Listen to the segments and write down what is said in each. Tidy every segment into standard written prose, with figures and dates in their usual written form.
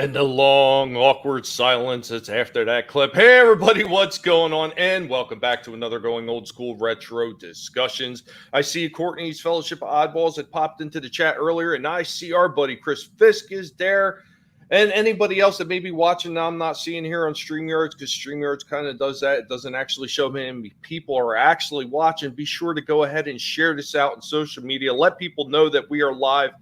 And the long, awkward silence that's after that clip. Hey, everybody, what's going on? And welcome back to another Going Old School Retro Discussions. I see Courtney's Fellowship of Oddballs had popped into the chat earlier, and I see our buddy Chris Fisk is there. And anybody else that may be watching now, I'm not seeing here on StreamYards, because StreamYards kind of does that. It doesn't actually show how many people are actually watching. Be sure to go ahead and share this out on social media. Let people know that we are live,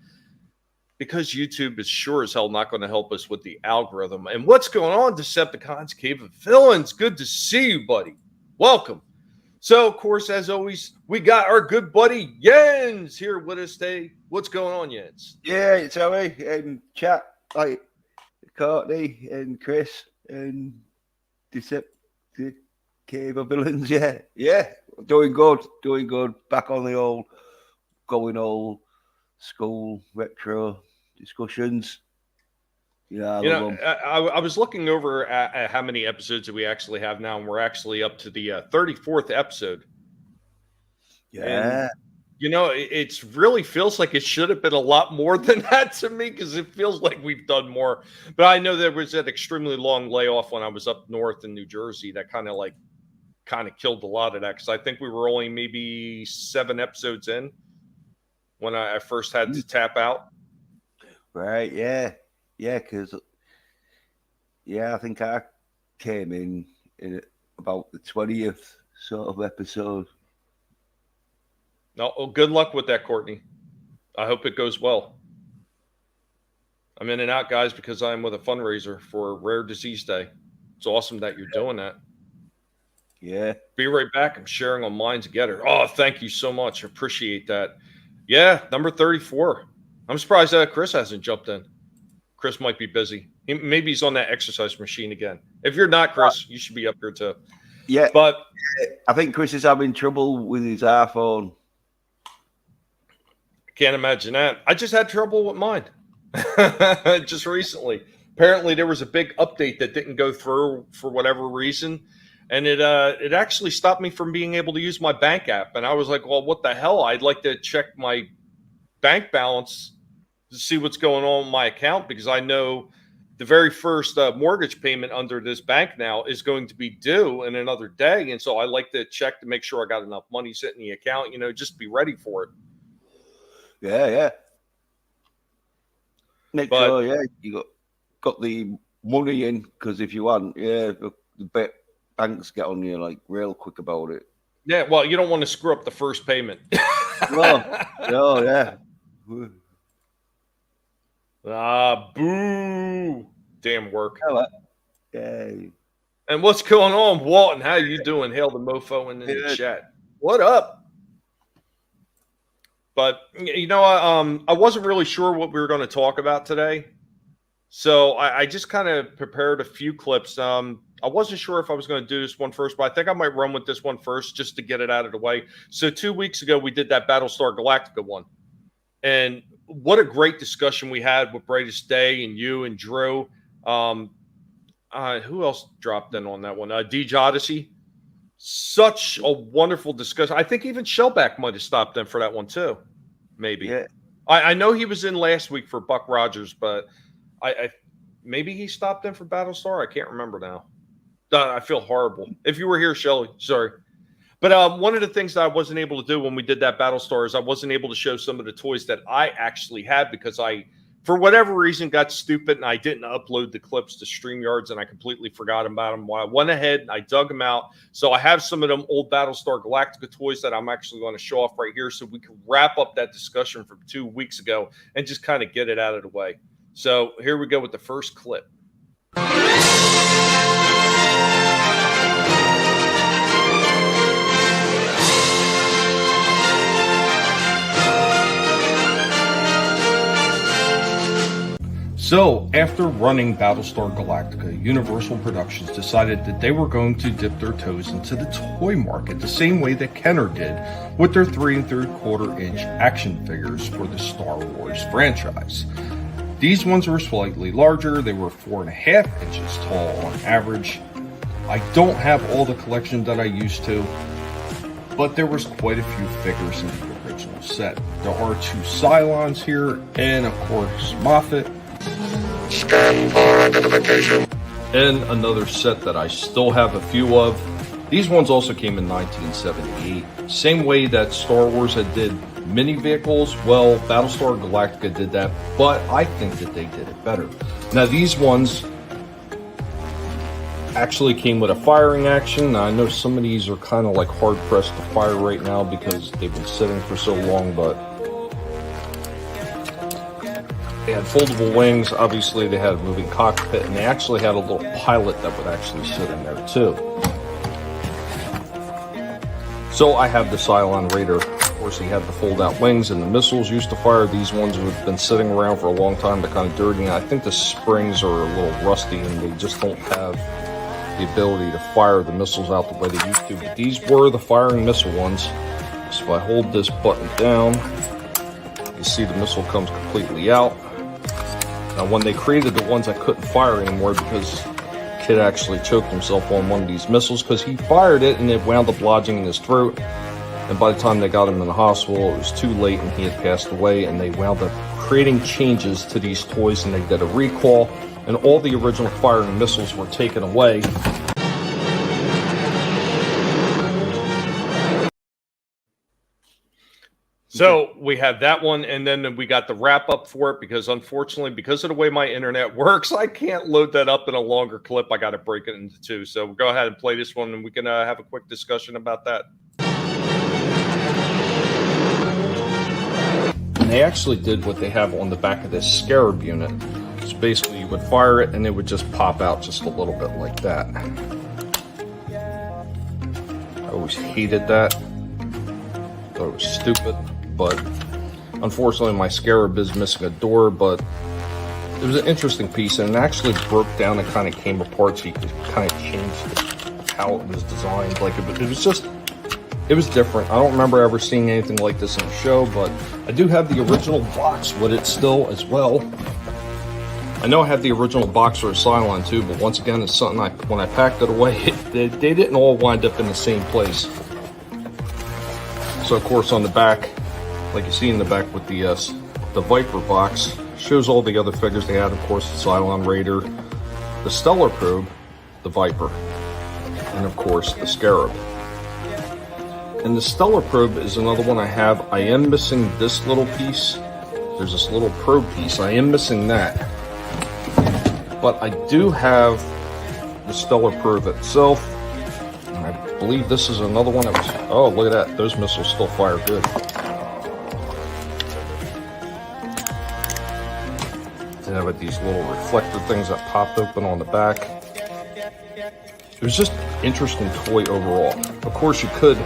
because YouTube is sure as hell not going to help us with the algorithm. And what's going on, Decepticons, Cave of Villains? Good to see you, buddy. Welcome. So, of course, as always, we got our good buddy Jens here with us today. What's going on, Jens? Yeah, it's Howie and chat like Courtney and Chris and Decepticon Cave of Villains. Yeah, doing good. Back on the old Going Old School Retro Discussions. Yeah, I was looking over at how many episodes that we actually have now, and we're actually up to the 34th episode. Yeah. And, it really feels like it should have been a lot more than that to me, because it feels like we've done more. But I know there was that extremely long layoff when I was up north in New Jersey that kind of killed a lot of that, because I think we were only maybe 7 episodes in when I first had to tap out. Right, yeah, because I think I came in about the 20th sort of episode. No, well, good luck with that, Courtney. I hope it goes well. I'm in and out, guys, because I'm with a fundraiser for Rare Disease Day. It's awesome that you're doing that. Yeah. Be right back. I'm sharing on Minds Together. Oh, thank you so much. Appreciate that. Yeah, number 34. I'm surprised that Chris hasn't jumped in. Chris might be busy. Maybe he's on that exercise machine again. If you're not, Chris, you should be up here too. Yeah, but I think Chris is having trouble with his iPhone. Can't imagine that. I just had trouble with mine just recently. Apparently, there was a big update that didn't go through for whatever reason. And it actually stopped me from being able to use my bank app. And I was like, well, what the hell? I'd like to check my bank balance to see what's going on with my account, because I know the very first mortgage payment under this bank now is going to be due in another day. And so I like to check to make sure I got enough money sitting in the account, just be ready for it. Yeah. Make sure, you got the money in, because if you want, the banks get on you like real quick about it. Yeah, well, you don't want to screw up the first payment. No, yeah. Boo! Damn work. Yeah. And what's going on, Walton? How you doing? Hail the mofo in the chat. What up? But I wasn't really sure what we were going to talk about today, so I just kind of prepared a few clips. I wasn't sure if I was going to do this one first, but I think I might run with this one first just to get it out of the way. So 2 weeks ago, we did that Battlestar Galactica one. And what a great discussion we had with Brightest Day and you and Drew. Who else dropped in on that one? Deej Odyssey. Such a wonderful discussion. I think even Shellback might have stopped in for that one too. Maybe. Yeah. I know he was in last week for Buck Rogers, but I maybe he stopped in for Battlestar. I can't remember now. I feel horrible. If you were here, Shelly, sorry. But one of the things that I wasn't able to do when we did that Battlestar is I wasn't able to show some of the toys that I actually had, because I, for whatever reason, got stupid and I didn't upload the clips to StreamYards, and I completely forgot about them. Well, I went ahead and I dug them out. So I have some of them old Battlestar Galactica toys that I'm actually going to show off right here, so we can wrap up that discussion from 2 weeks ago and just kind of get it out of the way. So here we go with the first clip. So, after running Battlestar Galactica, Universal Productions decided that they were going to dip their toes into the toy market the same way that Kenner did with their 3 3/4 inch action figures for the Star Wars franchise. These ones were slightly larger. They were 4.5 inches tall on average. I don't have all the collection that I used to, but there was quite a few figures in the original set. There are 2 Cylons here, and of course Moffat. Scan for identification. And another set that I still have a few of. These ones also came in 1978. Same way that Star Wars had did mini vehicles. Well, Battlestar Galactica did that, but I think that they did it better. Now, these ones actually came with a firing action. Now, I know some of these are kind of like hard pressed to fire right now because they've been sitting for so long, but they had foldable wings. Obviously, they had a moving cockpit, and they actually had a little pilot that would actually sit in there too. So I have the Cylon Raider. Of course, he had the fold-out wings, and the missiles used to fire. These ones have been sitting around for a long time. They're kind of dirty, and I think the springs are a little rusty, and they just don't have the ability to fire the missiles out the way they used to. But these were the firing missile ones. So if I hold this button down, you see the missile comes completely out. Now, when they created the ones I couldn't fire anymore because kid actually choked himself on one of these missiles because he fired it and it wound up lodging in his throat. And by the time they got him in the hospital, it was too late and he had passed away. And they wound up creating changes to these toys, and they did a recall, and all the original firing missiles were taken away. So we have that one, and then we got the wrap up for it because unfortunately, because of the way my internet works, I can't load that up in a longer clip. I got to break it into two. So we'll go ahead and play this one, and we can have a quick discussion about that. And they actually did what they have on the back of this Scarab unit. So basically, you would fire it, and it would just pop out just a little bit like that. I always hated that. Thought it was stupid. But unfortunately, my Scarab is missing a door, but it was an interesting piece, and it actually broke down and kind of came apart, so you could kind of change how it was designed. Like, it was different. I don't remember ever seeing anything like this in a show, but I do have the original box with it still as well. I know I have the original box for a Cylon too, but once again, it's something when I packed it away, they didn't all wind up in the same place. So of course on the back, like you see in the back with the Viper box, shows all the other figures they had. Of course, the Cylon Raider, the Stellar Probe, the Viper, and of course the Scarab. And the Stellar Probe is another one I have. I am missing this little piece. There's this little probe piece. I am missing that. But I do have the Stellar Probe itself. And I believe this is another one that was... Oh, look at that. Those missiles still fire good. They have these little reflector things that popped open on the back. It was just an interesting toy overall. Of course, you could...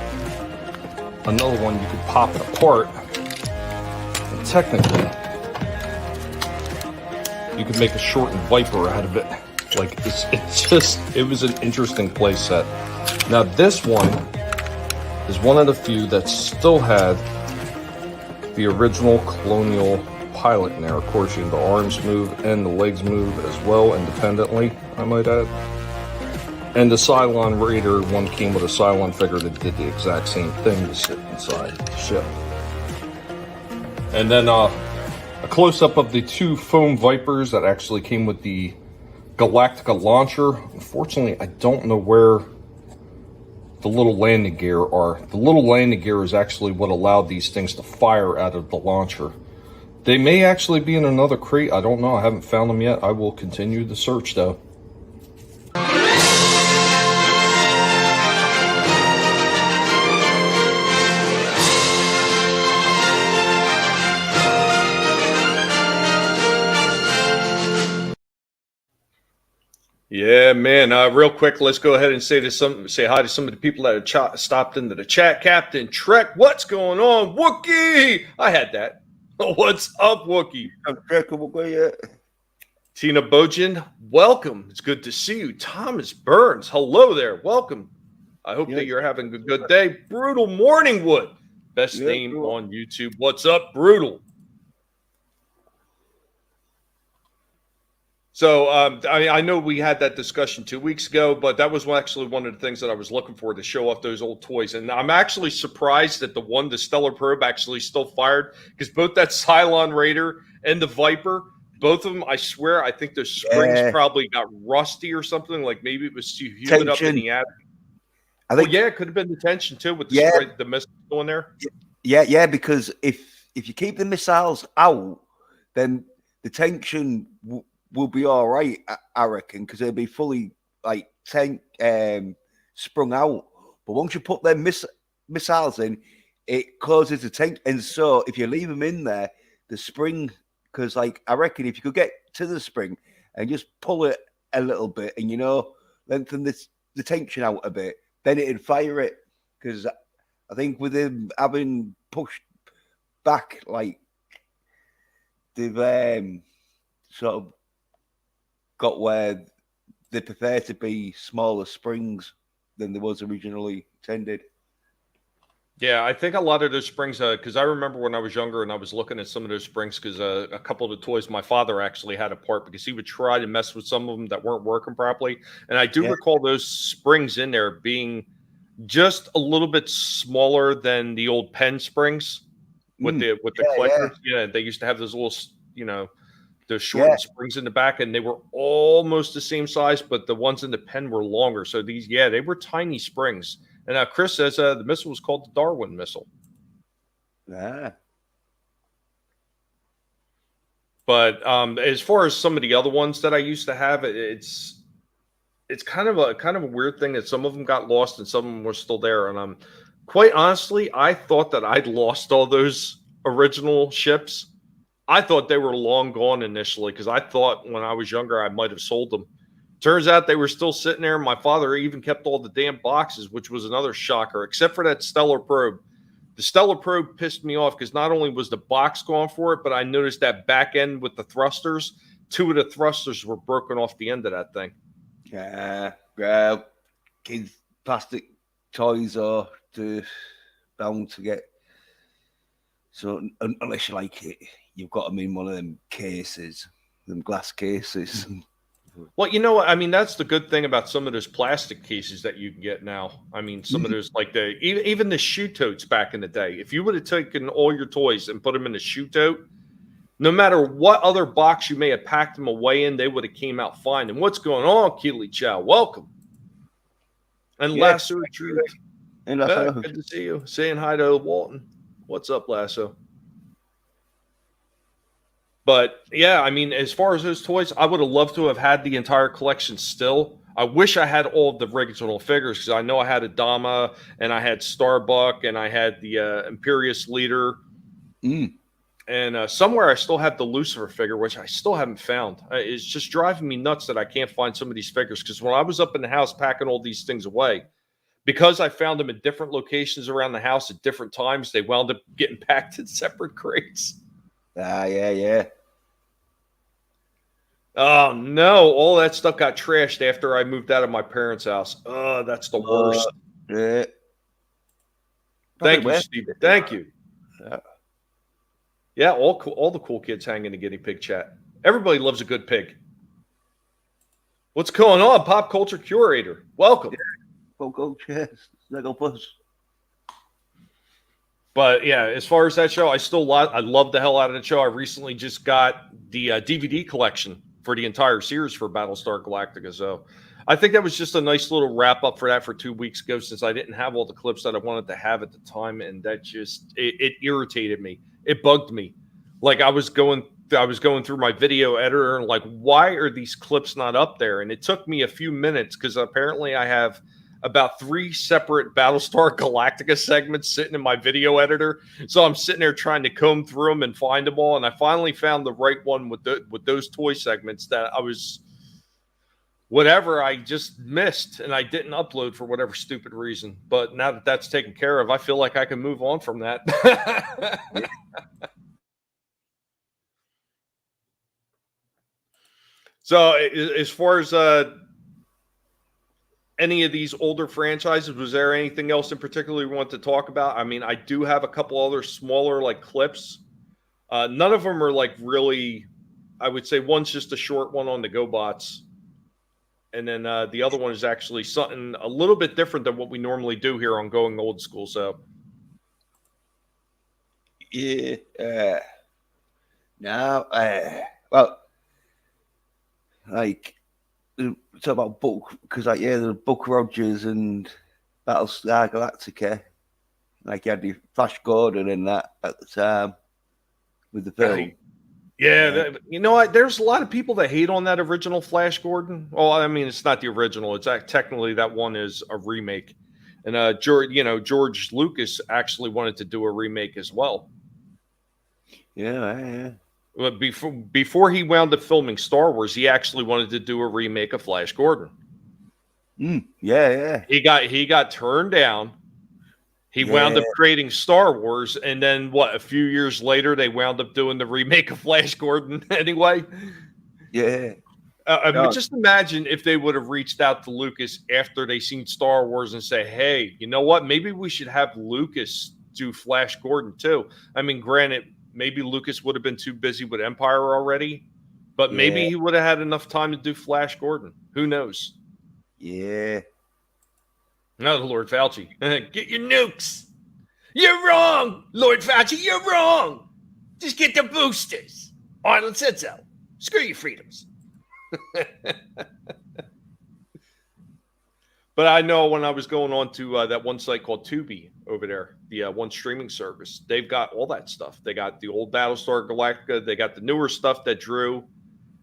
Another one, you could pop it apart. And technically, you could make a shortened Viper out of it. Like, it was an interesting play set. Now, this one is one of the few that still had the original Colonial pilot in there. Of course, the arms move and the legs move as well, independently, I might add. And the Cylon Raider one came with a Cylon figure that did the exact same thing to sit inside the ship. And then a close-up of the two foam Vipers that actually came with the Galactica launcher. Unfortunately, I don't know where the little landing gear are. The little landing gear is actually what allowed these things to fire out of the launcher. They may actually be in another crate. I don't know. I haven't found them yet. I will continue the search, though. Yeah, man. Real quick, let's go ahead and say hi to some of the people that have stopped into the chat. Captain Trek, what's going on? Wookie! I had that. What's up, Wookie? Tina Bojan, welcome. It's good to see you. Thomas Burns, hello there. Welcome. I hope that you're having a good day. Brutal Morningwood, best name on YouTube. What's up, Brutal? So I know we had that discussion 2 weeks ago, but that was actually one of the things that I was looking for to show off those old toys. And I'm actually surprised that the Stellar Probe actually still fired, because both that Cylon Raider and the Viper both of them, I swear, I think those springs probably got rusty or something. Like maybe it was too humid up in the attic. I think, it could have been the tension too with the missile in there. Yeah, because if you keep the missiles out, then the tension will be all right, I reckon, because it'll be fully like sprung out. But once you put them missiles in, it causes the tension. And so if you leave them in there, the spring, because like I reckon if you could get to the spring and just pull it a little bit and lengthen the tension out a bit, then it'd fire it. Because I think with him having pushed back, like they've sort of got where they prefer to be smaller springs than there was originally intended. Yeah, I think a lot of those springs, because I remember when I was younger and I was looking at some of those springs, because a couple of the toys my father actually had apart because he would try to mess with some of them that weren't working properly. And I do recall those springs in there being just a little bit smaller than the old pen springs with the clickers. Yeah, they used to have those little, those short springs in the back, and they were almost the same size, but the ones in the pen were longer. So these, they were tiny springs. And Chris says the missile was called the Darwin Missile. Yeah. But as far as some of the other ones that I used to have, it's kind of a weird thing that some of them got lost and some of them were still there. And quite honestly, I thought that I'd lost all those original ships. I thought they were long gone initially because I thought when I was younger I might have sold them. Turns out they were still sitting there. My father even kept all the damn boxes, which was another shocker, except for that Stellar Probe. The Stellar Probe pissed me off because not only was the box gone for it, but I noticed that back end with the thrusters, 2 of the thrusters were broken off the end of that thing. Yeah, kids' plastic toys are bound to get. So unless you like it, you've got them in one of them cases, them glass cases. Well, you know what? I mean, that's the good thing about some of those plastic cases that you can get now. I mean, some of those, like even the shoe totes back in the day. If you would have taken all your toys and put them in a shoe tote, no matter what other box you may have packed them away in, they would have came out fine. And what's going on, Keely Chow? Welcome. And Lasso Truth. And good to see you. Saying hi to Walton. What's up, Lasso? But yeah, I mean, as far as those toys, I would have loved to have had the entire collection still. I wish I had all of the original figures because I know I had Adama and I had Starbuck and I had the Imperious Leader. And somewhere I still have the Lucifer figure, which I still haven't found. It's just driving me nuts that I can't find some of these figures because when I was up in the house packing all these things away, because I found them at different locations around the house at different times, they wound up getting packed in separate crates. Yeah. Oh, no. All that stuff got trashed after I moved out of my parents' house. Oh, that's the worst. Yeah. Thank you, Steve. Thank you. Yeah, all the cool kids hang in the guinea pig chat. Everybody loves a good pig. What's going on, Pop Culture Curator? Welcome. Lego Plus. But yeah, as far as that show, I love the hell out of the show. I recently just got the DVD collection for the entire series for Battlestar Galactica. So I think that was just a nice little wrap up for that for 2 weeks ago, since I didn't have all the clips that I wanted to have at the time. And that just, it irritated me. It bugged me. Like I was going through my video editor and like, why are these clips not up there? And it took me a few minutes because apparently I have about 3 separate Battlestar Galactica segments sitting in my video editor. So I'm sitting there trying to comb through them and find them all. And I finally found the right one with those toy segments that I just missed and I didn't upload for whatever stupid reason. But now that that's taken care of, I feel like I can move on from that. So as far as any of these older franchises, was there anything else in particular you want to talk about? I mean, I do have a couple other smaller like clips. None of them are like really, I would say one's just a short one on the GoBots. And then the other one is actually something a little bit different than what we normally do here on Going Old School. So, yeah. Now, well, like talk about Buck, because like the Buck Rogers and Battlestar Galactica, like you had the Flash Gordon and that at the time with the film. You know what? There's a lot of people that hate on that original Flash Gordon. Well, I mean, it's not the original. It's technically that one is a remake, and George Lucas actually wanted to do a remake as well. Yeah. But before he wound up filming Star Wars, he actually wanted to do a remake of Flash Gordon. Yeah. He got turned down. He wound up creating Star Wars, and then a few years later, they wound up doing the remake of Flash Gordon anyway. Yeah. Just imagine if they would have reached out to Lucas after they seen Star Wars and say, hey, you know what? Maybe we should have Lucas do Flash Gordon too. I mean, granted, maybe Lucas would have been too busy with Empire already, but maybe he would have had enough time to do Flash Gordon. Who knows? Yeah. No, Lord Fauci. Get your nukes. You're wrong, Lord Fauci. You're wrong. Just get the boosters. Arnold said so. Screw your freedoms. But I know when I was going on to that one site called Tubi over there, the one streaming service, they've got all that stuff. They got the old Battlestar Galactica. They got the newer stuff that Drew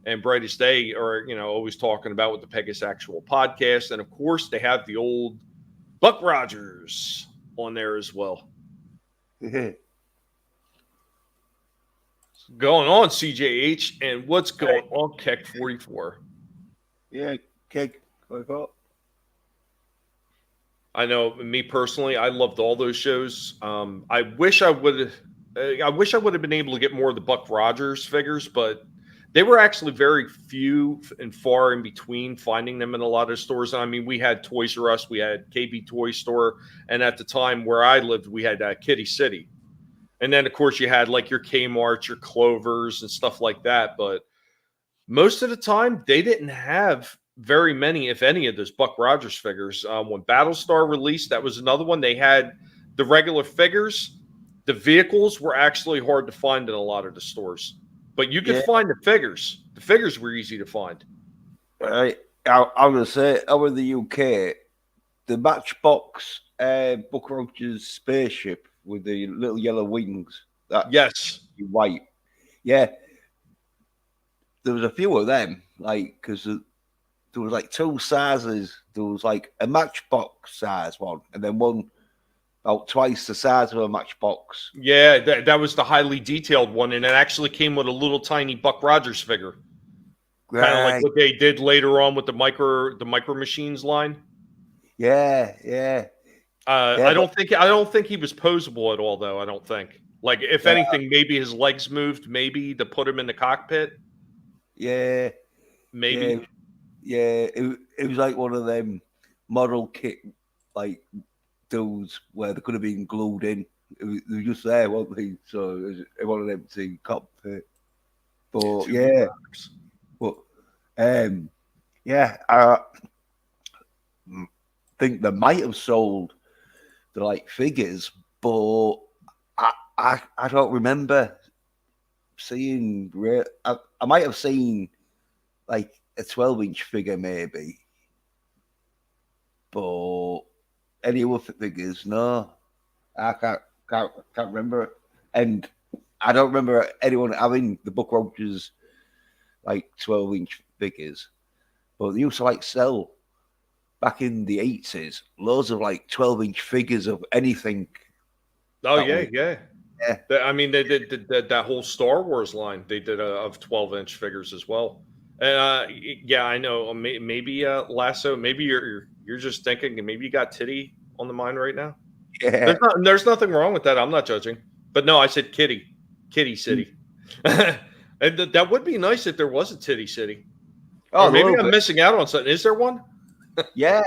and Brightest Day are, always talking about with the Pegasus Actual podcast. And of course, they have the old Buck Rogers on there as well. Going on, CJH, and what's going on, Keck 44? Yeah, Keck. I know, me personally, I loved all those shows. I wish I would have been able to get more of the Buck Rogers figures, but they were actually very few and far in between finding them in a lot of stores. I mean, we had Toys R Us, we had KB Toy Store, and at the time where I lived, we had Kitty City. And then, of course, you had like your Kmart, your Clovers, and stuff like that. But most of the time, they didn't have very many, if any, of those Buck Rogers figures. When Battlestar released, that was another one. They had the regular figures. The vehicles were actually hard to find in a lot of the stores. But you could find the figures. The figures were easy to find. I'm going to say, over in the UK, the Matchbox Buck Rogers spaceship with the little yellow wings. White. Yeah. There was a few of them, because there was like two sizes. There was like a Matchbox size one, and then one about twice the size of a Matchbox. Yeah, that was the highly detailed one, and it actually came with a little tiny Buck Rogers figure. Right. Kind of like what they did later on with the Micro Machines line. Yeah. I don't think he was posable at all, though. I don't think. Like, if anything, maybe his legs moved, maybe to put him in the cockpit. Yeah. Maybe. Yeah. It was like one of them model kit, like, dudes where they could have been glued in. They were just there, weren't they? So it was one of them to cockpit. But yeah. But I think they might have sold the like figures, but I don't remember seeing. I might have seen like a 12-inch figure, maybe, but any other figures, no. I can't remember, and I don't remember anyone having the Buck Rogers like 12-inch figures, but they used to like sell back in the 80s loads of like 12-inch figures of anything. Oh yeah. I mean, they did that whole Star Wars line. They did of 12-inch figures as well. And yeah, I know. Maybe Lasso. Maybe you're just thinking, and maybe you got Titty on the mind right now. Yeah. There's nothing wrong with that. I'm not judging. But no, I said Kitty City. And that would be nice if there was a Titty City. Oh, or maybe I'm missing out on something. Is there one? Yeah.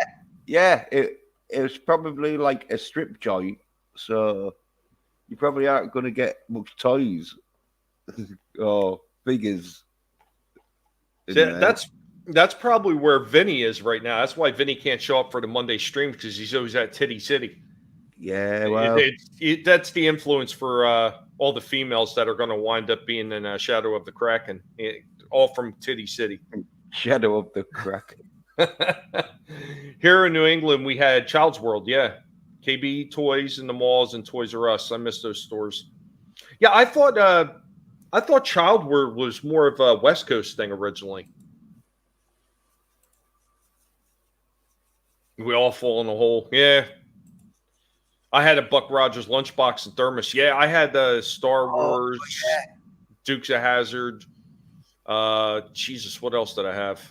It was probably like a strip joint, so you probably aren't going to get much toys or figures. That's probably where Vinny is right now. That's why Vinny can't show up for the Monday stream, because he's always at Titty City. Yeah, well, that's the influence for all the females that are going to wind up being in Shadow of the Kraken, all from Titty City. Shadow of the Crack. Here in New England, we had Child's World. Yeah, KB Toys in the malls and Toys R Us. I miss those stores. Yeah, I thought Child World was more of a West Coast thing originally. We all fall in a hole. Yeah. I had a Buck Rogers lunchbox and thermos. Yeah, I had the Star Wars, Dukes of Hazzard. Jesus, what else did I have?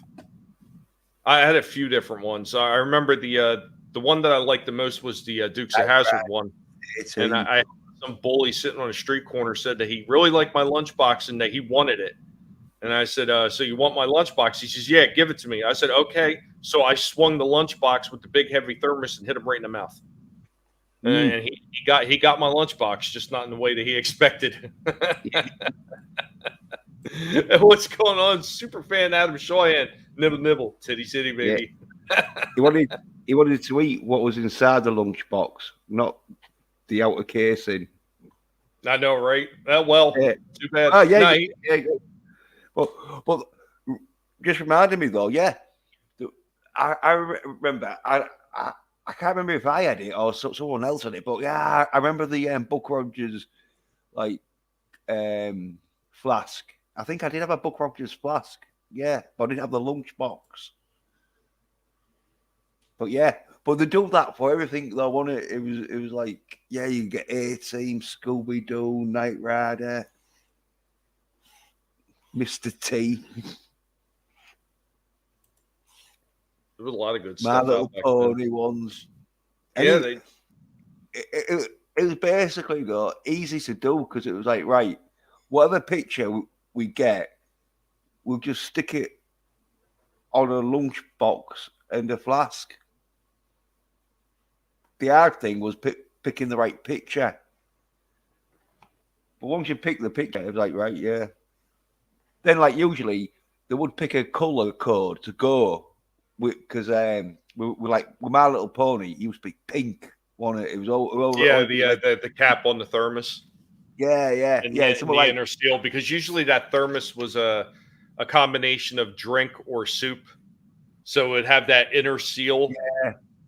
I had a few different ones. I remember the one that I liked the most was the Dukes of Hazzard one. And I had some bully sitting on a street corner said that he really liked my lunchbox and that he wanted it. And I said, so you want my lunchbox? He says, yeah, give it to me. I said, okay. So I swung the lunchbox with the big heavy thermos and hit him right in the mouth. And he got my lunchbox, just not in the way that he expected. What's going on? Superfan Adam Shawhan, nibble nibble, titty city baby. Yeah. He wanted to eat what was inside the lunchbox, not the outer casing. I know, right? Well, too bad. Oh yeah, yeah. But just reminded me though, yeah. I remember I can't remember if I had it or someone else had it, but yeah, I remember the Buck Rogers flask. I think I did have a Buck Rogers flask, yeah, but I didn't have the lunchbox. But yeah, but they do that for everything though, wasn't it? It was like, yeah, you get A-Team, Scooby Doo, Knight Rider, Mr. T. There was a lot of good My stuff. Little Pony ones. And yeah, it was basically though easy to do because it was like, right, whatever picture we get, we'll just stick it on a lunchbox and a flask. The hard thing was picking the right picture. But once you pick the picture, it was like, right, yeah. Then, like, usually they would pick a color code to go because we like with My Little Pony, it used to be pink, wasn't it? It was all the cap on the thermos. Yeah. And yeah. the inner seal, because usually that thermos was a combination of drink or soup. So it would have that inner seal,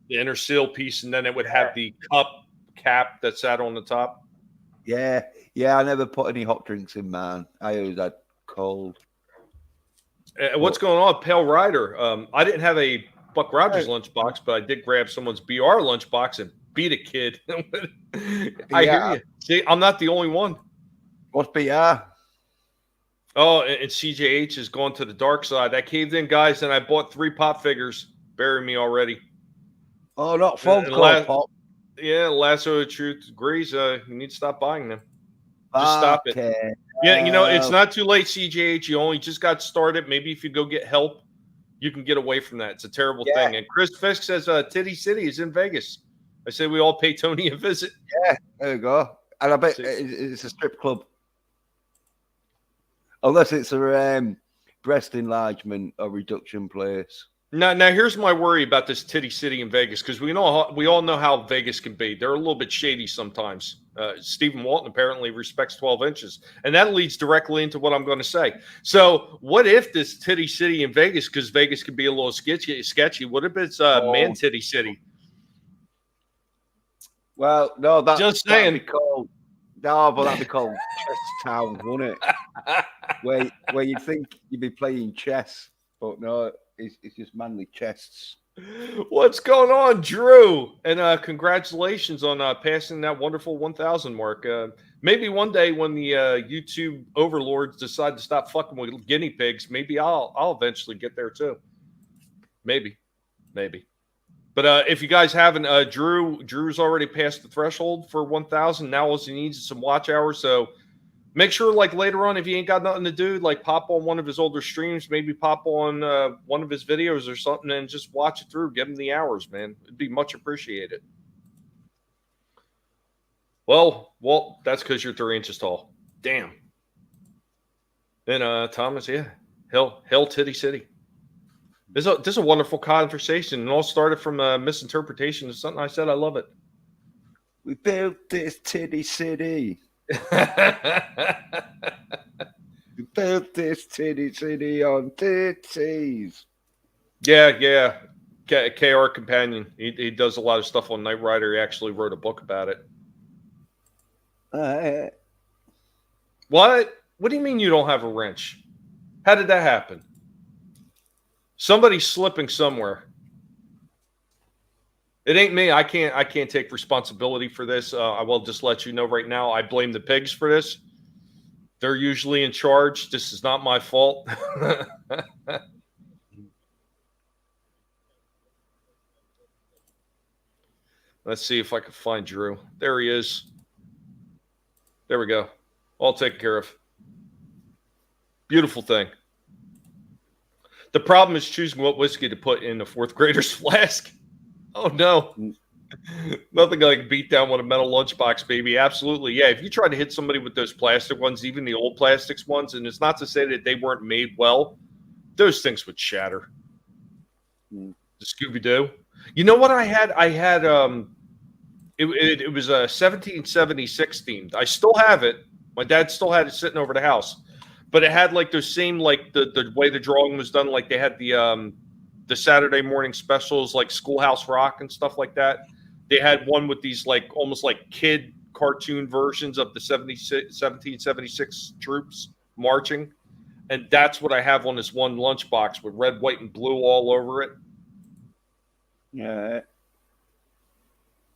the inner seal piece, and then it would have the cup cap that sat on the top. Yeah. I never put any hot drinks in mine. I always had cold. What's going on, Pail Rider? I didn't have a Buck Rogers lunchbox, but I did grab someone's BR lunchbox and beat a kid. I hear you. See, I'm not the only one. What's BR? Oh, and CJH has gone to the dark side. I caved in, guys, and I bought 3 pop figures. Bury me already. Oh, not phone call pop. Yeah, Lasso of Truth agrees. You need to stop buying them. Just stop it. Yeah, it's not too late, CJH. You only just got started. Maybe if you go get help, you can get away from that. It's a terrible thing. And Chris Fisk says Titty City is in Vegas. I say we all pay Tony a visit. Yeah, there you go. And I bet it's a strip club. Unless it's a breast enlargement or reduction place. Now, here's my worry about this Titty City in Vegas, because we all know how Vegas can be. They're a little bit shady sometimes. Stephen Walton apparently respects 12 inches, and that leads directly into what I'm going to say. So, what if this Titty City in Vegas, because Vegas can be a little sketchy? What if it's Man Titty City? Well, no, just saying. That'd be called, that'd be called Chess Town, wouldn't it? where you'd think you'd be playing chess, but no. It's just manly chests. What's going on, Drew? And congratulations on passing that wonderful 1,000 mark. Maybe one day when the YouTube overlords decide to stop fucking with guinea pigs, maybe I'll eventually get there too. Maybe. But if you guys haven't, Drew's already passed the threshold for 1,000. Now all he needs is some watch hours. So make sure, like, later on, if you ain't got nothing to do, like, pop on one of his older streams, maybe pop on one of his videos or something and just watch it through. Give him the hours, man. It'd be much appreciated. Well, that's because you're 3 inches tall. Damn. And Thomas, yeah. Hell Titty City. This is a wonderful conversation. And all started from a misinterpretation of something I said. I love it. We built this Titty City. We This titty on titties. Yeah. KR Companion. He does a lot of stuff on Knight Rider. He actually wrote a book about it. What? What do you mean you don't have a wrench? How did that happen? Somebody's slipping somewhere. It ain't me. I can't take responsibility for this. I will just let you know right now. I blame the pigs for this. They're usually in charge. This is not my fault. Let's see if I can find Drew. There he is. There we go. All taken care of. Beautiful thing. The problem is choosing what whiskey to put in a fourth grader's flask. Oh, no. Nothing like beat down with a metal lunchbox, baby. Absolutely. Yeah, if you try to hit somebody with those plastic ones, even the old plastics ones, and it's not to say that they weren't made well, those things would shatter. The Scooby-Doo. You know what I had? It was a 1776 themed. I still have it. My dad still had it sitting over the house. But it had like those same, like the way the drawing was done, like they had the Saturday morning specials, like Schoolhouse Rock and stuff like that. They had one with these like almost like kid cartoon versions of the 1776 troops marching. And that's what I have on this one lunchbox with red, white, and blue all over it. Yeah.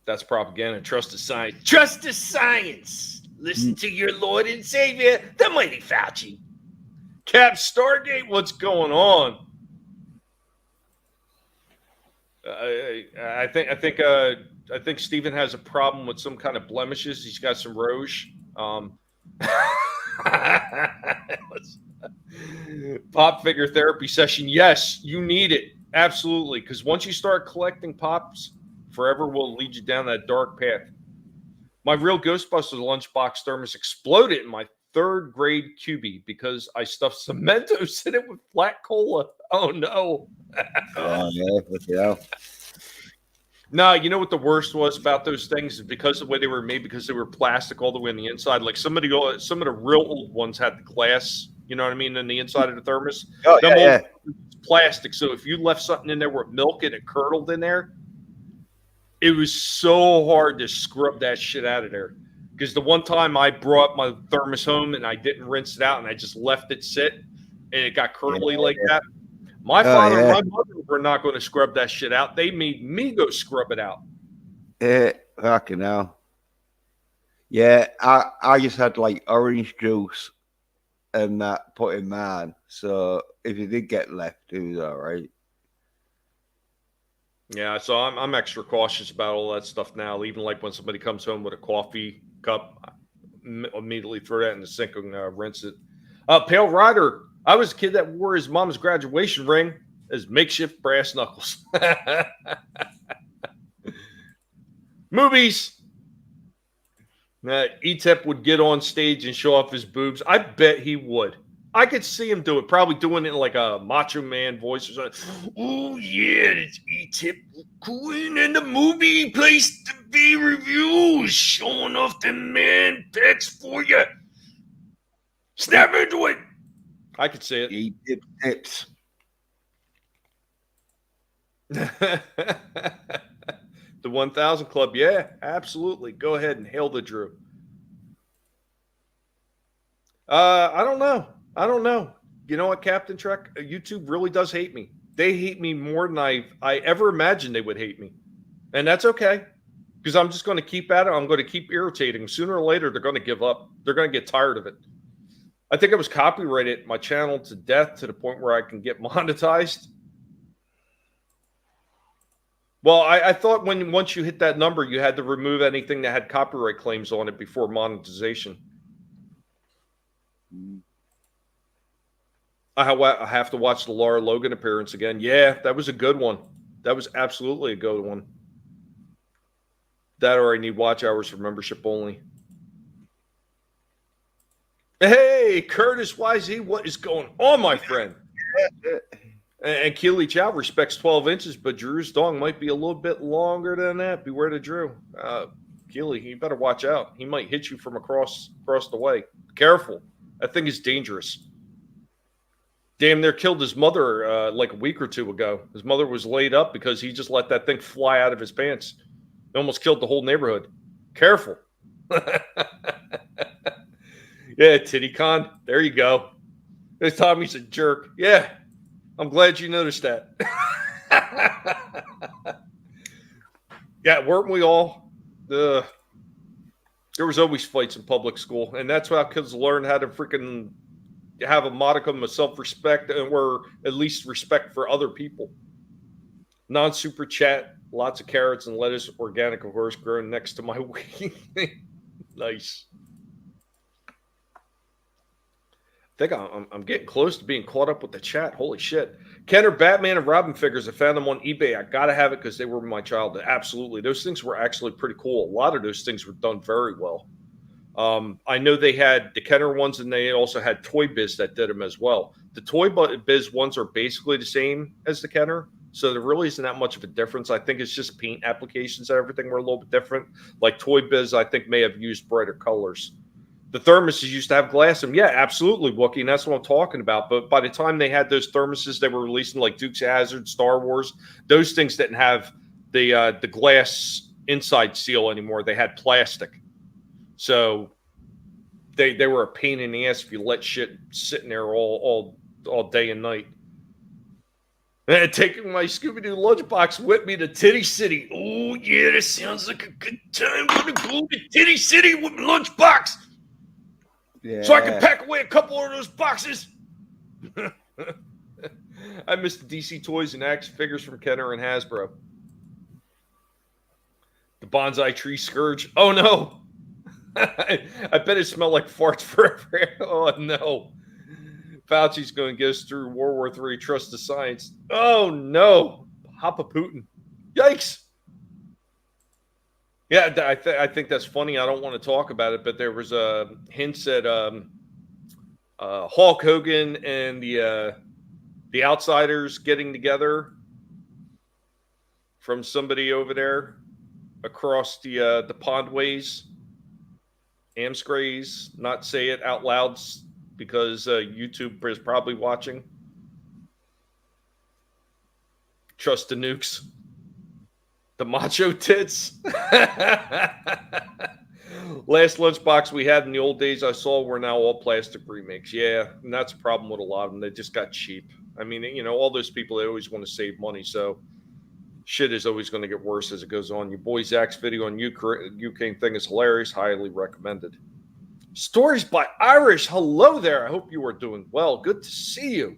That's propaganda. Trust the science. Trust the science. Listen to your Lord and Savior, the mighty Fauci. Cap Stargate, what's going on? I think Steven has a problem with some kind of blemishes. He's got some rouge. Pop figure therapy session. Yes, you need it. Absolutely. Because once you start collecting pops, forever will lead you down that dark path. My real Ghostbusters lunchbox thermos exploded in my third grade QB because I stuffed Cementos in it with black cola. Oh, no. Oh, yeah. No, you know what the worst was about those things is because of the way they were made, because they were plastic all the way on the inside. Like some of the real old ones had the glass, you know what I mean, in the inside of the thermos. Oh, yeah. Plastic. So if you left something in there with milk and it curdled in there, it was so hard to scrub that shit out of there. Because the one time I brought my thermos home and I didn't rinse it out and I just left it sit and it got curdly like that. My father and my mother were not going to scrub that shit out. They made me go scrub it out. Fucking hell. Yeah, I just had like orange juice and that put in mine. So if you did get left, it was all right. Yeah, so I'm extra cautious about all that stuff now. Even like when somebody comes home with a coffee cup, I immediately throw that in the sink and rinse it. Pail Rider. I was a kid that wore his mom's graduation ring as makeshift brass knuckles. Movies. E-Tip would get on stage and show off his boobs. I bet he would. I could see him do it, probably doing it in like a Macho Man voice or something. Oh, yeah, it's E-Tip Queen in the movie place to be reviews, showing off the man pets for you. Snap into it. I could see it. E-Tip tips. The 1000 Club, yeah, absolutely. Go ahead and hail the Drew. I don't know. You know what, Captain Trek? YouTube really does hate me. They hate me more than I ever imagined they would hate me. And that's okay. Because I'm just going to keep at it. I'm going to keep irritating. Sooner or later, they're going to give up. They're going to get tired of it. I think I was copyrighted my channel to death to the point where I can get monetized. Well, I thought once you hit that number, you had to remove anything that had copyright claims on it before monetization. I have to watch the Laura Logan appearance again. Yeah, that was a good one. That was absolutely a good one. That or I need watch hours for membership only. Hey, Curtis YZ, what is going on, my friend? And Keely Chow respects 12 inches, but Drew's dong might be a little bit longer than that. Beware the Drew. Keely, you better watch out. He might hit you from across the way. Careful. That thing is dangerous. damn near killed his mother like a week or two ago. His mother was laid up because he just let that thing fly out of his pants. It almost killed the whole neighborhood. Careful. Yeah, Tittycon. There you go. This Tommy's a jerk. Yeah, I'm glad you noticed that. Yeah, weren't we all? There was always fights in public school, and that's how kids learn how to freaking have a modicum of self-respect or at least respect for other people. Non-super chat, lots of carrots and lettuce, organic, of course, grown next to my weed. Nice. I think I'm getting close to being caught up with the chat. Holy shit. Kenner, Batman, and Robin figures. I found them on eBay. I got to have it because they were my childhood. Absolutely. Those things were actually pretty cool. A lot of those things were done very well. I know they had the Kenner ones, and they also had Toy Biz that did them as well. The Toy Biz ones are basically the same as the Kenner, so there really isn't that much of a difference. I think it's just paint applications and everything were a little bit different. Like Toy Biz, I think may have used brighter colors. The thermoses used to have glass in them. Yeah, absolutely, Wookie, and that's what I'm talking about. But by the time they had those thermoses, they were releasing like Dukes of Hazzard, Star Wars. Those things didn't have the glass inside seal anymore. They had plastic. So they were a pain in the ass if you let shit sitting there all day and night. And taking my Scooby-Doo lunchbox with me to Titty City. Oh, yeah, that sounds like a good time. I'm going to go to Titty City with my lunchbox. Yeah. So I can pack away a couple of those boxes. I miss the DC toys and action figures from Kenner and Hasbro. The bonsai tree scourge. Oh, no. I bet it smelled like farts forever. Oh, no. Fauci's going to get us through World War III. Trust the science. Oh, no. Papa Putin. Yikes. Yeah, I think that's funny. I don't want to talk about it, but there was hints at Hulk Hogan and the Outsiders getting together from somebody over there across the pond ways. Amscrays, not say it out loud because YouTube is probably watching. Trust the nukes. The macho tits. Last lunchbox we had in the old days I saw were now all plastic remakes. Yeah, and that's a problem with a lot of them. They just got cheap. I mean, you know, all those people, they always want to save money. So shit is always going to get worse as it goes on. Your boy Zach's video on Ukraine thing is hilarious. Highly recommended. Stories by Irish. Hello there. I hope you are doing well. Good to see you.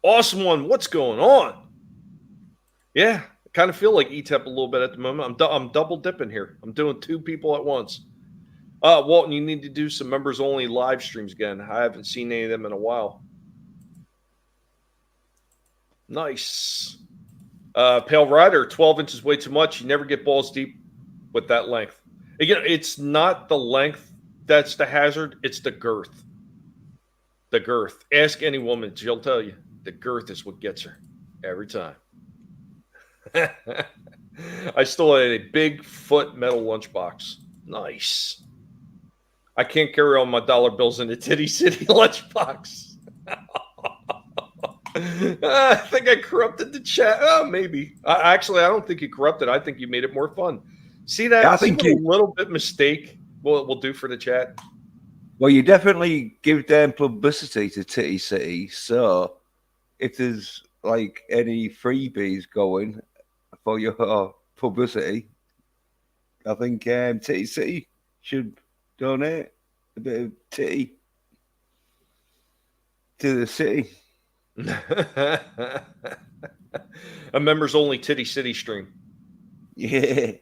Awesome one. What's going on? Yeah, I kind of feel like ETEP a little bit at the moment. I'm double dipping here. I'm doing two people at once. Walton, you need to do some members only live streams again. I haven't seen any of them in a while. Nice. Pail Rider, 12 inches way too much. You never get balls deep with that length. Again, it's not the length that's the hazard. It's the girth. The girth. Ask any woman. She'll tell you. The girth is what gets her every time. I still had a Bigfoot metal lunchbox. Nice. I can't carry all my dollar bills in the Titty City lunchbox. I think I corrupted the chat. Oh, maybe. I don't think you corrupted. I think you made it more fun. See that? I think a little bit mistake will do for the chat. Well, you definitely give them publicity to Titty City. So if there's like any freebies going for your publicity, I think Titty City should donate a bit of titty to the city. A members only Titty City stream. Yeah.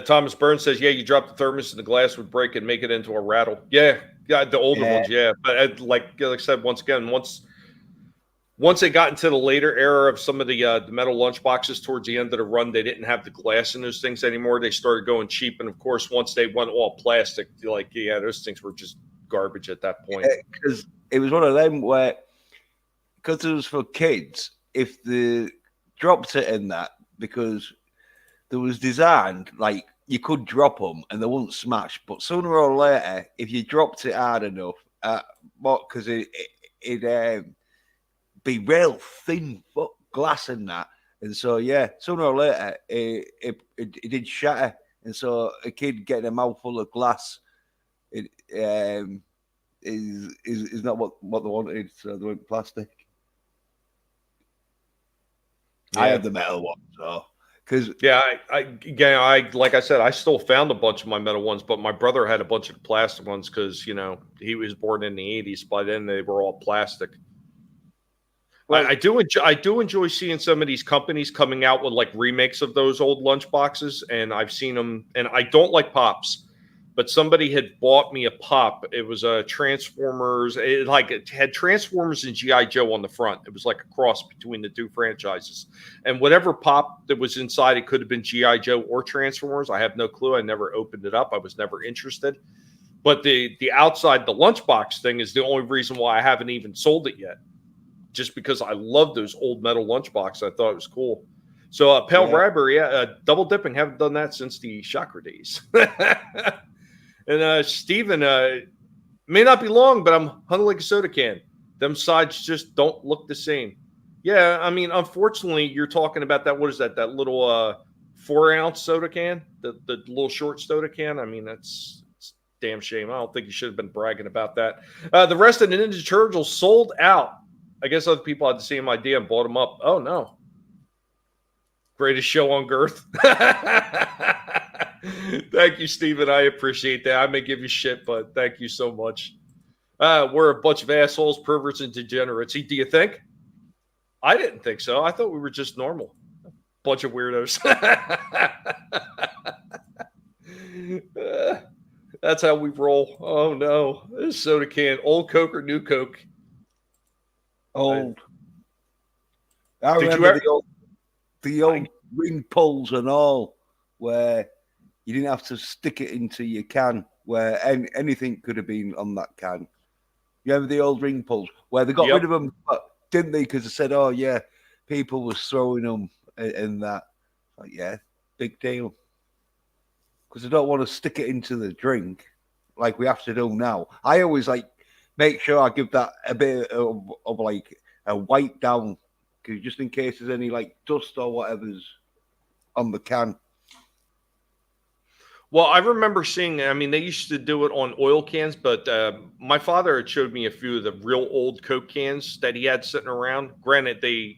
Thomas Burns says, yeah, you drop the thermos and the glass would break and make it into a rattle. Yeah, the older ones, yeah. But like I said, once again, once they got into the later era of some of the metal lunchboxes towards the end of the run, they didn't have the glass in those things anymore. They started going cheap. And, of course, once they went all plastic, like, yeah, those things were just garbage at that point. Because it was one of them where, because it was for kids, if they dropped it in that, because there was designed, like, you could drop them and they wouldn't smash. But sooner or later, if you dropped it hard enough, because it'd be real thin glass and that. And so, yeah, sooner or later, it did shatter. And so a kid getting a mouthful of glass is not what they wanted. So they went plastic. Yeah. I had the metal one, so... I like I said, I still found a bunch of my metal ones, but my brother had a bunch of plastic ones because, you know, he was born in the 80s. By then, they were all plastic. Well, I do enjoy seeing some of these companies coming out with like remakes of those old lunch boxes, and I've seen them. And I don't like Pops, but somebody had bought me a Pop. It was a Transformers. It had Transformers and GI Joe on the front. It was like a cross between the two franchises. And whatever Pop that was inside, it could have been GI Joe or Transformers. I have no clue. I never opened it up. I was never interested. But the outside, the lunchbox thing is the only reason why I haven't even sold it yet. Just because I love those old metal lunchboxes. I thought it was cool. So Pail Raider, double dipping. Haven't done that since the Chakra days. And Steven, may not be long, but I'm hunting like a soda can. Them sides just don't look the same. Yeah, I mean, unfortunately, you're talking about that. What is that? That little 4-ounce soda can? The little short soda can? I mean, it's a damn shame. I don't think you should have been bragging about that. The rest of the Ninja Turtles sold out. I guess other people had the same idea and bought them up. Oh, no. Greatest show on Girth. Thank you, Steven. I appreciate that. I may give you shit, but thank you so much. We're a bunch of assholes, perverts, and degenerates. Do you think? I didn't think so. I thought we were just normal. Bunch of weirdos. That's how we roll. Oh, no. This soda can. Old Coke or new Coke? Old. I remember the old ring pulls and all, where you didn't have to stick it into your can, where anything could have been on that can. You remember the old ring pulls, where they got rid of them, didn't they? Because they said, oh, yeah, people were throwing them and that. Like, yeah, big deal. Because they don't want to stick it into the drink like we have to do now. I always make sure I give that a bit of like a wipe down, because just in case there's any like dust or whatever's on the can. Well, I remember seeing, I mean, they used to do it on oil cans, but my father had showed me a few of the real old Coke cans that he had sitting around. Granted, he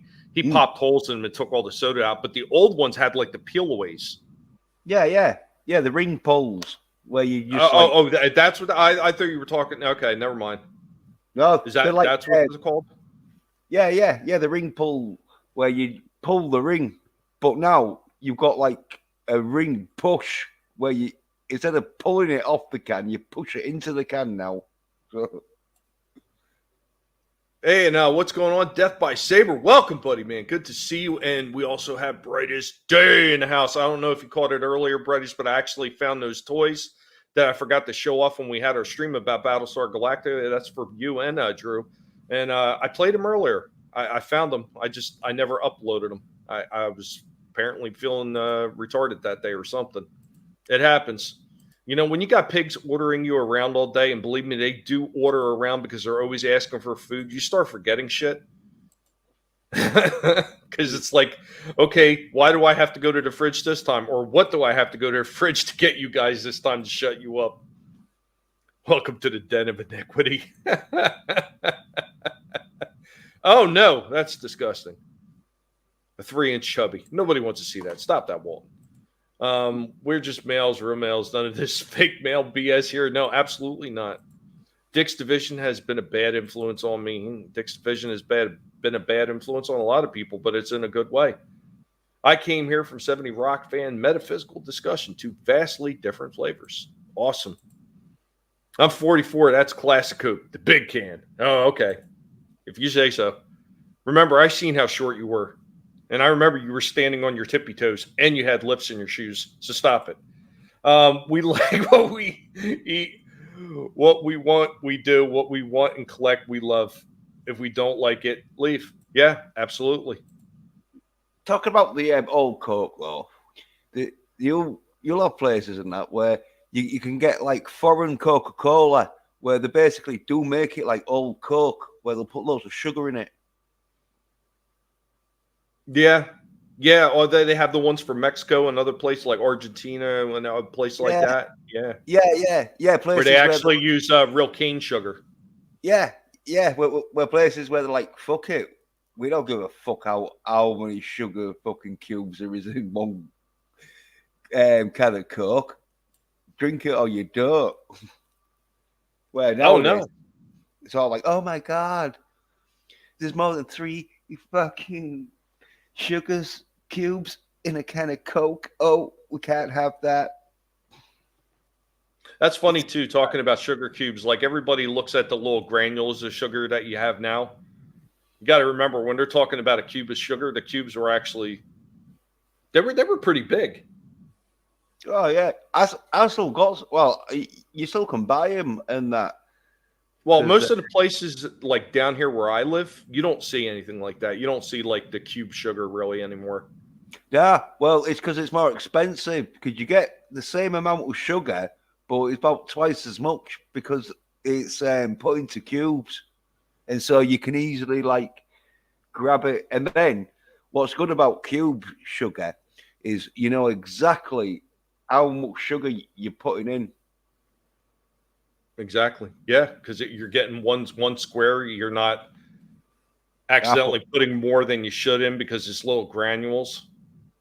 popped holes in them and took all the soda out, but the old ones had like the peel-aways. Yeah, the ring pulls where you just that's what I thought you were talking. Okay, never mind. No, is that like, that's what it's called? Yeah, the ring pull where you pull the ring, but now you've got like a ring push where you, instead of pulling it off the can, you push it into the can now. So. Hey, now what's going on? Death by Saber. Welcome, buddy, man. Good to see you. And we also have Brightest Day in the house. I don't know if you caught it earlier, Brightest, but I actually found those toys that I forgot to show off when we had our stream about Battlestar Galactica. That's for you and Drew. And I played them earlier. I found them. I never uploaded them. I was apparently feeling retarded that day or something. It happens. You know, when you got pigs ordering you around all day, and believe me, they do order around because they're always asking for food, you start forgetting shit. Because it's like, okay, why do I have to go to the fridge this time? Or what do I have to go to the fridge to get you guys this time to shut you up? Welcome to the den of iniquity. Oh, no, that's disgusting. A 3-inch chubby. Nobody wants to see that. Stop that, Walton. We're just males, real males. None of this fake male BS here. No, absolutely not. Dick's Division has been a bad influence on me. Dick's Division has been a bad influence on a lot of people, but it's in a good way. I came here from 70 Rock fan metaphysical discussion, two vastly different flavors. Awesome. I'm 44. That's Classic Coke, the big can. Oh, okay. If you say so. Remember, I seen how short you were. And I remember you were standing on your tippy toes and you had lifts in your shoes. So stop it. We like what we eat, what we want, we do, what we want and collect, we love. If we don't like it, leave. Yeah, absolutely. Talking about the old Coke, though, you'll have places in that where you can get like foreign Coca-Cola where they basically do make it like old Coke, where they'll put loads of sugar in it. Yeah. Or they have the ones from Mexico and other places like Argentina and a place like that. Yeah. Yeah. Where Places they actually use real cane sugar. Yeah. Where places where they're like, fuck it, we don't give a fuck how many sugar fucking cubes there is in one can of Coke. Drink it or you don't. Well, nowadays, it's all like, oh my god, there's more than 3 fucking sugars cubes in a can of Coke. Oh, we can't have that. That's funny too, talking about sugar cubes. Like everybody looks at the little granules of sugar that you have now. You got to remember when they're talking about a cube of sugar, the cubes were actually they were pretty big. Oh yeah, I still got. Well, you still can buy them and that. Well, most of the places like down here where I live, you don't see anything like that. You don't see like the cube sugar really anymore. Yeah, well, it's because it's more expensive because you get the same amount of sugar, but it's about twice as much because it's put into cubes, and so you can easily like grab it. And then what's good about cube sugar is you know exactly how much sugar you're putting in. Exactly. Yeah, because you're getting one square. You're not accidentally putting more than you should in because it's little granules.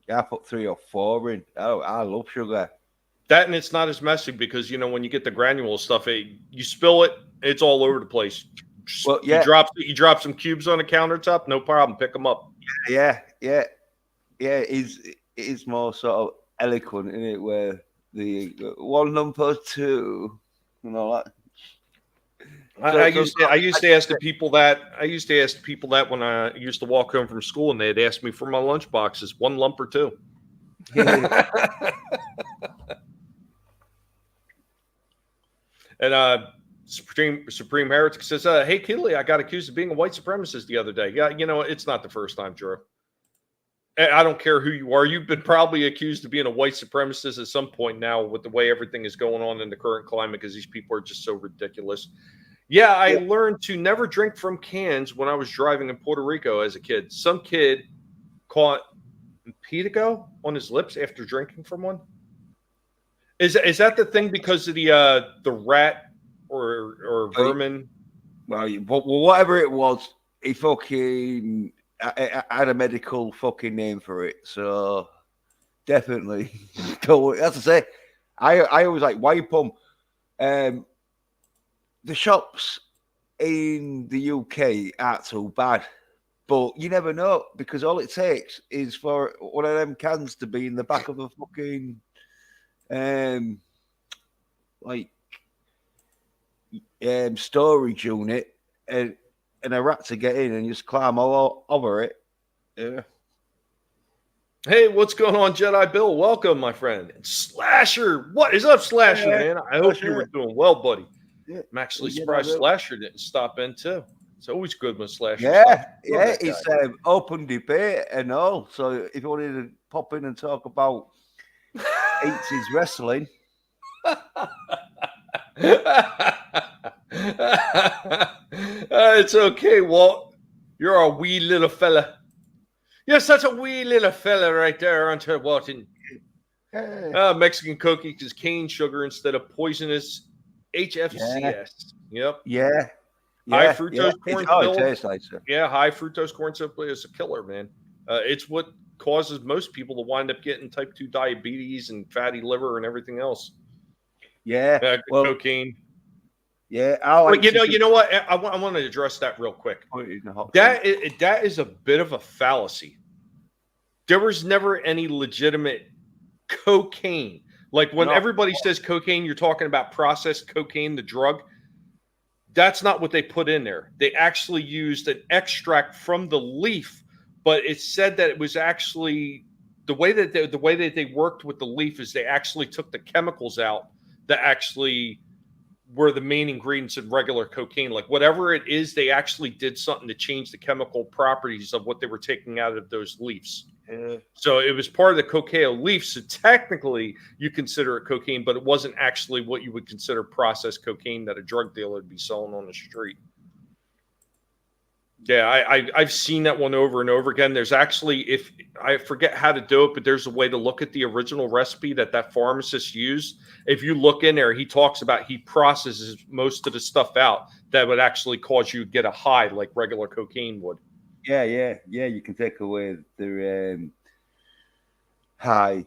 Yeah, I put 3 or 4 in. Oh, I love sugar. That and it's not as messy because when you get the granule stuff, you spill it, it's all over the place. Well, yeah, you drop some cubes on the countertop, no problem. Pick them up. Yeah. It is more sort of eloquent in it, where the 1 number 2 and all that. I used to ask the people that when I used to walk home from school, and they'd ask me for my lunch boxes, 1 lump or 2. And Supreme Heretic says, "Hey Kidley, I got accused of being a white supremacist the other day." Yeah, it's not the first time, Drew. I don't care who you are. You've been probably accused of being a white supremacist at some point now with the way everything is going on in the current climate because these people are just so ridiculous. Yeah, I learned to never drink from cans when I was driving in Puerto Rico as a kid. Some kid caught impetigo on his lips after drinking from one. Is that the thing because of the rat or vermin? Well, whatever it was, he fucking had a medical fucking name for it. So definitely, as I say, I always like wipe them. The shops in the UK aren't so bad, but you never know because all it takes is for one of them cans to be in the back of a fucking storage unit and a rat to get in and just climb all over it. Yeah. Hey, what's going on, Jedi Bill? Welcome, my friend. And Slasher, what is up, Slasher, man? I hope you were doing well, buddy. Yeah. I'm actually surprised Slasher didn't stop in too. It's always good when Slasher stops. Yeah, it's open debate and all. So if you wanted to pop in and talk about 80s wrestling. It's okay, Walt. You're a wee little fella. You're such a wee little fella right there, aren't you, Walton? Mexican cookie is cane sugar instead of poisonous HFCS. Yep. Yeah. High fructose corn syrup. Tastes like so. Yeah, high fructose corn syrup is a killer, man. It's what causes most people to wind up getting type 2 diabetes and fatty liver and everything else. Yeah. Cocaine. Yeah. You know what? I want to address that real quick. That is a bit of a fallacy. There was never any legitimate cocaine. Like when everybody says cocaine, you're talking about processed cocaine, the drug. That's not what they put in there. They actually used an extract from the leaf, but it said that it was actually the way that they worked with the leaf is they actually took the chemicals out that actually were the main ingredients in regular cocaine. Like whatever it is, they actually did something to change the chemical properties of what they were taking out of those leaves. So it was part of the cacao leaf. So technically you consider it cocaine, but it wasn't actually what you would consider processed cocaine that a drug dealer would be selling on the street. Yeah, I've seen that one over and over again. There's actually, if I forget how to do it, but there's a way to look at the original recipe that pharmacist used. If you look in there, he talks about he processes most of the stuff out that would actually cause you to get a high like regular cocaine would. Yeah. You can take away the high.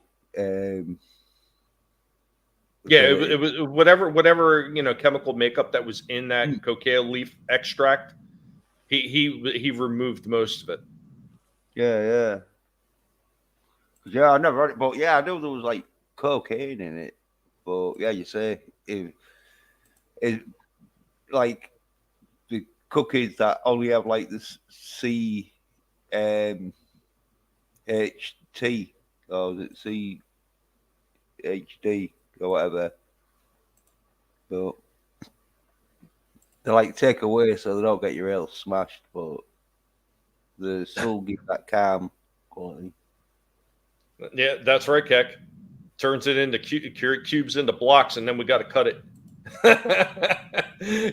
Yeah, it was whatever chemical makeup that was in that cocaine leaf extract. He removed most of it. Yeah. I never read it, but yeah, I knew there was like cocaine in it. But yeah, you say it like the cookies that only have like this C HT or is it CHD or whatever. But they like take away so they don't get your rails smashed, but they still give that calm quality. Yeah, that's right, Keck. Turns it into cubes into blocks, and then we got to cut it.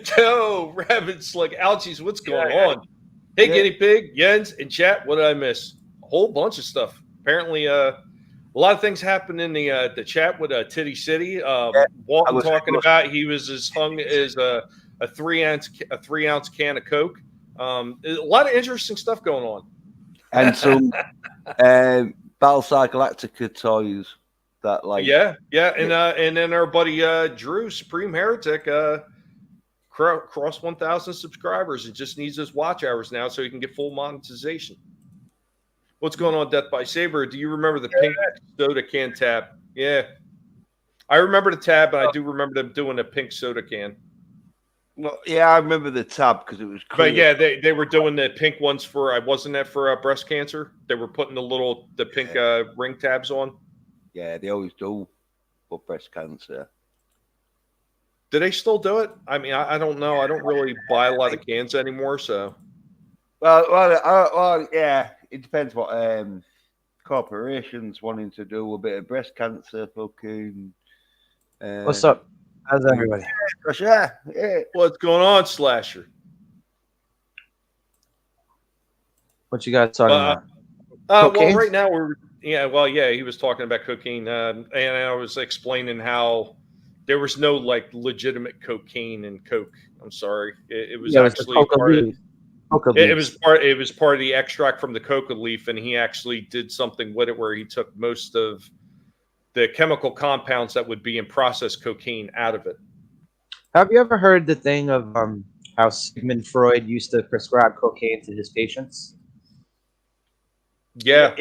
Joe, rabbits like ouchies, what's going on? Hey, guinea pig, Jens, and chat. What did I miss? A whole bunch of stuff. Apparently, a lot of things happened in the chat with Titty City. Walton talking about he was as hung as a 3-ounce can of Coke. A lot of interesting stuff going on, and some Battlestar Galactica toys that like and then our buddy Drew, Supreme Heretic, crossed 1,000 subscribers and just needs his watch hours now so he can get full monetization. What's going on, Death by Saber? Do you remember the pink soda can tab? Yeah, I remember the tab, and I do remember them doing a pink soda can. Well, yeah, I remember the tab because it was clear. But yeah, they were doing the pink ones for wasn't that for breast cancer? They were putting the pink ring tabs on. Yeah, they always do for breast cancer. Do they still do it? I mean, I don't know. I don't really buy a lot of cans anymore, so. Well, yeah, it depends what corporations wanting to do a bit of breast cancer. Fucking. What's up? How's everybody? Yeah. What's going on, Slasher? What you guys talking about? Well, right now he was talking about cocaine, and I was explaining how there was no like legitimate cocaine in Coke. I'm sorry, it was actually it was part of the extract from the coca leaf, and he actually did something with it where he took most of the chemical compounds that would be in processed cocaine out of it. Have you ever heard the thing of how Sigmund Freud used to prescribe cocaine to his patients? Yeah.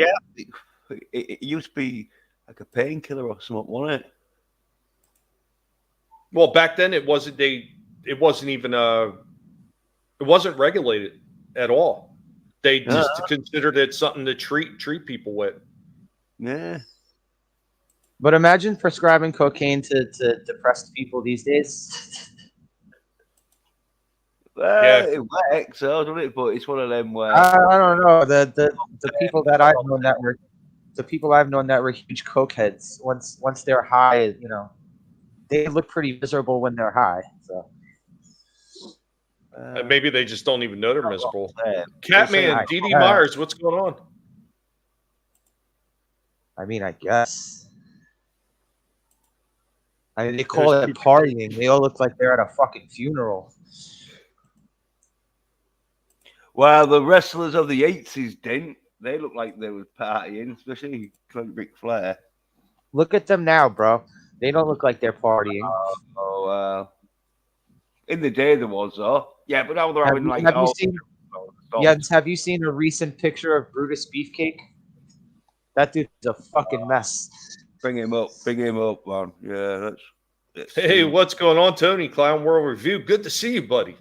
It used to be like a painkiller or something, wasn't it? Well, back then it wasn't regulated at all. They just considered it something to treat people with. Yeah. But imagine prescribing cocaine to depressed people these days. Well, it works, doesn't it? But it's one of them where I don't know. The people that I've known that were huge coke heads. Once they're high, they look pretty miserable when they're high. So maybe they just don't even know they're miserable. Catman, D.D. Myers, what's going on? I mean, I guess. I mean, they call it partying. They all look like they're at a fucking funeral. Well, the wrestlers of the 80s didn't. They look like they were partying, especially Ric Flair. Look at them now, bro. They don't look like they're partying. In the day there was, though. Yeah, but now they're having like. Have you seen a recent picture of Brutus Beefcake? That dude's a fucking mess. Bring him up, man. Yeah, that's hey, what's going on, Tony? Clown World Review. Good to see you, buddy.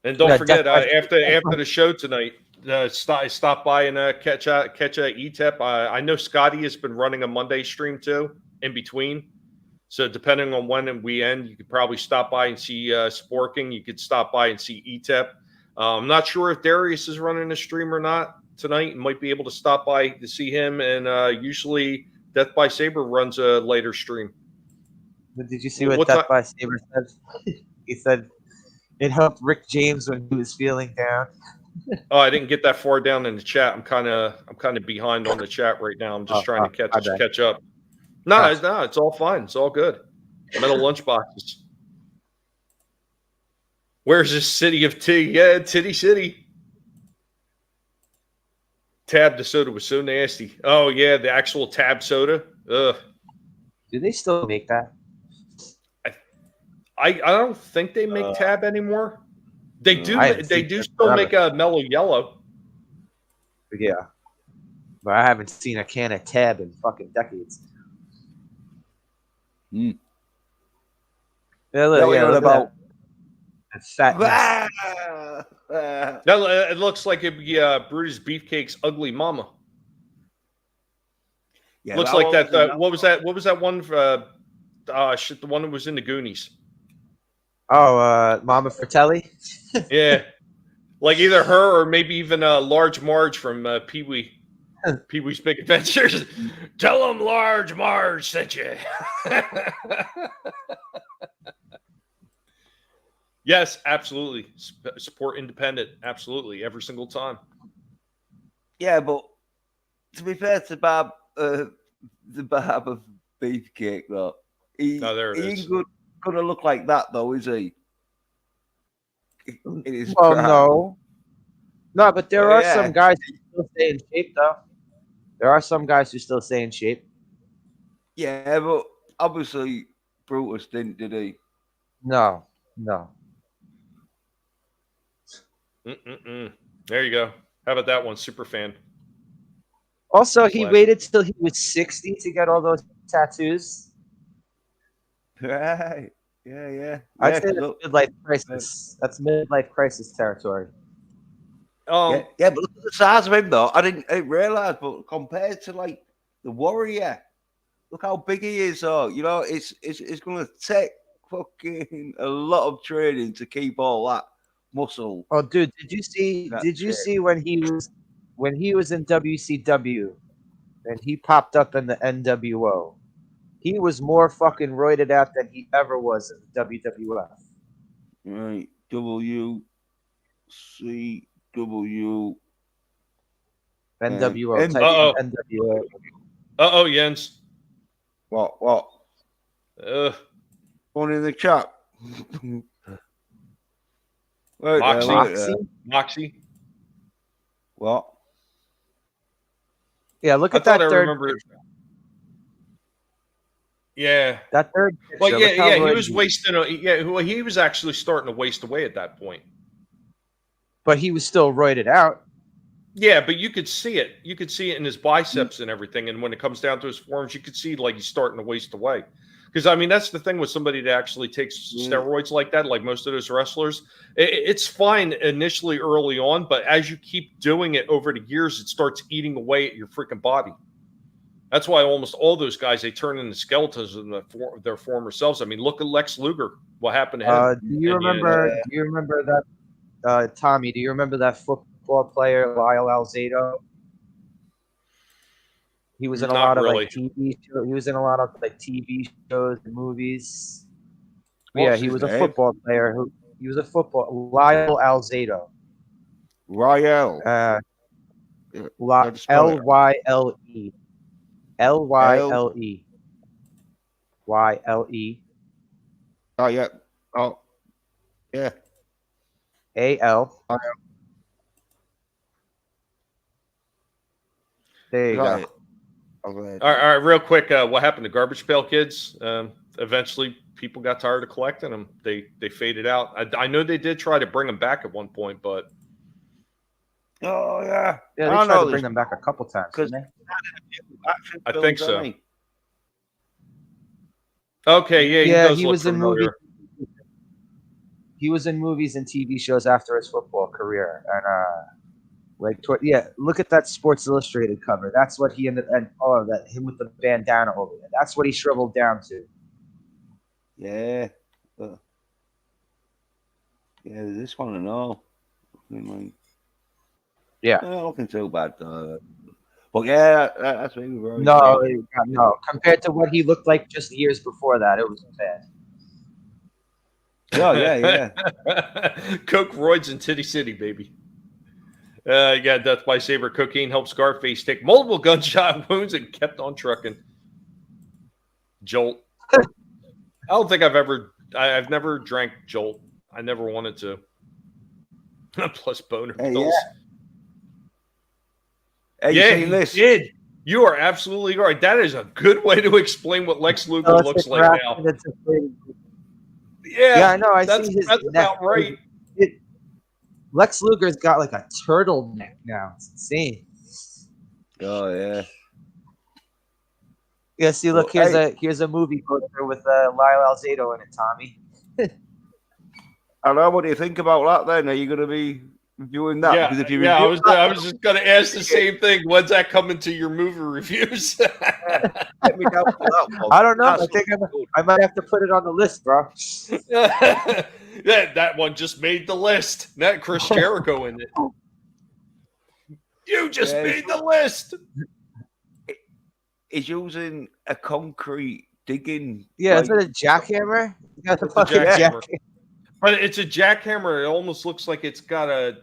And don't forget, after the show tonight, stop by and catch a ETEP. I know Scotty has been running a Monday stream too in between. So depending on when we end, you could probably stop by and see Sporking. You could stop by and see ETEP. I'm not sure if Darius is running a stream or not tonight. You might be able to stop by to see him. And usually Death by Saber runs a later stream. But did you see what Death by Saber said? He said it helped Rick James when he was feeling down. Oh, I didn't get that far down in the chat. I'm kind of behind on the chat right now. I'm just trying to catch up. No, it's all fine. It's all good. Metal lunchboxes. Where's this city of tea? Yeah, Titty City. Tab the soda was so nasty. Oh yeah, the actual Tab soda. Ugh. Do they still make that? I don't think they make Tab anymore. They do. They do still forever. make a Mellow Yellow. Yeah, but I haven't seen a can of Tab in fucking decades. Mm. Yeah, look about fat. It looks like it'd be Brutus Beefcake's ugly mama. Yeah, looks like that. What was that? What was that one? The one that was in the Goonies. Oh, Mama Fratelli. Yeah, like either her or maybe even Large Marge from Pee-wee's Big Adventures. Tell them Large Marge sent you. Yes, absolutely. Support independent. Absolutely. Every single time. Yeah, but to be fair to Bob, the Bob of Beefcake, though, he ain't gonna look like that, though, is he? No, but there are some guys who still stay in shape, though. There are some guys who still stay in shape. Yeah, but obviously Brutus didn't, did he? No. There you go. How about that one, super fan? Also, he waited till he was 60 to get all those tattoos. Right. Yeah. I'd say that's midlife crisis. That's midlife crisis territory. Yeah, but look at the size of him, though. I didn't realize, but compared to like the Warrior, look how big he is. So it's going to take fucking a lot of training to keep all that muscle. Oh, dude, did you see when he was in WCW and he popped up in the NWO? He was more fucking roided out than he ever was in WWF. Right. WCW. NWO. NWO. Jens. What? One in the chat. Moxie. What? Yeah, look at that third. Yeah, that third. Well, yeah, he was wasting. He was actually starting to waste away at that point. But he was still roided out. Yeah, but you could see it. You could see it in his biceps and everything. And when it comes down to his forearms, you could see like he's starting to waste away. Because I mean, that's the thing with somebody that actually takes steroids like that, like most of those wrestlers. It's fine initially early on, but as you keep doing it over the years, it starts eating away at your freaking body. That's why almost all those guys, they turn into skeletons in their former selves. I mean, look at Lex Luger. What happened to him? Do you remember that, Tommy? Do you remember that football player Lyle Alzado? He was in a lot of like TV shows. He was in a lot of like TV shows and movies. Yeah, he was a football player. Lyle Alzado. Lyle. L-Y-L-E. L-Y-L-E. Y-L-E. Oh, yeah. Oh, yeah. A-L. There you go. All right, real quick. What happened to Garbage Pail Kids? Eventually, people got tired of collecting them. They faded out. I know they did try to bring them back at one point, but oh yeah, they tried to bring them back a couple times. I think so. Okay, yeah, he was in movies. He was in movies and TV shows after his football career, and look at that Sports Illustrated cover. That's what he ended, and that him with the bandana over there. That's what he shriveled down to. Yeah. Yeah, this one and all. Yeah. Not looking too bad. But yeah, that's maybe right. No. Compared to what he looked like just years before that, it was bad. Oh, yeah. Coke, roids, and Titty City, baby. You got death by saber. Cocaine helped Scarface take multiple gunshot wounds and kept on trucking. Jolt. I don't think I've never drank Jolt. I never wanted to. Plus boner pills. Hey, you seen this? Did. You are absolutely right. That is a good way to explain what Lex Luger looks like now. Yeah, I know. That's about right. Lex Luger's got like a turtleneck now. It's insane. Oh yeah. Yeah. See, look, here's a movie poster with Lyle Alzado in it, Tommy. I know. What do you think about that? Then are you going to be reviewing that? Yeah, because if you I was just going to ask the same thing. When's that coming to your movie reviews? Let me down for that one. I don't know. I think I might have to put it on the list, bro. Yeah, that one just made the list. That Chris Jericho in it. You just made the list. Is using a concrete digging. Yeah, is it a jackhammer? You got the fucking jackhammer. But it's a jackhammer. It almost looks like it's got a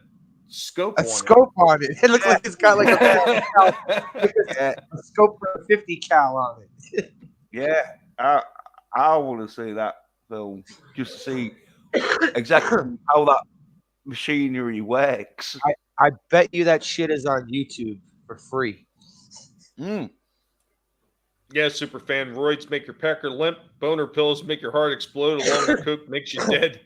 scope on it. On it. It looks like it's got like a scope for a 50 cal on it. Yeah, I want to see that film just to see exactly how that machinery works. I bet you that shit is on YouTube for free. Yeah, super fan. Roids make your pecker limp. Boner pills make your heart explode. Along with coke makes you dead.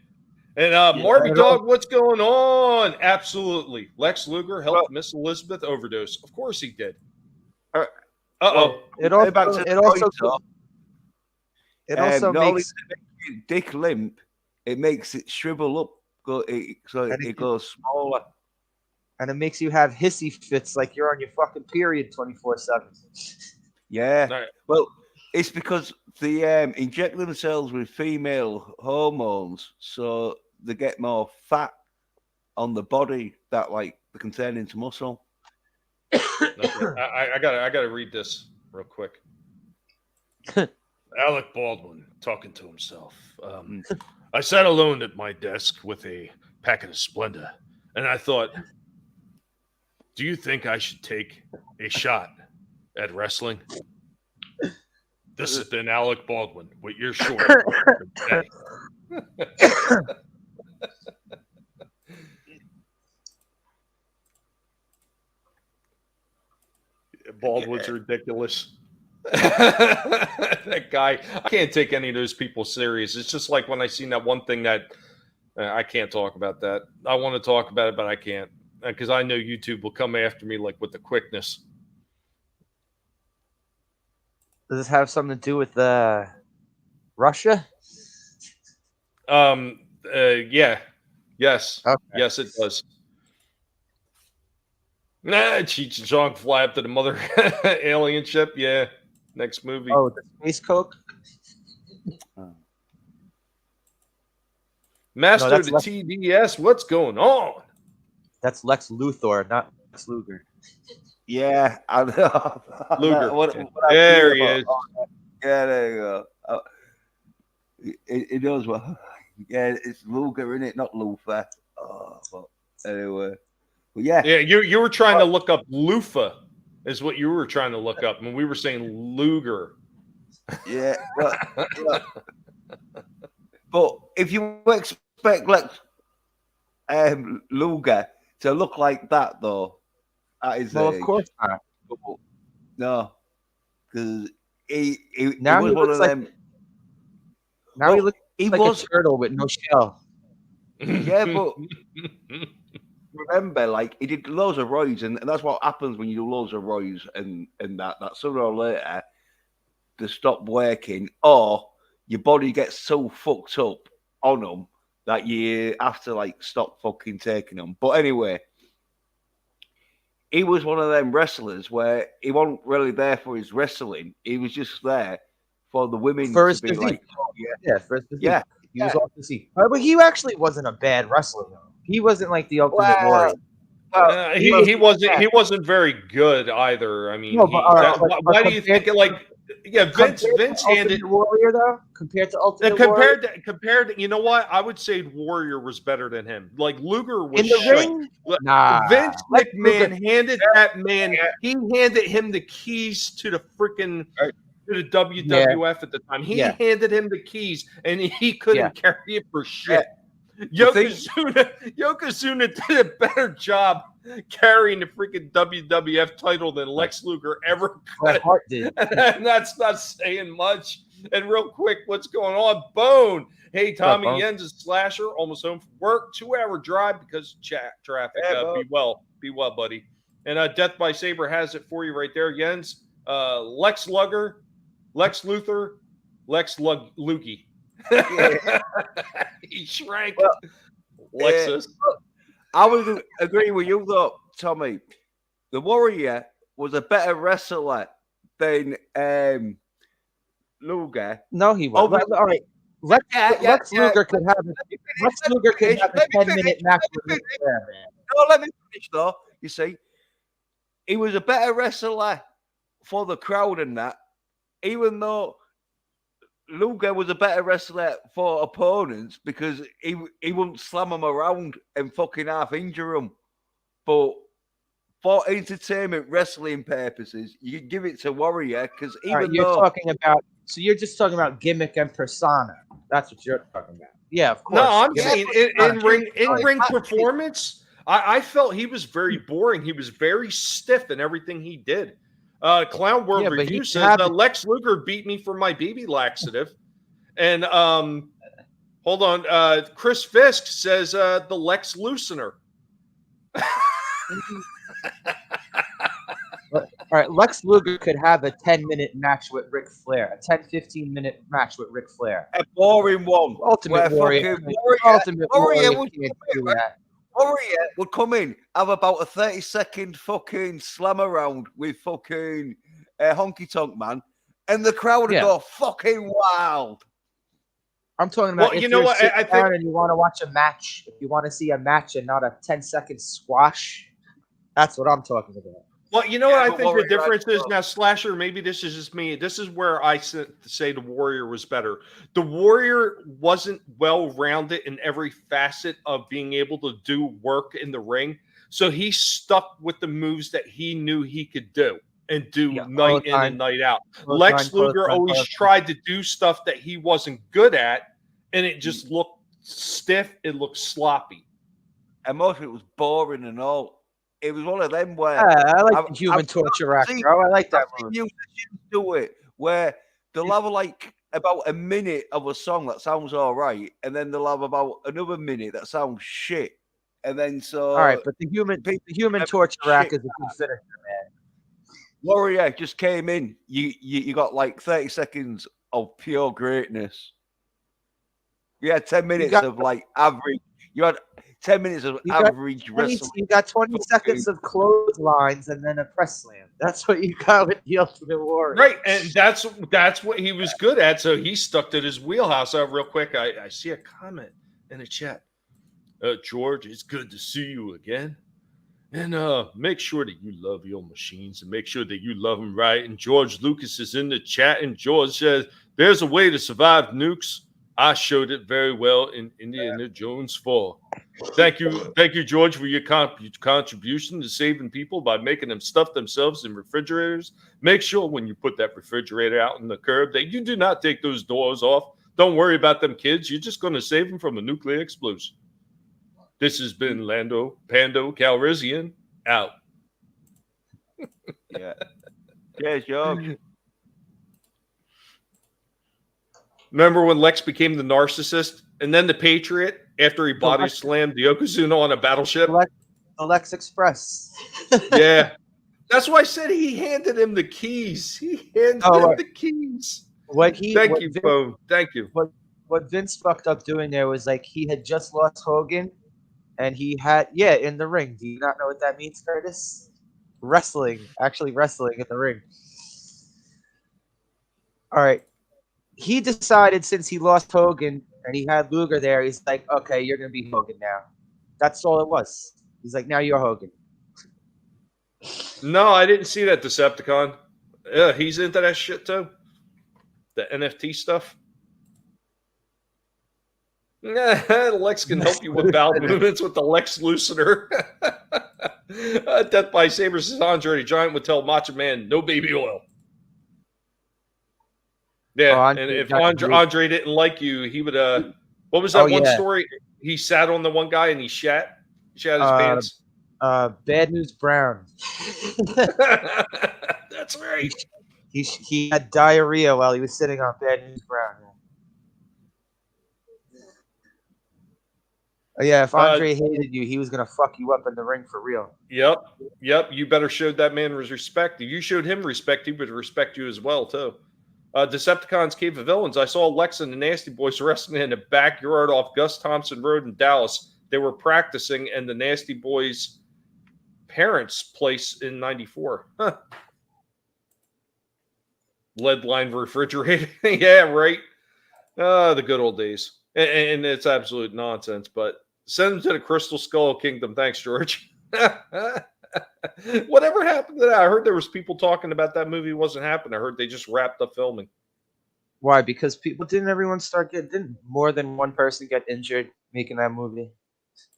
And Marby Dog, what's going on? Absolutely. Lex Luger helped Miss Elizabeth overdose. Of course he did. It also makes dick limp. It makes it shrivel up, so it goes smaller, and it makes you have hissy fits like you're on your fucking period 24/7. Yeah. Right. Well, it's because they inject themselves with female hormones, so they get more fat on the body that they can turn into muscle. I gotta read this real quick. Alec Baldwin talking to himself. I sat alone at my desk with a packet of Splenda, and I thought, do you think I should take a shot at wrestling? This has been Alec Baldwin with your short. Baldwin's ridiculous. That guy, I can't take any of those people serious. It's just like when I seen that one thing that I can't talk about that. I want to talk about it, but I can't because I know YouTube will come after me with the quickness. Does this have something to do with Russia? Yeah. Yes. Okay. Yes, it does. Cheech and Chong fly up to the mother alien ship. Yeah. Next movie. Oh, the space coke? Master of the TDS, what's going on? That's Lex Luthor, not Lex Luger. Yeah, I know. Luger. what there he is. Yeah, there you go. It knows what. Yeah, it's Luger, isn't it? Not Luther. But anyway. Well, yeah. Yeah, you were trying to look up Lufa, is what you were trying to look up. And we were saying Luger. Yeah. But if you expect Luger to look like that, though, at his age, of course not. No. Because he now was he one looks of like, them. Now he looks like a turtle with no shell. Yeah, but remember, he did loads of roids, and that's what happens when you do loads of roids, and that sooner or later they stop working, or your body gets so fucked up on them that you have to stop fucking taking them. But anyway, he was one of them wrestlers where he wasn't really there for his wrestling; he was just there for the women to be like, oh, yeah, first physique. Yeah. He was off the sea. But he actually wasn't a bad wrestler, though. He wasn't like the ultimate warrior. He wasn't very good either. I mean, No, why do you think Yeah, Vince handed Ultimate Warrior though. Compared to Ultimate Warrior, compared to, you know what? I would say Warrior was better than him. Like Luger was in the shit. ring, nah. Vince Lex McMahon Luger- handed that man. He handed him the keys to the freaking to the WWF at the time. He handed him the keys, and he couldn't carry it for shit. Yokozuna did a better job carrying the freaking WWF title than Lex Luger ever could. Hart did. And that's not saying much. And real quick, what's going on? Bone. Hey, Tommy Jens is Slasher, almost home from work. 2-hour drive because traffic. Be well, buddy. And Death by Saber has it for you right there, Jens. Lex Luger, Lex Luthor, Lex Lukey. He shrank. Lexus. I would agree with you though, Tommy. The Warrior was a better wrestler than Luger. No, he was. All right. Lex Luger could have a 10-minute match with Ric Flair, man. No, let me finish though. You see, he was a better wrestler for the crowd and that, even though Luger was a better wrestler for opponents because he wouldn't slam them around and fucking half injure them. But for entertainment wrestling purposes, you can give it to Warrior because you're just talking about gimmick and persona. That's what you're talking about. Yeah, of course. No, I'm saying in ring performance, I felt he was very boring. He was very stiff in everything he did. Clown World Review says Lex Luger beat me for my baby laxative. And hold on, Chris Fisk says the Lex Loosener. All right, Lex Luger could have a 10-minute match with Ric Flair, a 10-15-minute match with Ric Flair. A boring one. Ultimate Warrior Warrior would come in, have about a 30-second fucking slam around with fucking Honky Tonk Man, and the crowd would go fucking wild. I'm talking about you know what? I think and you want to watch a match, if you want to see a match and not a 10-second squash, that's what I'm talking about. Well, you know what I think the difference is now, Slasher, maybe this is just me. This is where I say the Warrior was better. The Warrior wasn't well-rounded in every facet of being able to do work in the ring. So he stuck with the moves that he knew he could do and do night in and night out. Lex Luger always tried to do stuff that he wasn't good at, and it just looked stiff. It looked sloppy. And most of it was boring and all. It was one of them where I like the Human Torture act, bro. I like that one. You do it where they'll have like about a minute of a song that sounds all right, and then they'll have about another minute that sounds shit, and then all right. But the Human Torture act is a good finisher, man. Warrior just came in. You got like 30 seconds of pure greatness. You had 10 minutes of like average. You had 10 minutes of average wrestling. You got 20 seconds of clotheslines and then a press slam. That's what you got with the Ultimate Warrior. Right, and that's what he was good at, so he stuck to his wheelhouse. Real quick, I see a comment in the chat. George, it's good to see you again. And make sure that you love your machines and make sure that you love them right. And George Lucas is in the chat, and George says, there's a way to survive nukes. I showed it very well in Indiana Jones 4. Thank you, George, for your contribution to saving people by making them stuff themselves in refrigerators. Make sure when you put that refrigerator out on the curb that you do not take those doors off. Don't worry about them kids. You're just going to save them from a nuclear explosion. This has been Pando Calrissian out. Yeah. Cheers, George. Remember when Lex became the narcissist and then the Patriot after he body slammed the Yokozuna on a battleship? The Lex Express. Yeah. That's why I said he handed him the keys. He handed him the keys. Thank you, Bo. Thank you. What Vince fucked up doing there was like he had just lost Hogan and he had, in the ring. Do you not know what that means, Curtis? Actually wrestling in the ring. All right. He decided since he lost Hogan and he had Luger there, he's like, okay, you're going to be Hogan now. That's all it was. He's like, now you're Hogan. No, I didn't see that, Decepticon. Yeah, he's into that shit too. The NFT stuff. Lex can help you with bowel movements with the Lex Loosener. Death by Saber says Andre the Giant would tell Macho Man, no baby oil. Yeah, and if Andre didn't like you, he would. What was that one story? He sat on the one guy and he shat his pants. Bad News Brown. That's right. He had diarrhea while he was sitting on Bad News Brown. Oh, yeah, if Andre hated you, he was gonna fuck you up in the ring for real. Yep. You better show that man respect. If you showed him respect, he would respect you as well too. Decepticons Cave of Villains. I saw Lex and the Nasty Boys wrestling in the backyard off Gus Thompson Road in Dallas. They were practicing in the Nasty Boys' parents' place in '94. Huh. Lead line refrigerator. Yeah, right. The good old days. And it's absolute nonsense, but send them to the Crystal Skull Kingdom. Thanks, George. Whatever happened to that? I heard there was people talking about that movie wasn't happening. I heard they just wrapped up filming. Why? Because didn't everyone didn't more than one person get injured making that movie?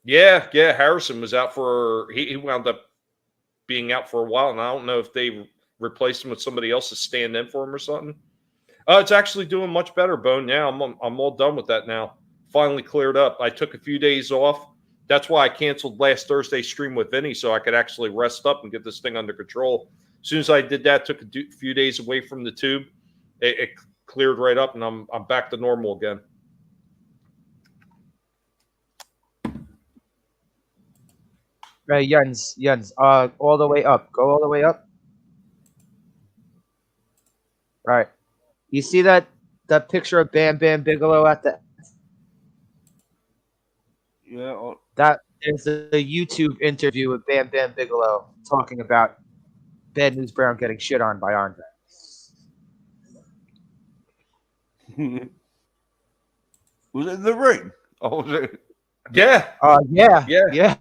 Yeah. Harrison was out he wound up being out for a while, and I don't know if they replaced him with somebody else to stand in for him or something. It's actually doing much better, Bone. Now I'm all done with that now. Finally cleared up. I took a few days off. That's why I canceled last Thursday's stream with Vinny, so I could actually rest up and get this thing under control. As soon as I did that, took a few days away from the tube, it cleared right up, and I'm back to normal again. Right, Jens, all the way up. Go all the way up. Right. You see that picture of Bam Bam Bigelow at the... Yeah. That is a YouTube interview with Bam Bam Bigelow talking about Bad News Brown getting shit on by Andre. Was it in the ring? Oh, was it? Yeah. Yeah.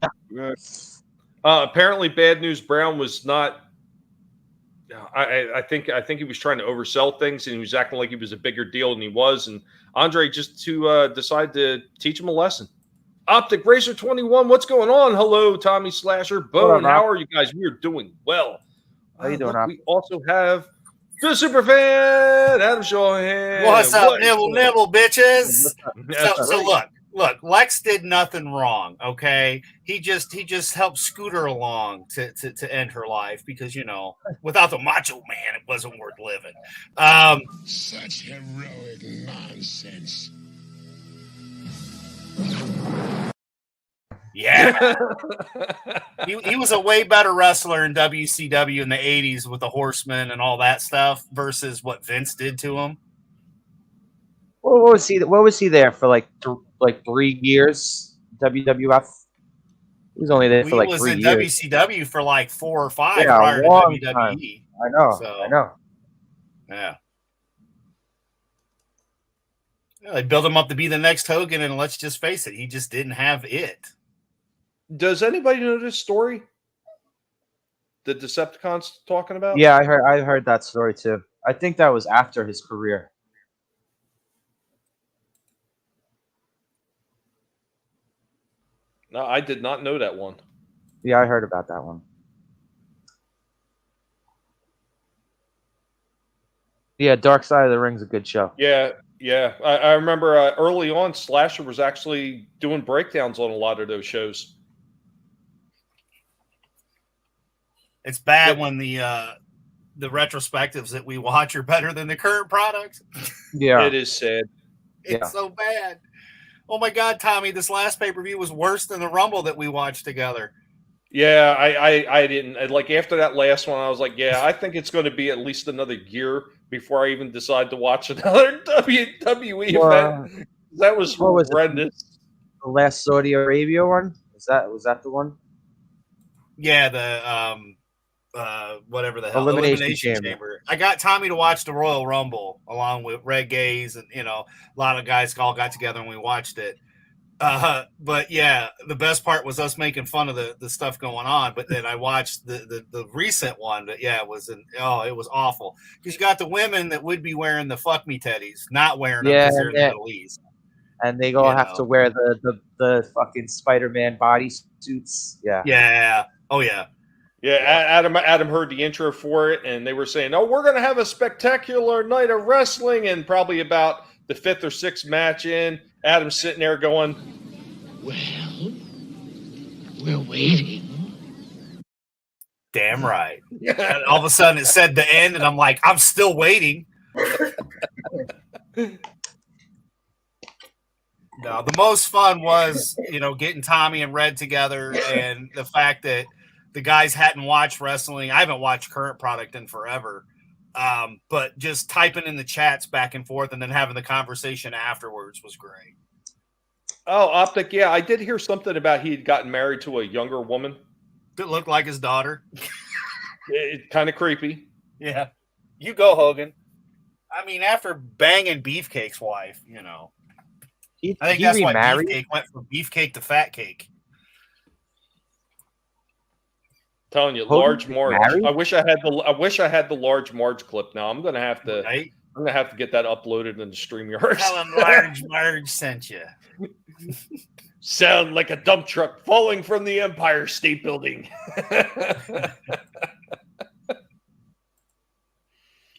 Apparently, Bad News Brown was not. I think he was trying to oversell things, and he was acting like he was a bigger deal than he was. And Andre just to decide to teach him a lesson. Optic Racer 21, what's going on? Hello, Tommy Slasher, Bone. How are you guys? We are doing well. How you doing? We also have the superfan Adam Shawhan. What's up, nibble, bitches? So look, Lex did nothing wrong. Okay, he just helped scoot her along to end her life because without the Macho Man, it wasn't worth living. Such heroic nonsense. Yeah, he was a way better wrestler in WCW in the '80s with the Horsemen and all that stuff versus what Vince did to him. What was he there for like 3 years? WWF. He was only there for like 3 years. He was in WCW for like 4 or 5 yeah, prior to WWE. Time. I know. Yeah. They built him up to be the next Hogan, and let's just face it, he just didn't have it. Does anybody know this story? The Decepticons talking about? Yeah, I heard that story too. I think that was after his career. No, I did not know that one. Yeah, I heard about that one. Yeah, Dark Side of the Ring's a good show. Yeah. I remember early on, Slasher was actually doing breakdowns on a lot of those shows. It's bad when the retrospectives that we watch are better than the current product. Yeah, it is sad. It's so bad. Oh my God, Tommy! This last pay-per-view was worse than the Rumble that we watched together. Yeah, I didn't like after that last one. I was like, yeah, I think it's going to be at least another year before I even decide to watch another WWE event. That was horrendous. The last Saudi Arabia one was that the one? Yeah, the whatever the hell, Elimination Chamber. I got Tommy to watch the Royal Rumble along with Red Gaze, and a lot of guys all got together and we watched it. But yeah, the best part was us making fun of the stuff going on. But then I watched the recent one. But yeah, it was it was awful because you got the women that would be wearing the fuck me teddies, not wearing them because they're in the Middle East, and they all have to wear the fucking Spider-Man body suits. Yeah. Oh yeah. Yeah, Adam heard the intro for it, and they were saying, "Oh, we're going to have a spectacular night of wrestling." And probably about the 5th or 6th match in, Adam's sitting there going, Well, we're waiting. Damn right. And all of a sudden it said the end, and I'm like, I'm still waiting. No, the most fun was, getting Tommy and Red together, and the fact that the guys hadn't watched wrestling. I haven't watched current product in forever. But just typing in the chats back and forth and then having the conversation afterwards was great. Oh, Optic, yeah, I did hear something about he had gotten married to a younger woman. That looked like his daughter. It's kind of creepy. Yeah. You go, Hogan. I mean, after banging Beefcake's wife, I think that's why Beefcake went from Beefcake to Fat Cake. Telling you, Large Marge. I wish I had the Large Marge clip. Now I'm gonna have to. Right? I'm gonna have to get that uploaded into StreamYard. Tell him Large Marge sent you. Sound like a dump truck falling from the Empire State Building.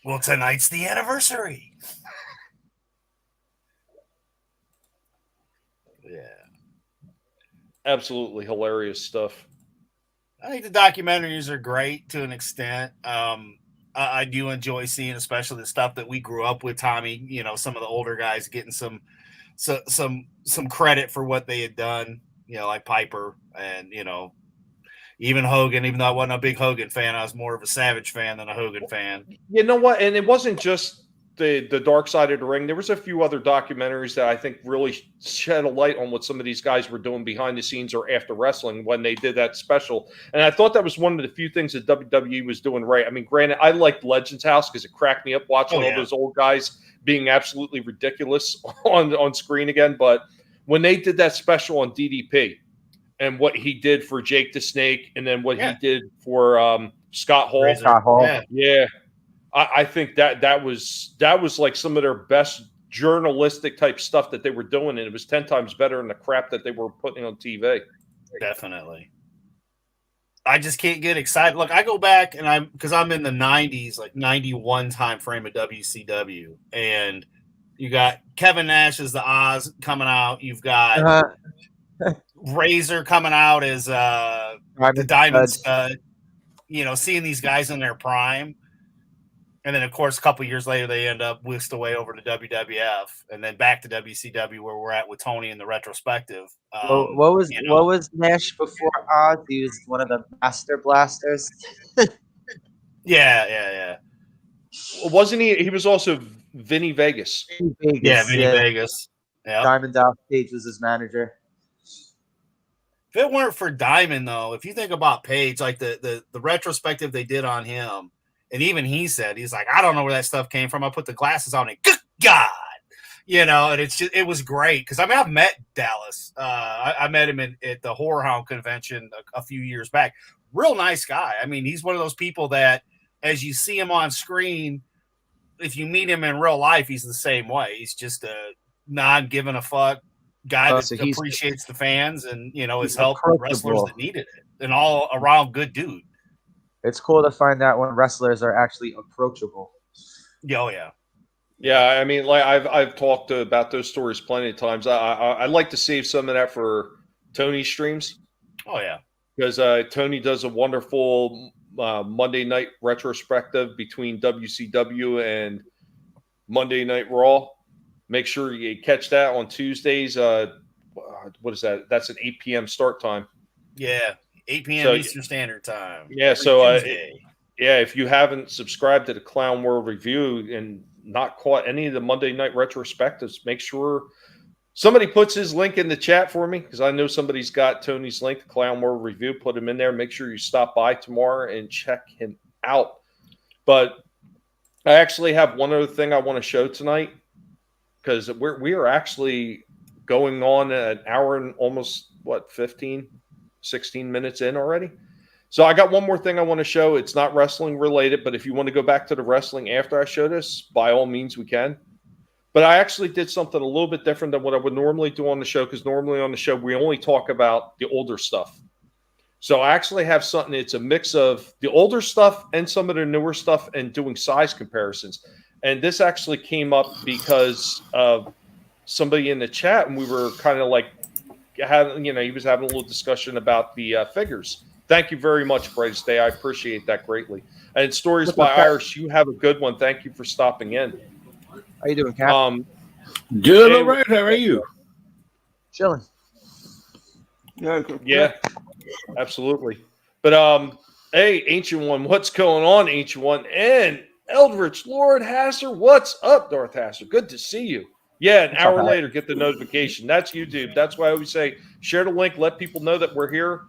Well, tonight's the anniversary. Yeah. Absolutely hilarious stuff. I think the documentaries are great to an extent. I do enjoy seeing, especially the stuff that we grew up with, Tommy. Some of the older guys getting some credit for what they had done. Like Piper and even Hogan. Even though I wasn't a big Hogan fan, I was more of a Savage fan than a Hogan fan. You know what? And it wasn't just the Dark Side of the Ring. There was a few other documentaries that I think really shed a light on what some of these guys were doing behind the scenes or after wrestling when they did that special. And I thought that was one of the few things that WWE was doing right. I mean, granted, I liked Legends House because it cracked me up watching all those old guys being absolutely ridiculous on screen again. But when they did that special on DDP and what he did for Jake the Snake and then what he did for Scott Hall. Scott Hall. Yeah. I think that was like some of their best journalistic type stuff that they were doing, and it was 10 times better than the crap that they were putting on TV. Definitely. I just can't get excited. Look, I go back and because I'm in the 90s, like 91 time frame of WCW, and you got Kevin Nash as the Oz coming out. You've got Razor coming out as the Diamond Stud. Seeing these guys in their prime. And then, of course, a couple years later, they end up whisked away over to WWF, and then back to WCW, where we're at with Tony in the retrospective. What was Nash before Oz? He was one of the Master Blasters. Yeah. Well, wasn't he? He was also Vinny Vegas. Vinny Vegas. Yeah. Diamond Dallas Page was his manager. If it weren't for Diamond, though, if you think about Page, like the retrospective they did on him. And even he said, he's like, I don't know where that stuff came from. I put the glasses on and good God, and it was great. Because I've met Dallas. I met him at the Horror Hound convention a few years back. Real nice guy. I mean, he's one of those people that as you see him on screen, if you meet him in real life, he's the same way. He's just a non-giving a fuck guy that appreciates the fans and, has helped wrestlers that needed it. An all around good dude. It's cool to find out when wrestlers are actually approachable. Oh, yeah. Yeah, I mean, like I've talked about those stories plenty of times. I'd like to save some of that for Tony's streams. Oh, yeah. Because Tony does a wonderful Monday night retrospective between WCW and Monday Night Raw. Make sure you catch that on Tuesdays. What is that? That's an 8 p.m. start time. Yeah. 8 p.m. Eastern Standard Time. Yeah, if you haven't subscribed to the Clown World Review and not caught any of the Monday night retrospectives, make sure somebody puts his link in the chat for me because I know somebody's got Tony's link, the Clown World Review. Put him in there. Make sure you stop by tomorrow and check him out. But I actually have one other thing I want to show tonight because we are actually going on an hour and almost, 15, 16 minutes in already. So I got one more thing I want to show. It's not wrestling related, but if you want to go back to the wrestling after I show this, by all means we can. But I actually did something a little bit different than what I would normally do on the show, because normally on the show we only talk about the older stuff. So I actually have something, it's a mix of the older stuff and some of the newer stuff and doing size comparisons. And this actually came up because of somebody in the chat, and we were kind of like having, he was having a little discussion about the figures. Thank you very much, Brightest Day. I appreciate that greatly. And Stories by Irish, you have a good one. Thank you for stopping in. How you doing, Cap? Doing all right. How are you? Chilling. Yeah, absolutely. But hey, Ancient One, what's going on, Ancient One? And Eldritch Lord Hasser, what's up, Darth Hasser? Good to see you. Yeah, an hour later, get the notification. That's YouTube. That's why I always say share the link, let people know that we're here,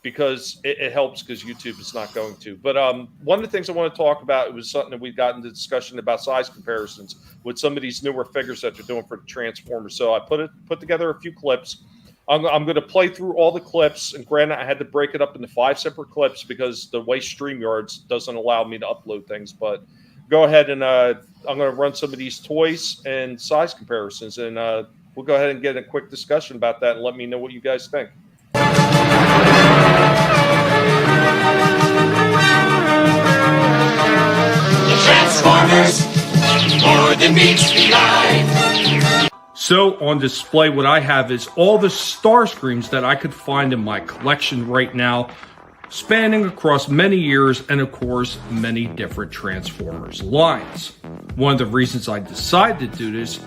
because it helps, because YouTube is not going to. But one of the things I want to talk about, it was something that we got into discussion about size comparisons with some of these newer figures that they're doing for the Transformers. So I put together a few clips. I'm going to play through all the clips, and granted, I had to break it up into 5 separate clips because the way StreamYards doesn't allow me to upload things. But go ahead, and I'm going to run some of these toys and size comparisons, and we'll go ahead and get a quick discussion about that, and let me know what you guys think. Transformers, more than meets the eye. So on display, what I have is all the Starscreams that I could find in my collection right now, spanning across many years and, of course, many different Transformers lines. One of the reasons I decided to do this,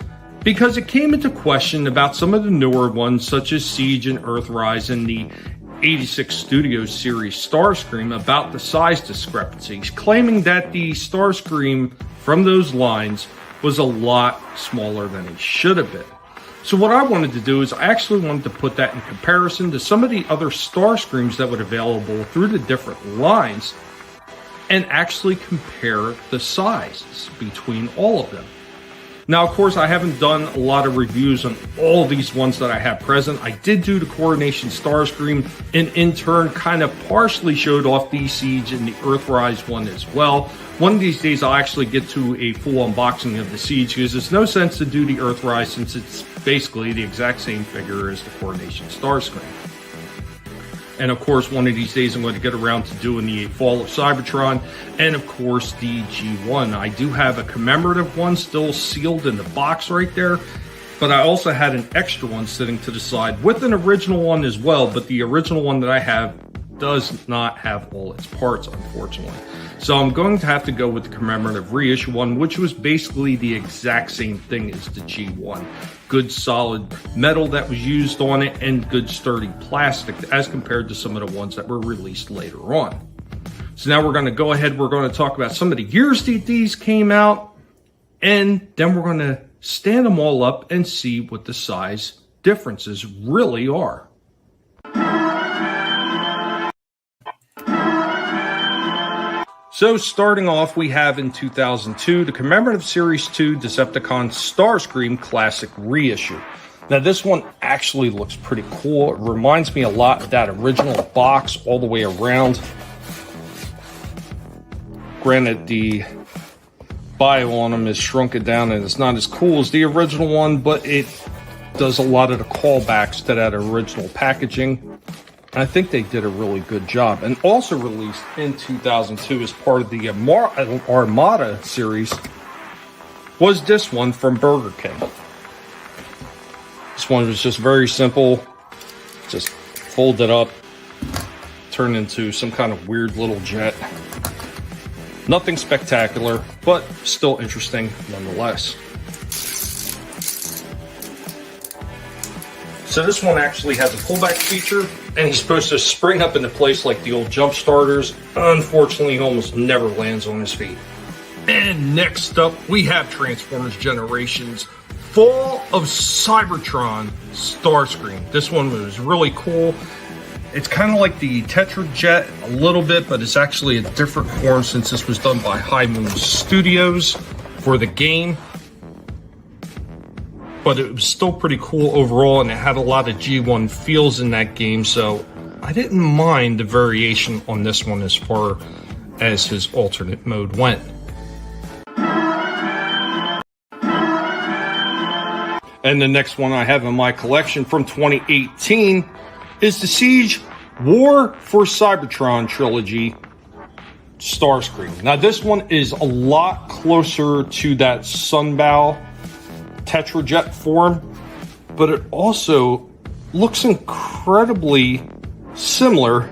because it came into question about some of the newer ones, such as Siege and Earthrise and the 86 Studios series Starscream, about the size discrepancies, claiming that the Starscream from those lines was a lot smaller than he should have been. So what I wanted to do is I actually wanted to put that in comparison to some of the other Starscreams that were available through the different lines, and actually compare the sizes between all of them. Now, of course, I haven't done a lot of reviews on all these ones that I have present. I did do the Coronation Starscream, and in turn kind of partially showed off the Siege and the Earthrise one as well. One of these days, I'll actually get to a full unboxing of the Siege, because there's no sense to do the Earthrise since it's basically the exact same figure as the Coronation Starscream. And of course, one of these days I'm going to get around to doing the Fall of Cybertron, and of course the G1. I do have a commemorative one still sealed in the box right there, but I also had an extra one sitting to the side with an original one as well, but the original one that I have does not have all its parts, unfortunately. So I'm going to have to go with the commemorative reissue one, which was basically the exact same thing as the G1. Good solid metal that was used on it, and good sturdy plastic as compared to some of the ones that were released later on. So now we're going to go ahead, we're going to talk about some of the years that these came out, and then we're going to stand them all up and see what the size differences really are. So starting off, we have in 2002, the Commemorative Series 2 Decepticon Starscream Classic Reissue. Now this one actually looks pretty cool. It reminds me a lot of that original box all the way around. Granted, the bio on them is shrunken down and it's not as cool as the original one, but it does a lot of the callbacks to that original packaging. I think they did a really good job. And also released in 2002 as part of the Armada series was this one from Burger King. This one was just very simple. Just fold it up, turn into some kind of weird little jet. Nothing spectacular, but still interesting nonetheless. So this one actually has a pullback feature, and he's supposed to spring up into place like the old jump starters. Unfortunately, he almost never lands on his feet. And next up, we have Transformers Generations Fall of Cybertron Starscream. This one was really cool. It's kind of like the Tetra Jet a little bit, but it's actually a different form since this was done by High Moon Studios for the game. but it was still pretty cool overall, and it had a lot of G1 feels in that game, so I didn't mind the variation on this one as far as his alternate mode went. And the next one I have in my collection from 2018 is the Siege War for Cybertron trilogy Starscream. Now this one is a lot closer to that Sunbow Tetrajet form, but it also looks incredibly similar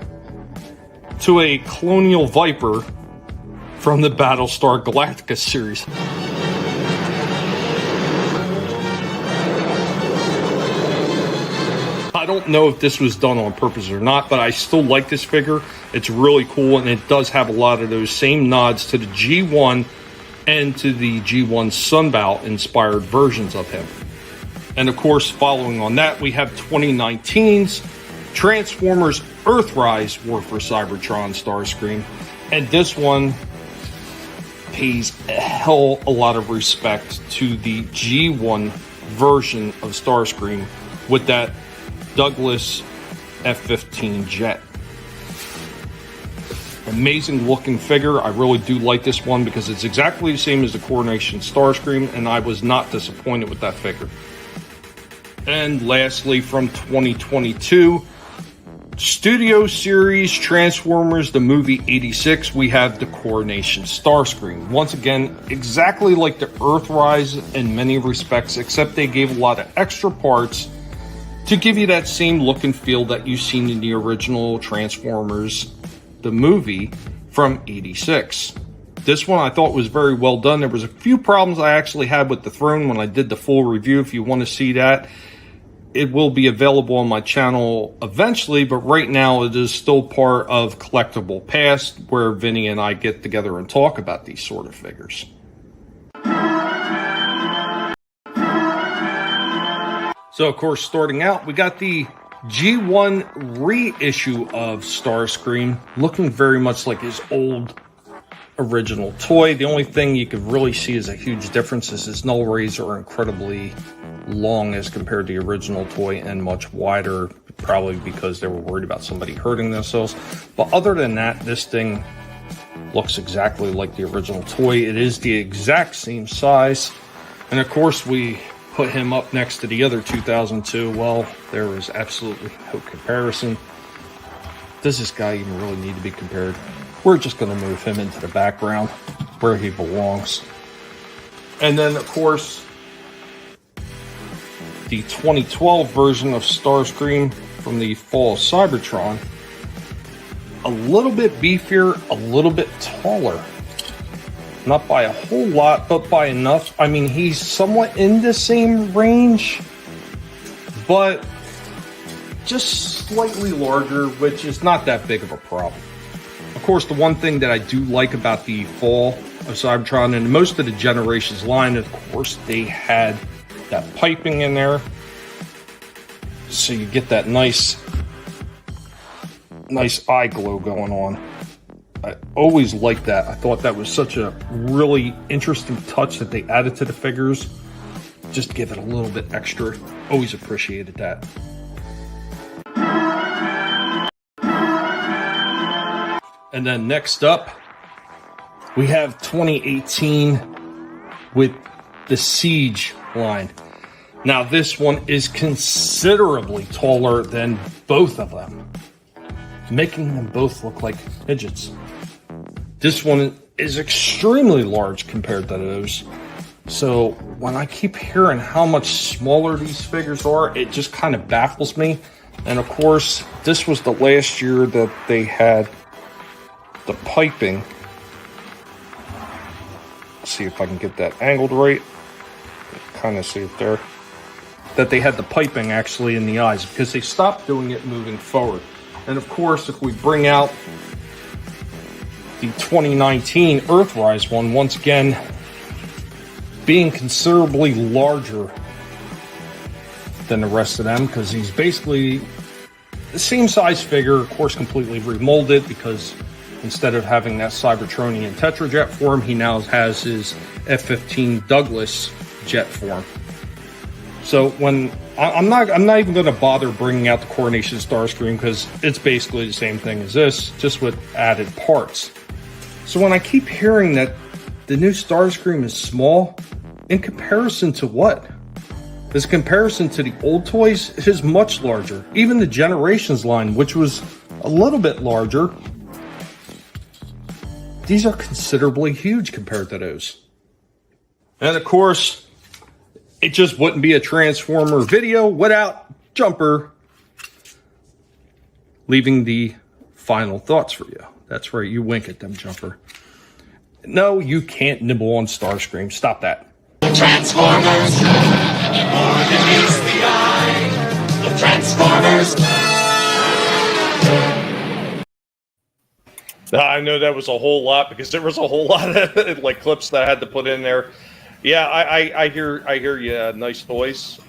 to a Colonial Viper from the Battlestar Galactica series. I don't know if this was done on purpose or not, but I still like this figure. It's really cool, and it does have a lot of those same nods to the G1 and to the G1 Sunbow inspired versions of him. And of course, following on that, we have 2019's Transformers Earthrise War for Cybertron Starscream. And this one pays a hell a lot of respect to the G1 version of Starscream with that Douglas F-15 jet. Amazing looking figure. I really do like this one because it's exactly the same as the Coronation Starscream, and I was not disappointed with that figure. And lastly, from 2022, Studio Series Transformers, the movie 86, we have the Coronation Starscream. Once again, exactly like the Earthrise in many respects, except they gave a lot of extra parts to give you that same look and feel that you've seen in the original Transformers, the movie from 86. This one I thought was very well done. There was a few problems I actually had with the throne when I did the full review. If you want to see that, it will be available on my channel eventually, but right now it is still part of Collectible Past, where Vinny and I get together and talk about these sort of figures. So, of course, starting out, we got the G1 reissue of Starscream, looking very much like his old original toy. The only thing you could really see is a huge difference is his null rays are incredibly long as compared to the original toy and much wider, probably because they were worried about somebody hurting themselves. But other than that, this thing looks exactly like the original toy. It is the exact same size. And of course, we put him up next to the other 2002. Well, there is absolutely no comparison. Does this guy even really need to be compared? We're just going to move him into the background where he belongs. And then, of course, the 2012 version of Starscream from the Fall of Cybertron. A little bit beefier, a little bit taller. Not by a whole lot, but by enough. I mean, he's somewhat in the same range, but just slightly larger, which is not that big of a problem. Of course, the one thing that I do like about the Fall of Cybertron and most of the Generations line, of course, they had that piping in there. So you get that nice eye glow going on. I always liked that. I thought that was such a really interesting touch that they added to the figures. Just to give it a little bit extra. Always appreciated that. And then next up, we have 2018 with the Siege line. Now this one is considerably taller than both of them, making them both look like midgets. This one is extremely large compared to those. So when I keep hearing how much smaller these figures are, it just kind of baffles me. And of course, this was the last year that they had the piping. Let's see if I can get that angled right. Kind of see it there. That they had the piping actually in the eyes because they stopped doing it moving forward. And of course, if we bring out the 2019 Earthrise one, once again, being considerably larger than the rest of them because he's basically the same size figure, of course, completely remolded because instead of having that Cybertronian Tetrajet form, he now has his F-15 Douglas jet form. So when I'm not even going to bother bringing out the Coronation Starscream because it's basically the same thing as this, just with added parts. So when I keep hearing that the new Starscream is small, in comparison to what? This comparison to the old toys is much larger. Even the Generations line, which was a little bit larger, these are considerably huge compared to those. And of course, it just wouldn't be a Transformer video without Jumper leaving the final thoughts for you. That's right, you wink at them, Jumper. No, you can't nibble on Starscream. Stop that. Transformers, more than meets the eye. The Transformers. I know that was a whole lot because there was a whole lot of like clips that I had to put in there. Yeah, I hear you. Nice toys,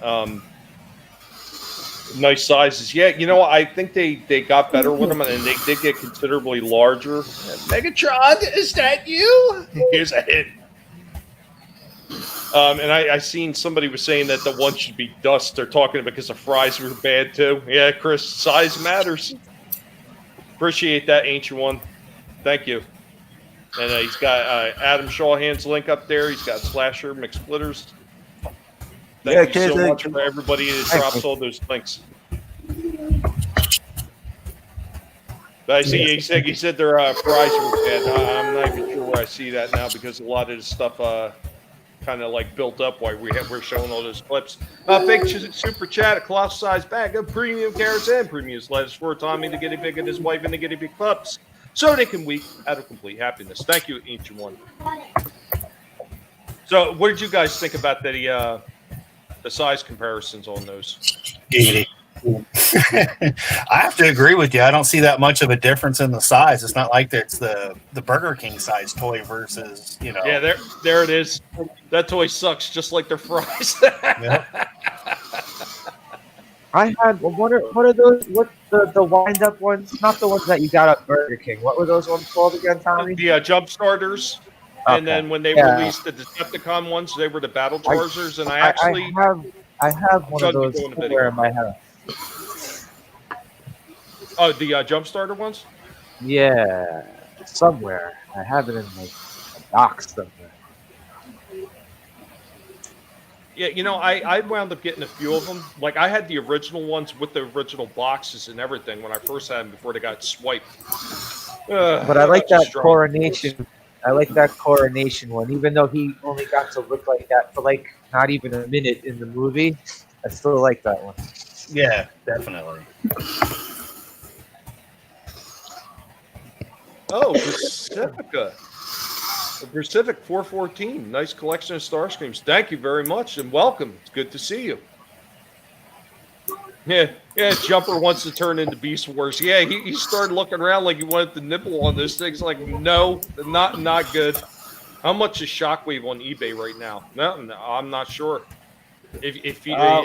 nice sizes. Yeah, you know, I think they got better with them, and they did get considerably larger. Megatron, is that you? Here's a hit. And I seen somebody was saying that the one should be dust. They're talking because the fries were bad too. Yeah, Chris, size matters. Appreciate that, Ancient One. Thank you. And he's got Adam Shawhan's link up there. He's got Slasher, McSplitters. Thank you so much for everybody that drops all those links. But I see he said their fries were bad. I'm not even sure where I see that now because a lot of this stuff kind of like built up while we're showing all those clips. Fake super chat, a colossal size bag of premium carrots and premium lettuce for Tommy to get a big and his wife and to get a big pups, so they can weep out of complete happiness. Thank you, Ancient One. So, what did you guys think about the size comparisons on those? I have to agree with you. I don't see that much of a difference in the size. It's not like it's the Burger King size toy versus, you know. Yeah, there it is. That toy sucks just like their fries. Yep. I had what are those? What the wind up ones? Not the ones that you got at Burger King. What were those ones called again, Tommy? The jump starters. Okay. And then when they released the Decepticon ones, they were the Battle Charzers. And I have one of those somewhere in my house. Oh, the jump starter ones? Yeah, somewhere. I have it in my box somewhere. Yeah, you know, I wound up getting a few of them. Like, I had the original ones with the original boxes and everything when I first had them before they got swiped. But I like that Coronation. I like that Coronation one, even though he only got to look like that for like not even a minute in the movie. I still like that one. Yeah, definitely. Oh, Pacifica. The Pacific 414. Nice collection of Starscreams. Thank you very much and welcome. It's good to see you. Yeah, Jumper wants to turn into Beast Wars. Yeah, he started looking around like he wanted to nibble on those things. Like, no, not good. How much is Shockwave on eBay right now? No, I'm not sure. It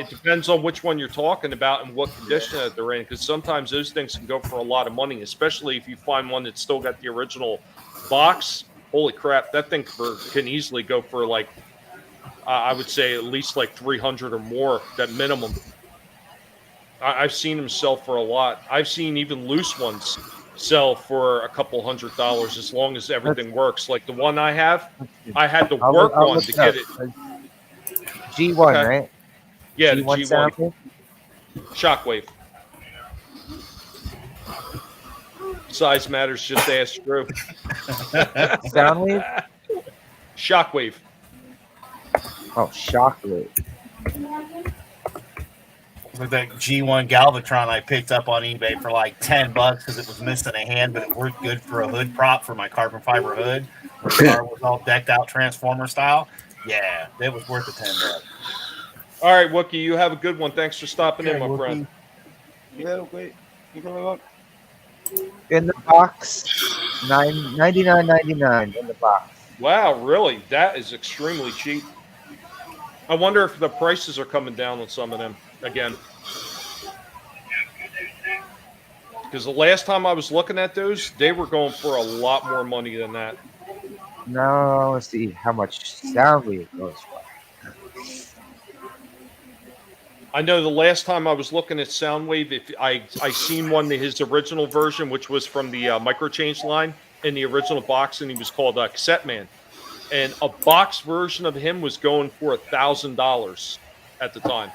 depends on which one you're talking about and what condition that they're in, because sometimes those things can go for a lot of money, especially if you find one that's still got the original box. Holy crap, that thing can easily go for like, I would say at least like 300 or more, that minimum. I've seen them sell for a lot. I've seen even loose ones sell for a couple $100 as long as everything works. Like the one I have, I had to work on to get it. G1, okay. Right? Yeah, G1 the G1. sample? Shockwave. Size matters, just ask Drew. Soundwave? Shockwave. Oh, Shockwave. With that G1 Galvatron I picked up on eBay for like $10 because it was missing a hand, but it worked good for a hood prop for my carbon fiber hood. The car was all decked out Transformer style. Yeah, it was worth the $10. All right, Wookie, you have a good one. Thanks for stopping in, my Wookie. friend. Yeah, wait. You coming up? In the box, $99.99 in the box. Wow, really? That is extremely cheap. I wonder if the prices are coming down on some of them again. Because the last time I was looking at those, they were going for a lot more money than that. Now let's see how much Soundwave goes for. I know the last time I was looking at Soundwave, if I seen one his original version, which was from the microchange line in the original box, and he was called Cassette Man, and a box version of him was going for $1,000 at the time.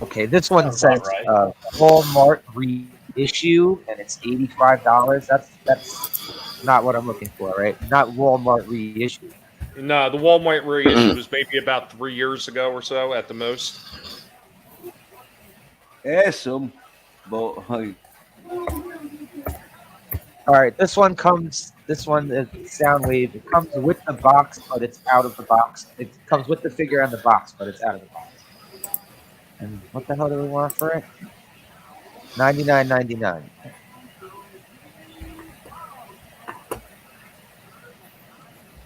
Okay, this one Sounds about says right. Walmart reissue, and it's $85. That's not what I'm looking for, right? Not Walmart reissue. No, the Walmart reissue was maybe about 3 years ago or so at the most. Yeah, some, but All right, this one is Soundwave. It comes with the box, but it's out of the box. It comes with the figure and the box, but it's out of the box. And what the hell do we want for it? $99.99.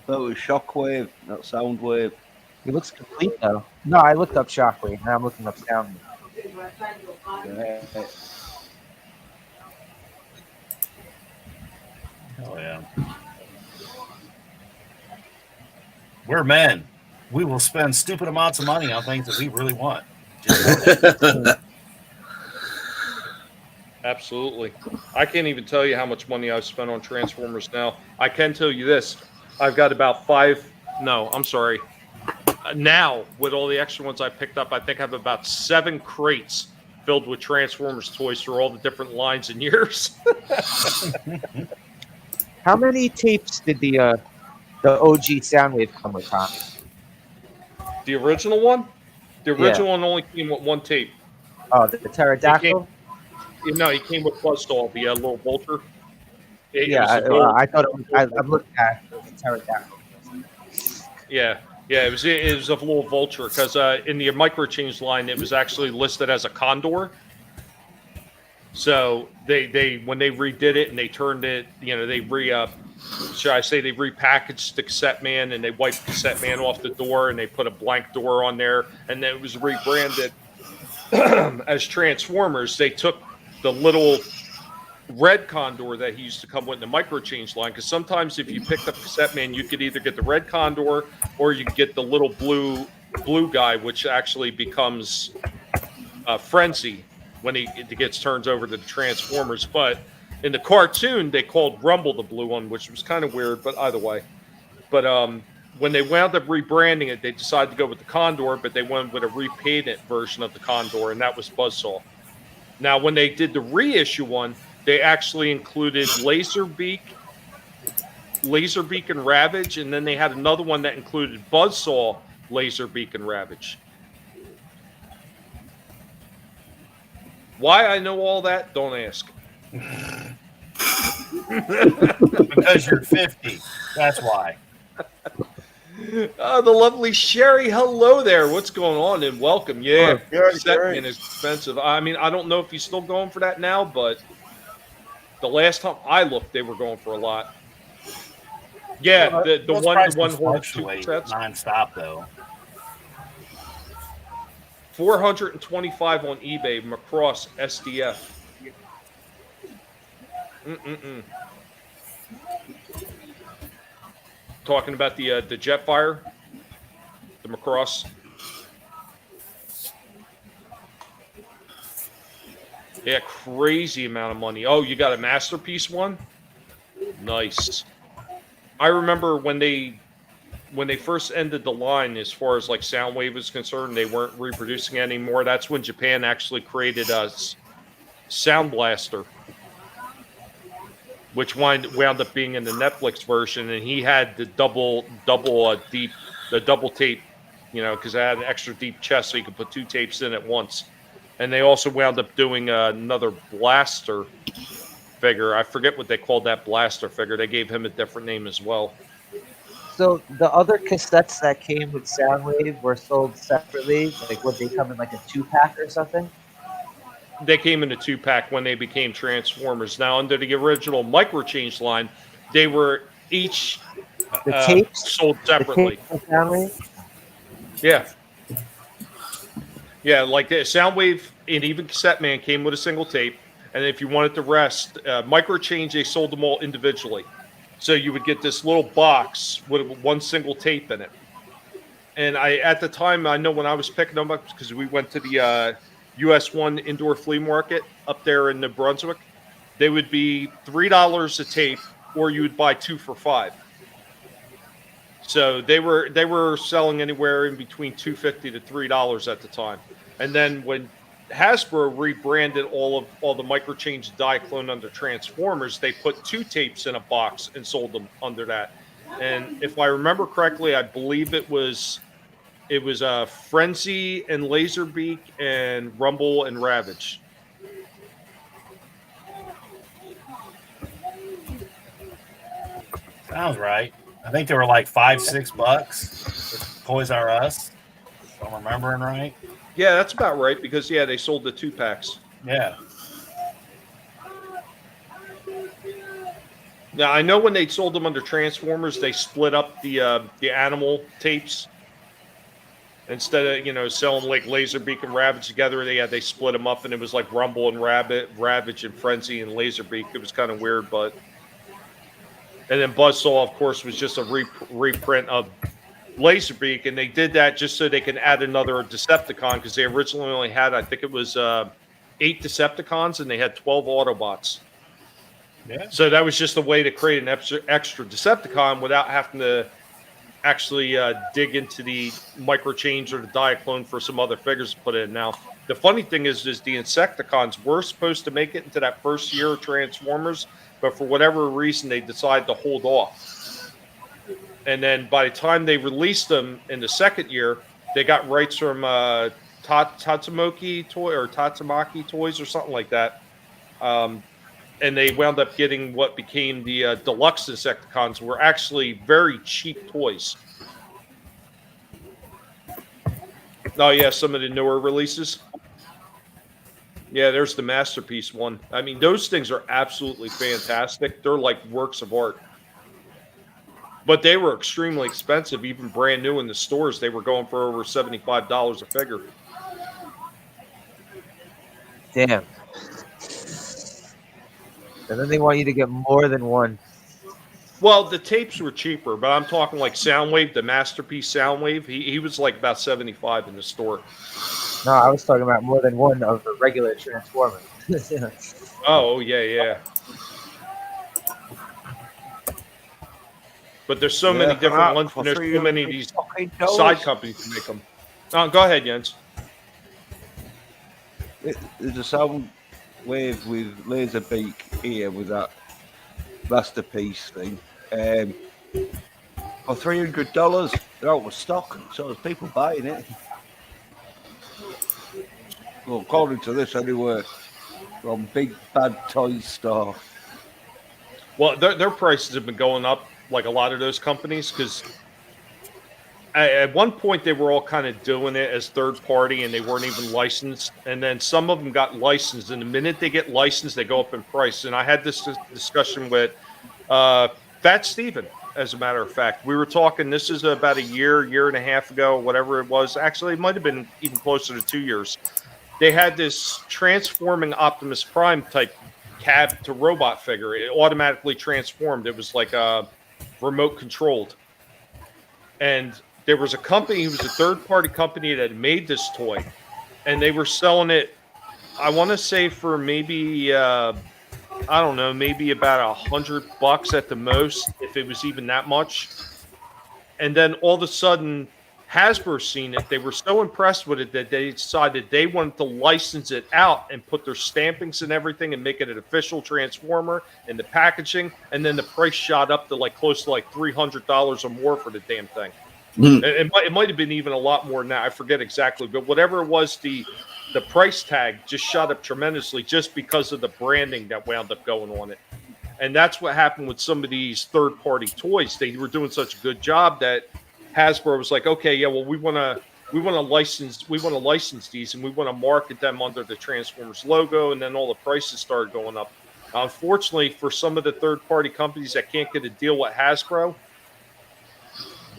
that was Shockwave, not Soundwave. He looks complete though. No, I looked up Shockwave. Now I'm looking up Soundwave. Yeah. Oh yeah. We're men. We will spend stupid amounts of money on things that we really want. Absolutely. I can't even tell you how much money I've spent on Transformers now. I can tell you this. I've got about now, with all the extra ones I picked up, I think I have about 7 crates filled with Transformers toys for all the different lines and years. How many tapes did the OG Soundwave come with, Tom? The original one? The original one only came with 1 tape. Oh, the pterodactyl? He came with Buzzsaw, the little vulture. I thought it was. I'm looking at the pterodactyl. Yeah, it was a little vulture because in the microchange line it was actually listed as a condor. So they when they redid it and they turned it, they repackaged the Cassette Man and they wiped Cassette Man off the door and they put a blank door on there and then it was rebranded as Transformers. They took the little red condor that he used to come with in the microchange line, because sometimes if you picked up Cassette Man, you could either get the red condor or you get the little blue guy, which actually becomes Frenzy when he gets turned over to the Transformers. But in the cartoon, they called Rumble the blue one, which was kind of weird, but either way. But when they wound up rebranding it, they decided to go with the Condor, but they went with a repainted version of the Condor, and that was Buzzsaw. Now, when they did the reissue one, they actually included Laserbeak and Ravage, and then they had another one that included Buzzsaw, Laserbeak, and Ravage. Why I know all that, don't ask. Because you're 50. That's why. The lovely Sherry, hello there. What's going on? And welcome. Yeah, Sherry. is expensive. I mean, I don't know if he's still going for that now, but the last time I looked, they were going for a lot. Yeah, Well, the those one prices holds 2 fluctuate sets. nonstop though. 425 on eBay. Macross SDF. Talking about the Jetfire, the Macross. Yeah, crazy amount of money. Oh, you got a Masterpiece one? Nice. I remember when they first ended the line, as far as like Soundwave is concerned, they weren't reproducing anymore. That's when Japan actually created a Sound Blaster, which wound up being in the Netflix version, and he had the double tape, because it had an extra deep chest, so you could put 2 tapes in at once. And they also wound up doing another Blaster figure. I forget what they called that Blaster figure. They gave him a different name as well. So the other cassettes that came with Soundwave were sold separately. Like, would they come in like a 2-pack or something? They came in a 2-pack when they became Transformers. Now, under the original microchange line, they were each The tapes sold separately. The tapes with Soundwave? Yeah, like the Soundwave and even Cassette Man came with a single tape. And if you wanted the rest, microchange, they sold them all individually. So you would get this little box with 1 single tape in it. And at the time, I know when I was picking them up, because we went to the US1 indoor flea market up there in New Brunswick, they would be $3 a tape, or you would buy 2 for $5. So they were selling anywhere in between $2.50 to $3 at the time. And then when Hasbro rebranded all the microchange Diaclone under Transformers, they put 2 tapes in a box and sold them under that. And if I remember correctly, I believe it was Frenzy and Laserbeak and Rumble and Ravage. Sounds right. I think they were like $5-6 at Toys R Us, if I'm remembering right. Yeah, that's about right, because they sold the 2-packs. Yeah. Now I know when they sold them under Transformers, they split up the animal tapes. Instead of selling like Laserbeak and Ravage together, they split them up, and it was like Rumble and Ravage and Frenzy and Laserbeak. It was kind of weird, but and then Buzzsaw, of course, was just a reprint of Laserbeak, and they did that just so they can add another Decepticon, because they originally only had, I think it was 8 Decepticons, and they had 12 Autobots. Yeah. So that was just a way to create an extra Decepticon without having to actually dig into the microchange or the Diaclone for some other figures to put in. Now, the funny thing is the Insecticons were supposed to make it into that first year of Transformers, but for whatever reason, they decided to hold off. And then by the time they released them in the second year, they got rights from Tatsumaki Toys or something like that. And they wound up getting what became the deluxe Insecticons, were actually very cheap toys. Oh, yeah, some of the newer releases. Yeah, there's the Masterpiece one. I mean, those things are absolutely fantastic. They're like works of art. But they were extremely expensive, even brand new in the stores. They were going for over $75 a figure. Damn. And then they want you to get more than one. Well, the tapes were cheaper, but I'm talking like Soundwave, the Masterpiece Soundwave. He was like about $75 in the store. No, I was talking about more than one of the regular Transformers. Oh, yeah. But there's so many different ones, and there's so many of these side companies to make them. Oh, go ahead, Jens. There's a Soundwave with Laserbeak here with that Masterpiece thing. For $300, they're out of stock, so there's people buying it. Well, according to this, anyway, from Big Bad Toy Store. Well, their prices have been going up, like a lot of those companies, because at one point they were all kind of doing it as third party, and they weren't even licensed. And then some of them got licensed, and the minute they get licensed, they go up in price. And I had this discussion with Fat Steven, as a matter of fact. We were talking, this is about a year and a half ago, whatever it was. Actually, it might have been even closer to 2 years. They had this transforming Optimus Prime type cab to robot figure. It automatically transformed. It was like remote controlled. And there was a company, it was a third-party company that made this toy, and they were selling it, I want to say for maybe, I don't know, maybe about $100 at the most, if it was even that much. And then all of a sudden, Hasbro seen it. They were so impressed with it that they decided they wanted to license it out and put their stampings and everything and make it an official Transformer and the packaging. And then the price shot up to like close to like $300 or more for the damn thing. It might have been even a lot more than that. I forget exactly, but whatever it was, the price tag just shot up tremendously just because of the branding that wound up going on it. And that's what happened with some of these third-party toys. They were doing such a good job that Hasbro was like, okay, yeah, well, we want to license these, and we want to market them under the Transformers logo. And then all the prices started going up. Unfortunately, for some of the third-party companies that can't get a deal with Hasbro,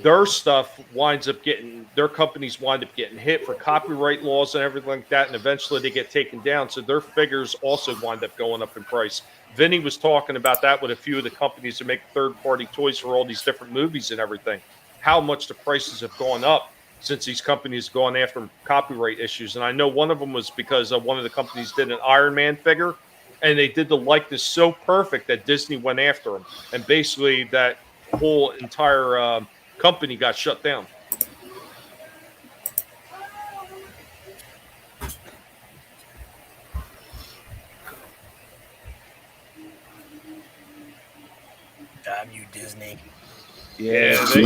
their stuff their companies wind up getting hit for copyright laws and everything like that, and eventually they get taken down. So their figures also wind up going up in price. Vinny was talking about that with a few of the companies that make third-party toys for all these different movies and everything, how much the prices have gone up. since these companies gone after copyright issues. And I know one of them was because one of the companies did an Iron Man figure, and they did the likeness so perfect that Disney went after them, and basically that whole entire company got shut down. Damn you, Disney. Yeah, they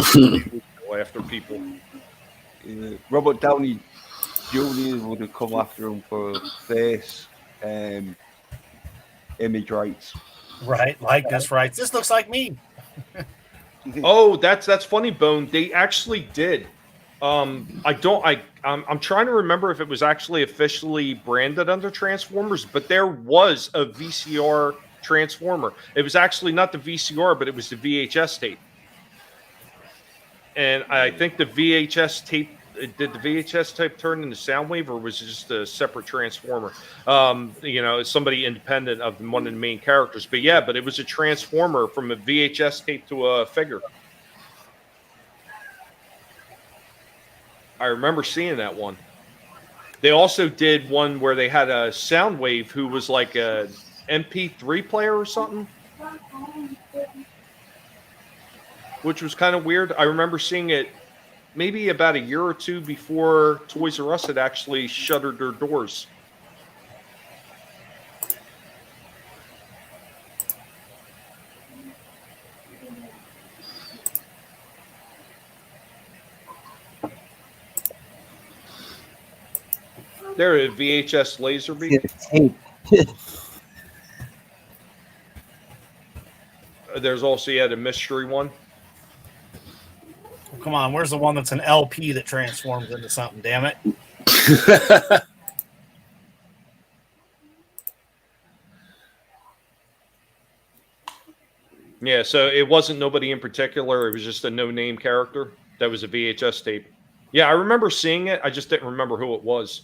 go after people. Robert Downey Jr. would have come after him for face image rights. Right, likeness rights. This looks like me. Oh, that's funny, Bone. They actually did. I'm trying to remember if it was actually officially branded under Transformers, but there was a VCR Transformer. It was actually not the VCR, but it was the VHS tape. And I think the VHS tape, did the VHS tape turn into Soundwave, or was it just a separate Transformer? Somebody independent of one of the main characters. But yeah, but it was a Transformer from a VHS tape to a figure. I remember seeing that one. They also did one where they had a Soundwave who was like a MP3 player or something, which was kind of weird. I remember seeing it maybe about a year or two before Toys R Us had actually shuttered their doors. There, a VHS laser beam. There's also a mystery one. Come on, where's the one that's an LP that transforms into something? Damn it! Yeah, so it wasn't nobody in particular. It was just a no-name character that was a VHS tape. Yeah, I remember seeing it. I just didn't remember who it was.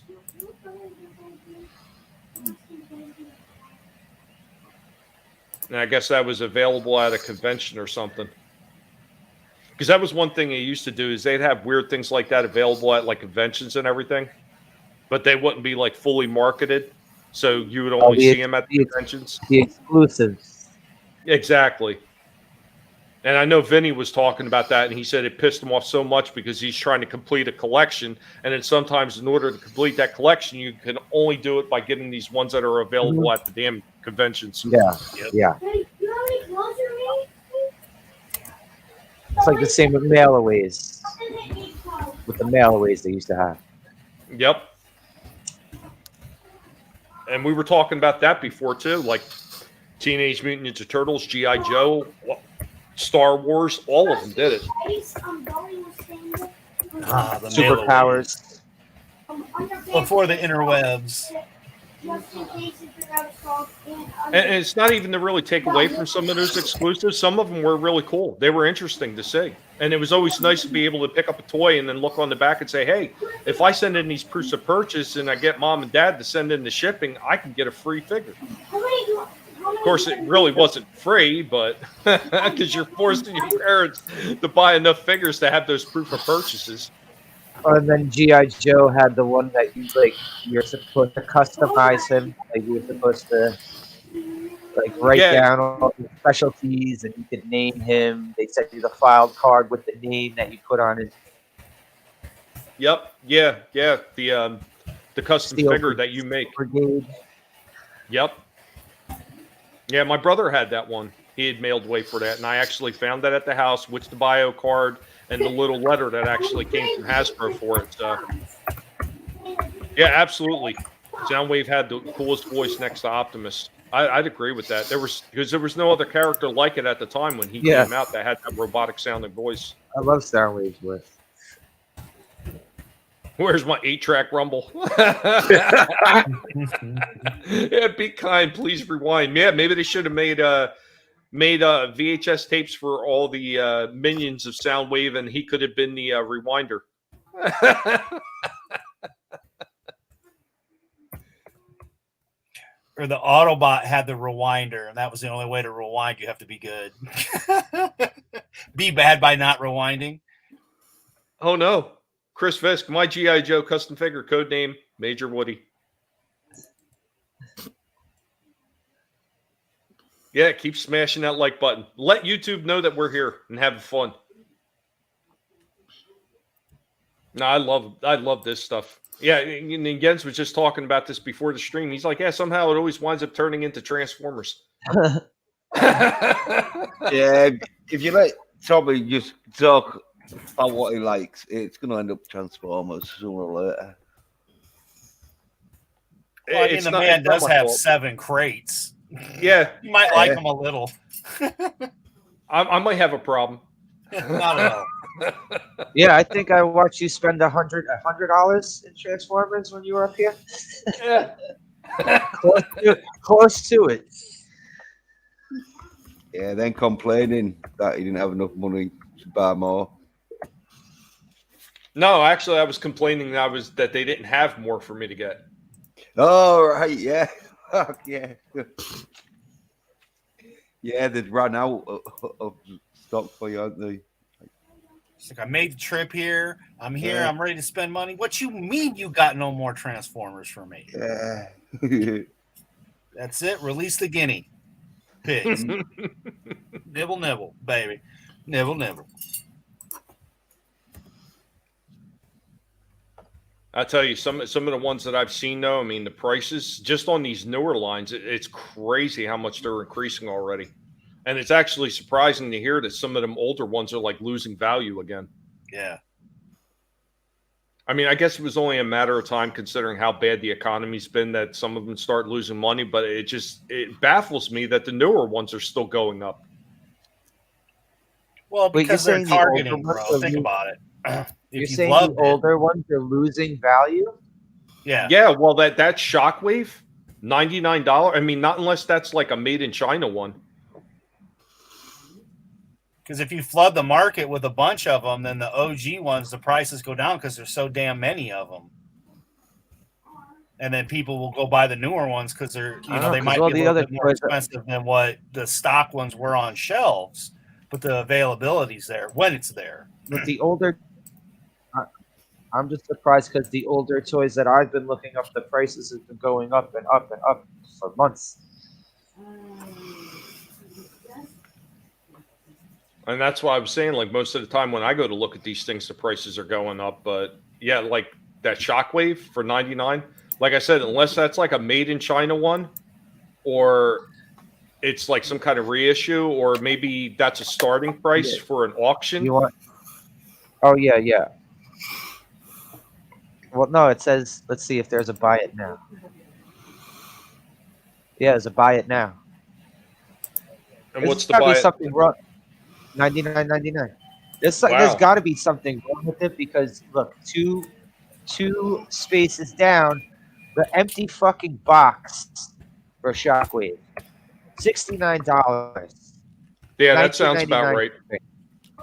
And I guess that was available at a convention or something. Because that was one thing they used to do, is they'd have weird things like that available at like conventions and everything, but they wouldn't be like fully marketed, so you would only see them at the conventions. The exclusives. Exactly. And I know Vinny was talking about that, and he said it pissed him off so much because he's trying to complete a collection, and then sometimes in order to complete that collection, you can only do it by getting these ones that are available at the damn conventions. Yeah, Yep. yeah. It's like the same with mailaways. With the mailaways they used to have. Yep. And we were talking about that before too, like Teenage Mutant Ninja Turtles, G.I. Joe, Star Wars, all of them did it. The Superpowers. Before the interwebs. And it's not even to really take away from some of those exclusives. Some of them were really cool. They were interesting to see. And it was always nice to be able to pick up a toy and then look on the back and say, hey, if I send in these proofs of purchase and I get mom and dad to send in the shipping, I can get a free figure. Of course, it really wasn't free, but because you're forcing your parents to buy enough figures to have those proof of purchases. And then G.I. Joe had the one that you're supposed to customize him. Like you were supposed to write down all the specialties and you could name him. They sent you the filed card with the name that you put on it. Yep. Yeah. The custom Steel figure that you make. Brigade. Yep. Yeah, my brother had that one. He had mailed away for that, and I actually found that at the house with the bio card and the little letter that actually came from Hasbro for it. So, yeah, absolutely. Soundwave had the coolest voice next to Optimus. I'd agree with that. There was no other character like it at the time when he came out that had that robotic sounding voice. I love Soundwave's voice. Where's my 8-track rumble? Yeah, be kind, please rewind. Yeah, maybe they should have made VHS tapes for all the minions of Soundwave, and he could have been the rewinder. Or the Autobot had the rewinder, and that was the only way to rewind. You have to be good. Be bad by not rewinding. Oh no. Chris Fisk, my G.I. Joe custom figure, code name Major Woody. Yeah, keep smashing that like button. Let YouTube know that we're here and having fun. No, I love this stuff. Yeah, and Jens was just talking about this before the stream. He's like, yeah, somehow it always winds up turning into Transformers. Yeah, if you let Tommy just talk about what he likes, it's going to end up Transformers sooner or later. Well, I mean, the man does have 7 crates. Yeah. You might like him a little. I might have a problem. Not at all. Yeah, I think I watched you spend $100 in Transformers when you were up here. Yeah. Close to it. Yeah, then complaining that he didn't have enough money to buy more. No, actually, I was complaining that they didn't have more for me to get. Oh, right, yeah. Yeah. Yeah, they'd run out of stock for you, aren't they? It's like, I made the trip here. I'm here. Yeah. I'm ready to spend money. What you mean you got no more Transformers for me? Yeah. That's it. Release the guinea pigs. Nibble, nibble, baby. Nibble, nibble. I tell you, some of the ones that I've seen, though, I mean, the prices just on these newer lines, it's crazy how much they're increasing already. And it's actually surprising to hear that some of them older ones are like losing value again. Yeah. I mean, I guess it was only a matter of time considering how bad the economy's been that some of them start losing money, but it baffles me that the newer ones are still going up. Well, because they're targeting, bro. Think about it. You're saying the older ones are losing value? Yeah. Yeah, well, that Shockwave, $99. I mean, not unless that's like a made in China one. Because if you flood the market with a bunch of them, then the OG ones, the prices go down because there's so damn many of them. And then people will go buy the newer ones because they're, they might be a little bit more expensive than what the stock ones were on shelves, but the availability's there when it's there. With the older, I'm just surprised because the older toys that I've been looking up, the prices have been going up and up and up for months. And that's why I was saying, like, most of the time when I go to look at these things, the prices are going up. But yeah, like that Shockwave for $99, like I said, unless that's like a made in China one, or it's like some kind of reissue, or maybe that's a starting price for an auction. You want? Oh yeah, yeah. Well, no, it says, let's see if there's a buy it now. Yeah, there's a buy it now. And what's the buy it? Something wrong. $99.99. There's got to be something wrong with it because look, two spaces down, the empty fucking box for Shockwave, $69. Yeah, that sounds about right.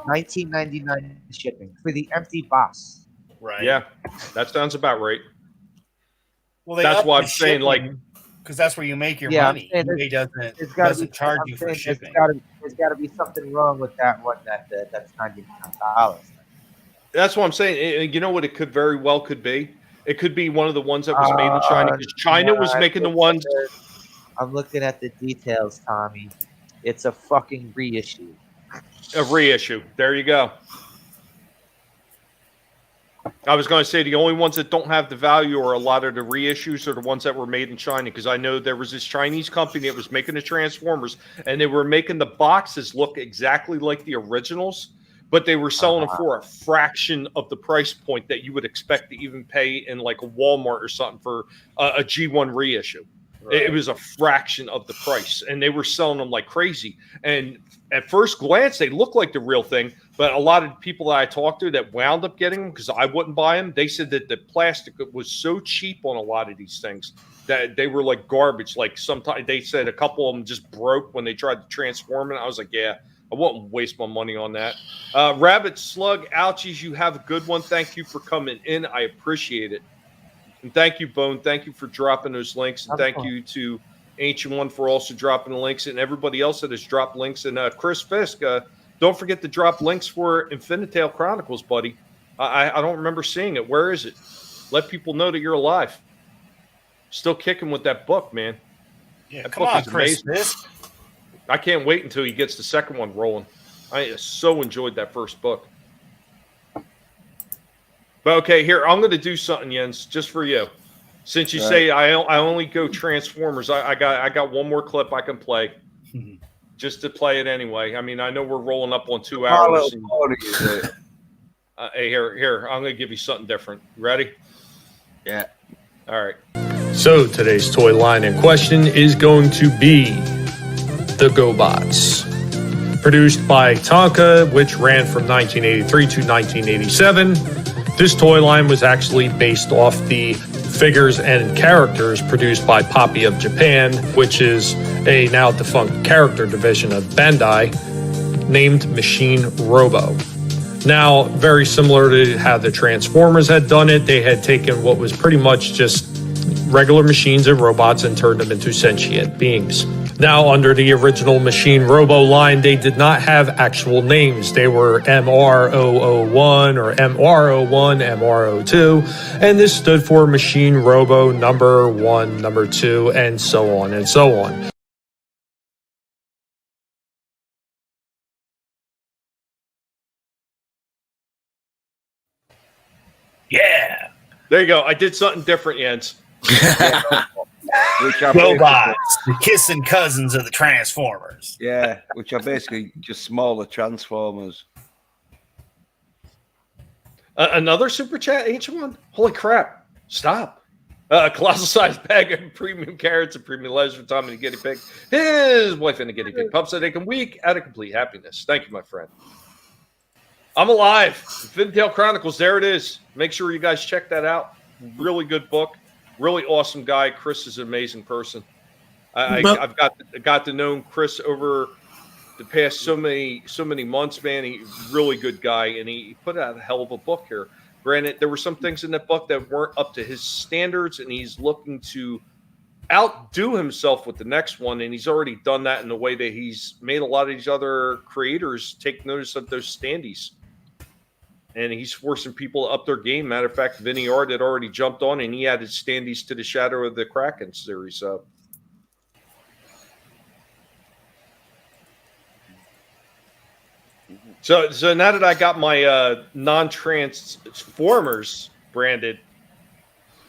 $19.99 shipping for the empty box. Right. Yeah, that sounds about right. Well, that's why I'm saying, like, because that's where you make your money. eBay doesn't charge you for shipping. There's got to be something wrong with that one. That's $99. That's what I'm saying. And you know what? It could very well could be. It could be one of the ones that was made in China because China was making the ones. I'm looking at the details, Tommy. It's a fucking reissue. A reissue. There you go. I was going to say the only ones that don't have the value or a lot of the reissues are the ones that were made in China because I know there was this Chinese company that was making the Transformers and they were making the boxes look exactly like the originals, but they were selling them for a fraction of the price point that you would expect to even pay in like a Walmart or something for a G1 reissue. Right. It was a fraction of the price, and they were selling them like crazy. And at first glance, they look like the real thing, but a lot of people that I talked to that wound up getting them, because I wouldn't buy them, they said that the plastic was so cheap on a lot of these things that they were like garbage. Like sometimes they said a couple of them just broke when they tried to transform it. I was like, yeah, I wouldn't waste my money on that. Rabbit Slug, ouchies, you have a good one. Thank you for coming in. I appreciate it. And thank you, Bone. Thank you for dropping those links. And thank you to Ancient One for also dropping the links and everybody else that has dropped links. And Chris Fisk, don't forget to drop links for Infinitale Chronicles, buddy. I don't remember seeing it. Where is it? Let people know that you're alive. Still kicking with that book, man. Yeah, That come book on, is Chris. amazing. I can't wait until he gets the second one rolling. I so enjoyed that first book. But okay, here, I'm going to do something, Jens, just for you. Since you say I only go Transformers, I got one more clip I can play. Just to play it anyway. I mean, I know we're rolling up on 2 hours. Hey, here, I'm going to give you something different. You ready? Yeah. All right. So today's toy line in question is going to be the GoBots. Produced by Tonka, which ran from 1983 to 1987. This toy line was actually based off the figures and characters produced by Poppy of Japan, which is a now defunct character division of Bandai, named Machine Robo. Now, very similar to how the Transformers had done it, they had taken what was pretty much just regular machines and robots and turned them into sentient beings. Now, under the original Machine Robo line, they did not have actual names. They were MR001 or MR01, MR02, and this stood for Machine Robo number 1, number 2, and so on and so on. Yeah. There you go. I did something different, Jens. Robots, the kissing cousins of the Transformers. Yeah, which are basically just smaller Transformers. Another super chat, ancient one? Holy crap. Stop. A colossal sized bag of premium carrots and premium lettuce for Tom and the guinea pig. His wife and the guinea pig pup so they can week out of complete happiness. Thank you, my friend. I'm alive. Fintail Chronicles. There it is. Make sure you guys check that out. Really good book. Really awesome guy. Chris is an amazing person. I've got to know Chris over the past so many months, man. He's a really good guy, and he put out a hell of a book here. Granted, there were some things in that book that weren't up to his standards, and he's looking to outdo himself with the next one, and he's already done that in the way that he's made a lot of these other creators take notice of those standees. And he's forcing people to up their game. Matter of fact, Vinny Art had already jumped on, and he added standees to the Shadow of the Kraken series. So now that I got my non-Transformers branded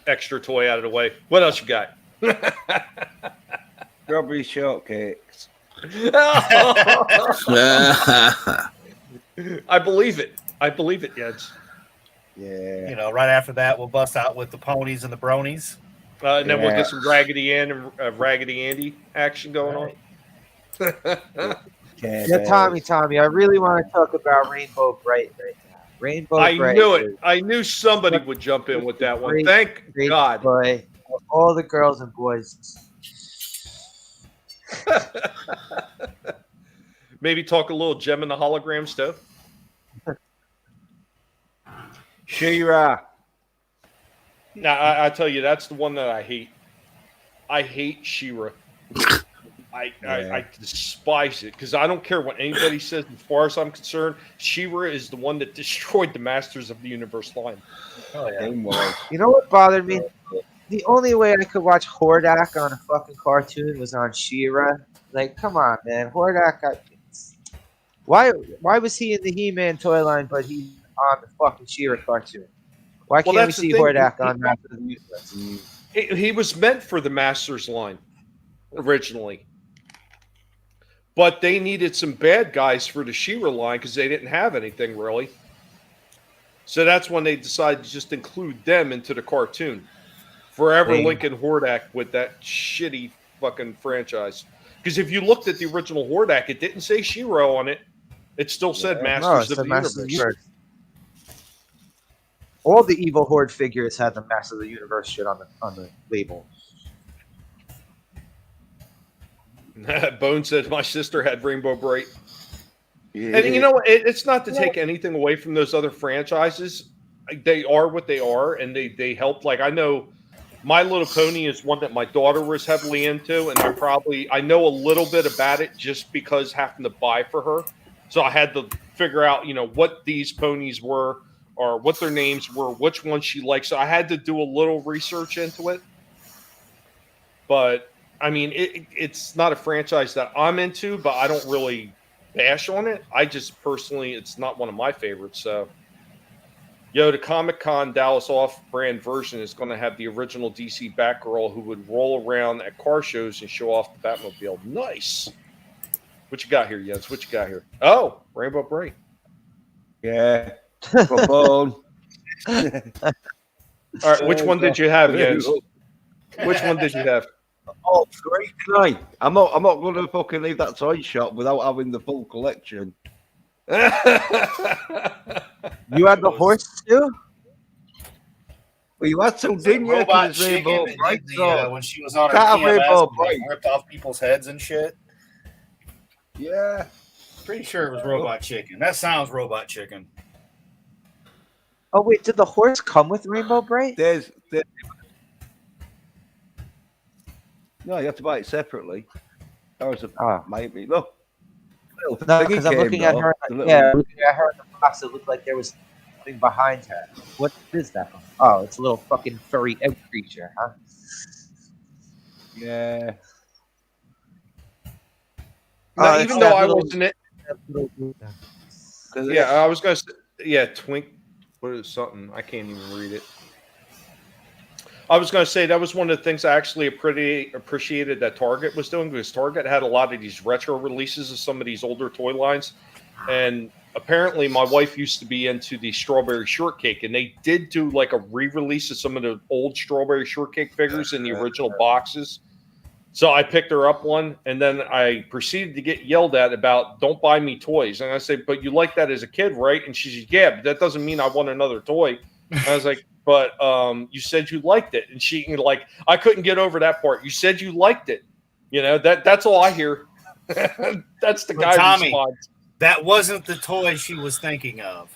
extra toy out of the way, what else you got? Strawberry shortcakes. I believe it. I believe it, Jens. Yeah. You know, right after that, we'll bust out with the ponies and the bronies. And then we'll get some Raggedy Ann and Raggedy Andy action going on. Yeah, Tommy, I really want to talk about Rainbow Bright right now. Rainbow Bright. I knew it. I knew somebody would jump in with that one. Thank God. Boy, all the girls and boys. Maybe talk a little Gem and the Holograms too. She-Ra. Now I tell you, that's the one that I hate. I hate She-Ra. I despise it because I don't care what anybody says. As far as I'm concerned, She-Ra is the one that destroyed the Masters of the Universe line. Oh yeah. You know what bothered me? The only way I could watch Hordak on a fucking cartoon was on She-Ra. Like, come on, man, Hordak. Why was he in the He-Man toy line, but he's on the fucking She-Ra cartoon? Why can't we see Hordak on Masters of the Universe? He was meant for the Masters line originally. But they needed some bad guys for the She-Ra line because they didn't have anything really. So that's when they decided to just include them into the cartoon. Forever linking Hordak with that shitty fucking franchise. Because if you looked at the original Hordak, it didn't say She-Ra on it. It still said Masters of the Universe. All the evil Horde figures had the Masters of the Universe shit on the label. Bone said my sister had Rainbow Bright. Yeah. And you know, it's not to take anything away from those other franchises. They are what they are, and they help. Like, I know My Little Pony is one that my daughter was heavily into, and I know a little bit about it just because having to buy for her. So I had to figure out, what these ponies were, or what their names were, which one she liked. So I had to do a little research into it. But I mean, it's not a franchise that I'm into, but I don't really bash on it. I just personally, it's not one of my favorites. So, the Comic-Con Dallas off-brand version is going to have the original DC Batgirl who would roll around at car shows and show off the Batmobile. Nice. What you got here, Jens? What you got here? Oh, Rainbow Bright. Yeah. All right, which one did you have, Jens? Which one did you have? Oh, great night. I'm not going to fucking leave that toy shop without having the full collection. You had the horse too? Well, you had some, didn't you? Robot Chicken when she was on her PMS and ripped off people's heads and shit. Yeah. Pretty sure it was Robot Chicken. That sounds Robot Chicken. Oh wait, did the horse come with Rainbow Bright? No, you have to buy it separatly. Or maybe. Look. No, because I'm looking at her. Yeah, looking at her in the box, it looked like there was something behind her. What is that? Oh, it's a little fucking furry egg creature, huh? Yeah. Now, even though I wasn't it. Yeah, I was going to say, Twink. What is something? I can't even read it. I was going to say that was one of the things I actually appreciated that Target was doing, because Target had a lot of these retro releases of some of these older toy lines. And apparently my wife used to be into the Strawberry Shortcake, and they did do like a re-release of some of the old Strawberry Shortcake figures in the original boxes. So I picked her up one, and then I proceeded to get yelled at about, don't buy me toys. And I said, but you like that as a kid, right? And she said, yeah, but that doesn't mean I want another toy. And I was like, but you said you liked it. And she, like, I couldn't get over that part. You said you liked it. That's all I hear. That's the guy Tommy, response. That wasn't the toy she was thinking of.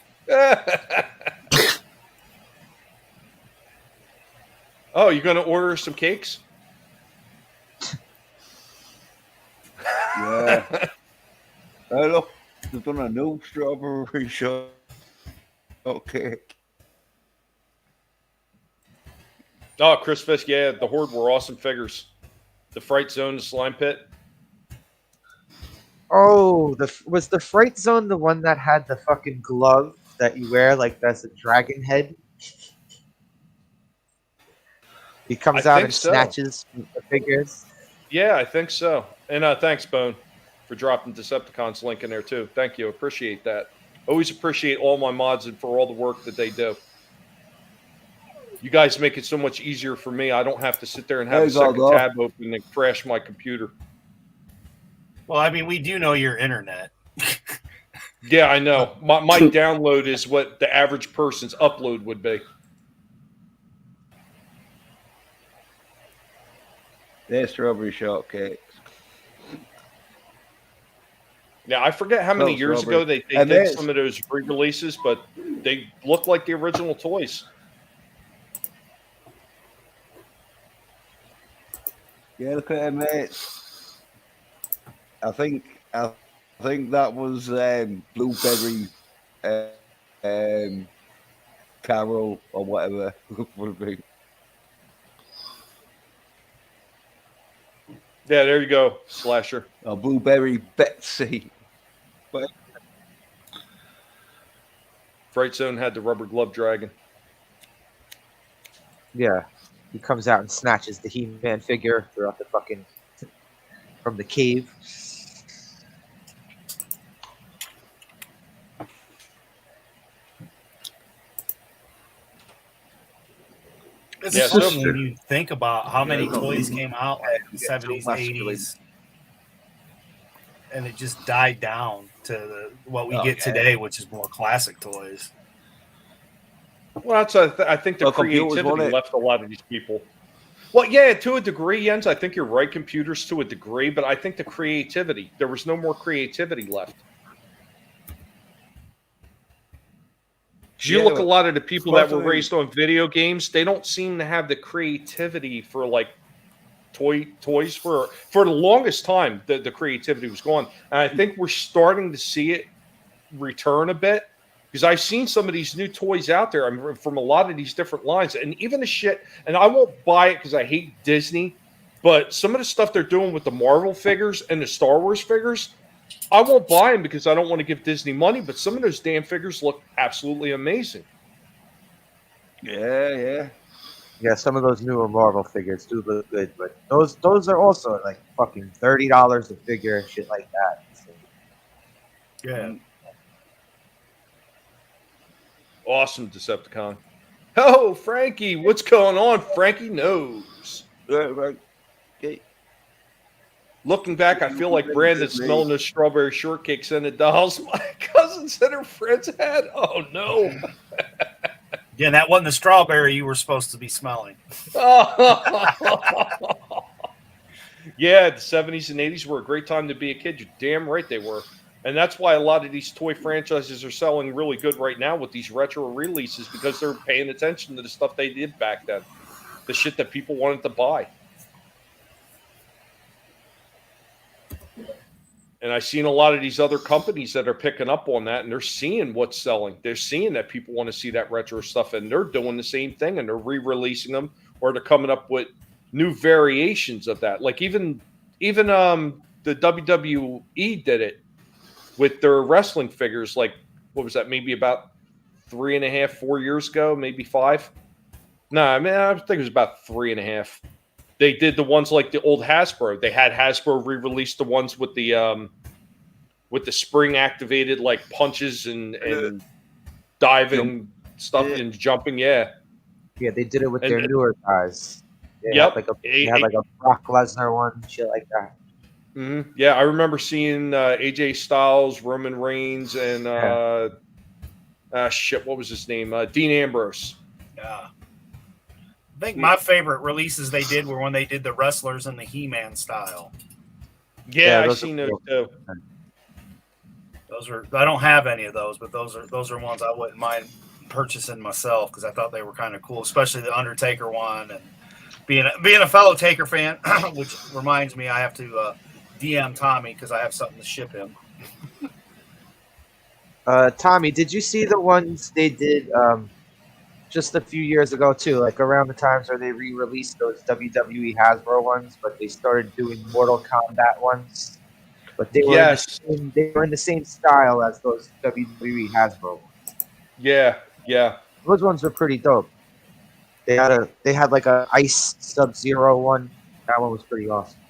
Oh, you're going to order some cakes? Yeah. Hey, look, they've done a new strawberry shortcake. Oh, Chris Fisk, yeah, the Horde were awesome figures. The Fright Zone, the Slime Pit. Oh, was the Fright Zone the one that had the fucking glove that you wear, like that's a dragon head? He comes out and snatches the figures. Yeah, I think so. And thanks, Bone, for dropping Decepticon's link in there, too. Thank you. Appreciate that. Always appreciate all my mods and for all the work that they do. You guys make it so much easier for me. I don't have to sit there and have a second tab open and crash my computer. Well, I mean, we do know your internet. Yeah, I know. My download is what the average person's upload would be. They're strawberry shortcakes. Yeah, I forget how many years ago they did some of those re-releases, but they look like the original toys. Yeah, look at them, mates. I think that was Blueberry Carol or whatever would be. Yeah, there you go, Slasher. Oh, Blueberry Betsy. But Fright Zone had the rubber glove dragon. Yeah. He comes out and snatches the He-Man figure throughout the fucking from the cave. It's funny when you think about how many toys came out like in the 70s, 80s, and it just died down to what we get today, which is more classic toys. Well, that's I think the creativity left a lot of these people. Well, yeah, to a degree, Jens. I think you're right, computers to a degree, but I think the creativity, there was no more creativity left. You look a lot of the people that were raised on video games, they don't seem to have the creativity for like toys for the longest time. The creativity was gone. And I think we're starting to see it return a bit. because I've seen some of these new toys out there. From a lot of these different lines, and even the shit. And I won't buy it because I hate Disney, but some of the stuff they're doing with the Marvel figures and the Star Wars figures, I won't buy them because I don't want to give Disney money. But some of those damn figures look absolutely amazing. Yeah. Yeah, some of those newer Marvel figures do look good, but those are also like fucking $30 a figure and shit like that. So, Yeah. Awesome, Decepticon. Oh, Frankie, what's going on? Frankie knows. Right. Okay. Looking back, I feel like Brandon's smelling those strawberry shortcakes in the dolls my cousins and her friends had. Oh, no. Yeah, that wasn't the strawberry you were supposed to be smelling. Yeah, the 70s and 80s were a great time to be a kid. You're damn right they were. And that's why a lot of these toy franchises are selling really good right now with these retro releases, because they're paying attention to the stuff they did back then. The shit that people wanted to buy. And I've seen a lot of these other companies that are picking up on that, and they're seeing what's selling. They're seeing that people want to see that retro stuff, and they're doing the same thing, and they're re-releasing them, or they're coming up with new variations of that. Like even the WWE did it with their wrestling figures. Like, what was that? Maybe about 3.5, 4 years ago, maybe 5. No, I mean, I think it was about 3.5. They did the ones like the old Hasbro. They had Hasbro re-release the ones with the spring activated like punches and diving stuff and jumping. Yeah, they did it with their newer guys. They had like a Brock Lesnar one, shit like that. Mm-hmm. Yeah, I remember seeing AJ Styles, Roman Reigns, and what was his name? Dean Ambrose. Yeah. I think my favorite releases they did were when they did the wrestlers in the He-Man style. Yeah, I've seen those too. I don't have any of those, but those are ones I wouldn't mind purchasing myself because I thought they were kind of cool, especially the Undertaker one. And being a fellow Taker fan, which reminds me I have to DM Tommy because I have something to ship him. Tommy, did you see the ones they did just a few years ago too, like around the times where they re-released those WWE Hasbro ones, but they started doing Mortal Kombat ones, but they were in the same style as those WWE Hasbro ones. Yeah. Those ones were pretty dope. They had like a Ice Sub-Zero one. That one was pretty awesome.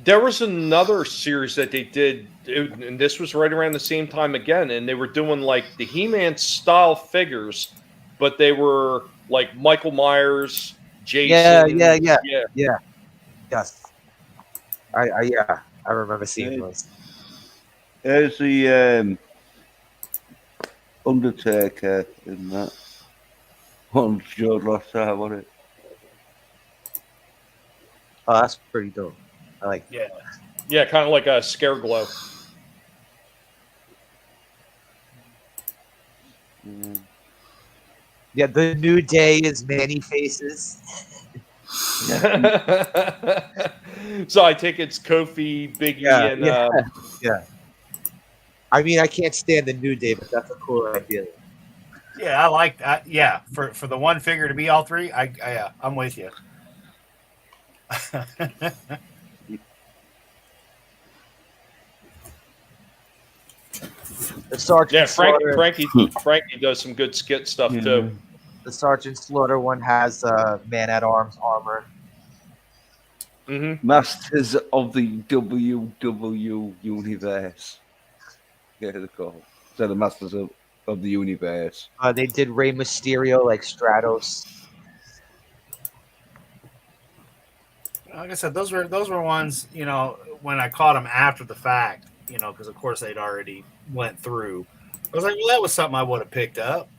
There was another series that they did, and this was right around the same time again, and they were doing like the He-Man style figures, but they were like Michael Myers, Jason. Yeah. Yes. I remember seeing those. There's the Undertaker in that one showed last time, wasn't it? Oh, that's pretty dope. I like that. Yeah, kind of like a Scare Glow. Yeah, the New Day is many faces. So I take it's Kofi, Big E, and yeah. I mean, I can't stand the New Day, but that's a cool idea. Yeah, I like that. Yeah, for the one figure to be all three, I'm with you. The Sergeant Frankie does some good skit stuff too. The Sergeant Slaughter one has Man-at-Arms armor. Mm-hmm. Masters of the WW Universe. Yeah, they're called. So the Masters of the Universe. They did Rey Mysterio like Stratos. Like I said, those were ones, when I caught them after the fact, because of course they'd already went through. I was like, well, that was something I would have picked up.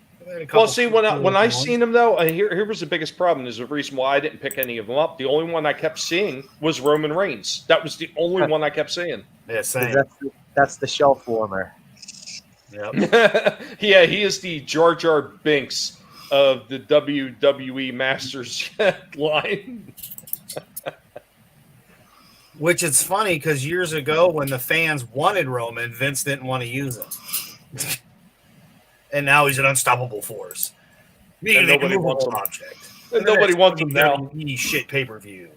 Well, see, when I seen them though, here was the biggest problem. There's a reason why I didn't pick any of them up. The only one I kept seeing was Roman Reigns. That was the only one I kept seeing. Yeah, same. That's the shelf warmer. Yep. Yeah, he is the Jar Jar Binks of the WWE Masters line. Which it's funny because years ago when the fans wanted Roman, Vince didn't want to use him. and now he's an unstoppable force. Immediately nobody wants immovable him. object. And nobody wants him now. WWE shit pay-per-view.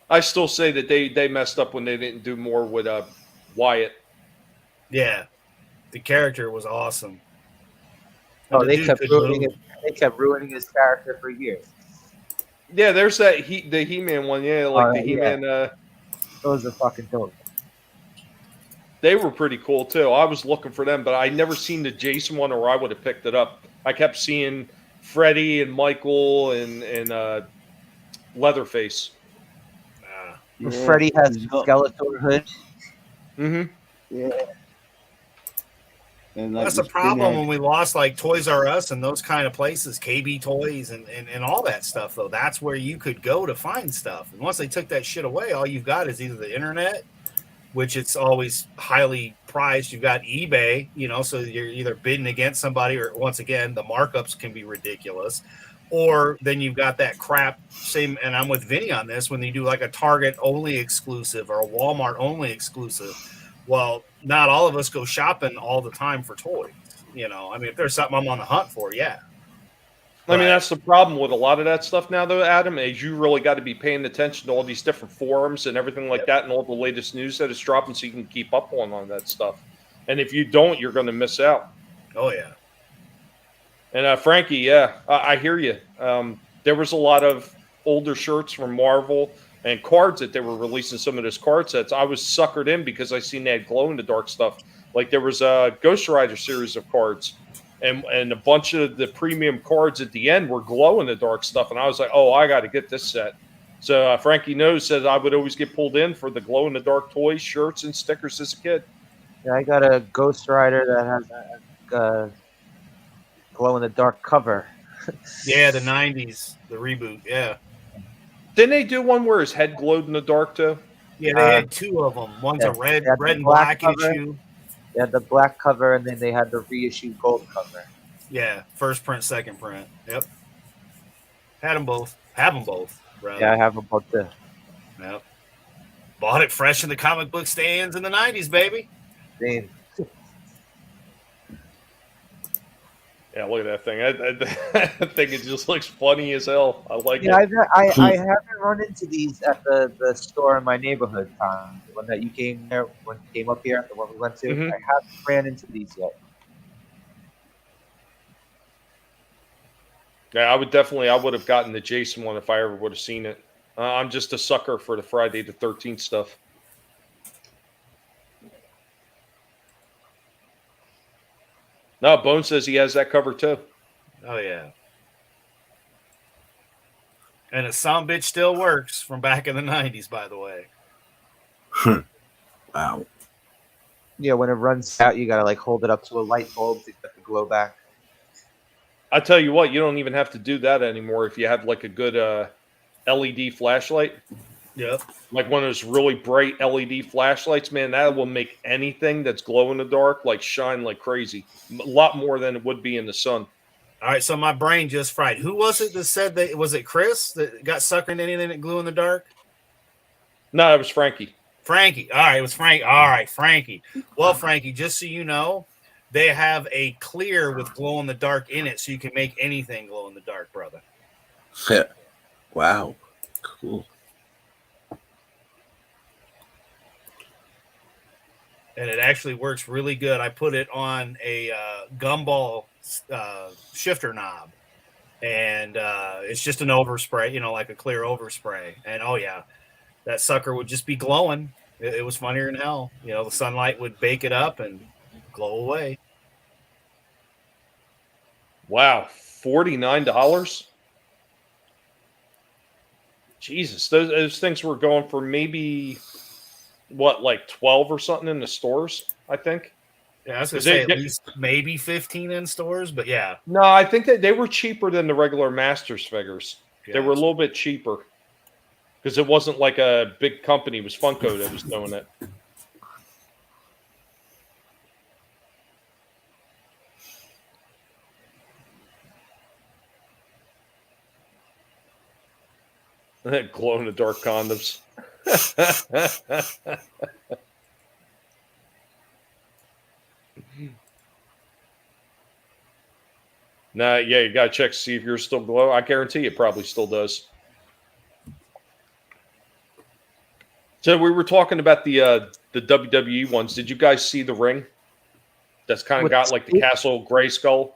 I still say that they messed up when they didn't do more with Wyatt. Yeah, the character was awesome. Oh, And the they dude kept could ruining move. it. They kept ruining his character for years. Yeah, there's the He-Man one. Yeah, like the yeah. He-Man. Those are fucking dope. They were pretty cool too. I was looking for them, but I never seen the Jason one, or I would have picked it up. I kept seeing Freddy and Michael and Leatherface. Freddy has Skeletor hood. Mm-hmm. Yeah. And like That's the this problem thing when we lost like Toys R Us and those kind of places, KB Toys and all that stuff, though. That's where you could go to find stuff. And once they took that shit away, all you've got is either the internet, which it's always highly priced. You've got eBay, so you're either bidding against somebody, or once again, the markups can be ridiculous. Or then you've got that crap, same, and I'm with Vinny on this, when they do like a Target only exclusive or a Walmart only exclusive. Well, not all of us go shopping all the time for toys. I mean, if there's something I'm on the hunt for, yeah. I mean, that's the problem with a lot of that stuff now, though, Adam, is you really got to be paying attention to all these different forums and everything like that, and all the latest news that is dropping, so you can keep up on that stuff. And if you don't, you're going to miss out. Oh, yeah. And Frankie, yeah, I hear you. There was a lot of older shirts from Marvel and cards that they were releasing, some of those card sets. I was suckered in because I seen they had glow-in-the-dark stuff. Like there was a Ghost Rider series of cards, and a bunch of the premium cards at the end were glow-in-the-dark stuff. And I was like, oh, I got to get this set. So Frankie knows that I would always get pulled in for the glow-in-the-dark toys, shirts, and stickers as a kid. Yeah, I got a Ghost Rider that has a glow-in-the-dark cover. Yeah, the 90s, the reboot, yeah. Didn't they do one where his head glowed in the dark, too? Yeah, they had two of them. One's a red and black cover. issue. They had the black cover, and then they had the reissue gold cover. Yeah, first print, second print. Yep. Had them both. Have them both. Rather. Yeah, I have them both too. Yep. Bought it fresh in the comic book stands in the 90s, baby. Damn. Yeah, look at that thing. I think it just looks funny as hell. I like it. I haven't run into these at the store in my neighborhood, Tom. The one that you came there, when you came up here, the one we went to. Mhm. I haven't ran into these yet. Yeah, I would have gotten the Jason one if I ever would have seen it. I'm just a sucker for the Friday the 13th stuff. No, Bone says he has that cover too. Oh, yeah. And a sumbitch still works from back in the 90s, by the way. Wow. Yeah, when it runs out, you gotta like hold it up to a light bulb to get the glow back. I tell you what, you don't even have to do that anymore if you have like a good LED flashlight. Yep. Like one of those really bright LED flashlights, man, that will make anything that's glow in the dark like shine like crazy. A lot more than it would be in the sun. All right, so my brain just fried. Who was it that said that? Was it Chris that got suckered into anything that glue in the dark? No, it was Frankie. Frankie. All right, it was Frank. All right, Frankie. Well, Frankie, just so you know, they have a clear with glow in the dark in it, so you can make anything glow in the dark, brother. Wow. Cool. And it actually works really good. I put it on a gumball shifter knob, and it's just an overspray, like a clear overspray. And oh yeah, that sucker would just be glowing. It was funnier than hell. The sunlight would bake it up and glow away. Wow, $49. Jesus, those things were going for maybe what, like 12 or something in the stores, I think. Yeah, I was gonna say at least maybe 15 in stores, but yeah. No, I think that they were cheaper than the regular Masters figures. Yeah, they were a little bit cheaper because it wasn't like a big company. It was Funko that was doing it. Glow in the dark condoms. Nah, yeah, you gotta check to see if yours still glow. I guarantee it probably still does. So we were talking about the WWE ones. Did you guys see the ring? That's kind of With got like the Castle Grayskull.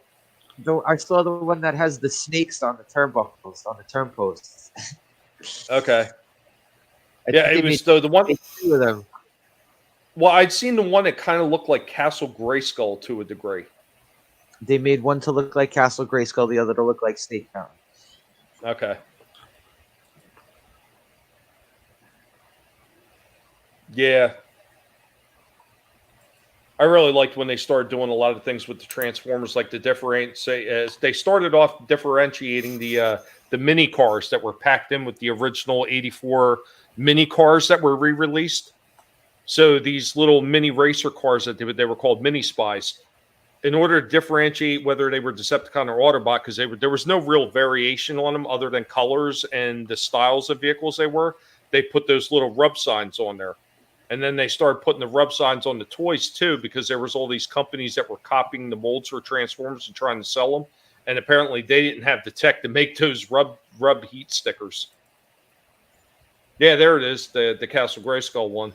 Though I saw the one that has the snakes on the turnbuckles, on the turn posts. Okay. I Yeah, think it they was made the one. two of them. Well, I'd seen the one that kind of looked like Castle Grayskull to a degree. They made one to look like Castle Grayskull, the other to look like Snake Mountain. Okay. Yeah. I really liked when they started doing a lot of things with the Transformers, like the they started off differentiating the mini cars that were packed in with the original 84 mini cars that were re-released. So these little mini racer cars that they were called mini spies. In order to differentiate whether they were Decepticon or Autobot, because there was no real variation on them other than colors and the styles of vehicles they put those little rub signs on there. And then they started putting the rub signs on the toys too, because there was all these companies that were copying the molds for Transformers and trying to sell them. And apparently they didn't have the tech to make those rub heat stickers. Yeah, there it is, the Castle Grayskull one.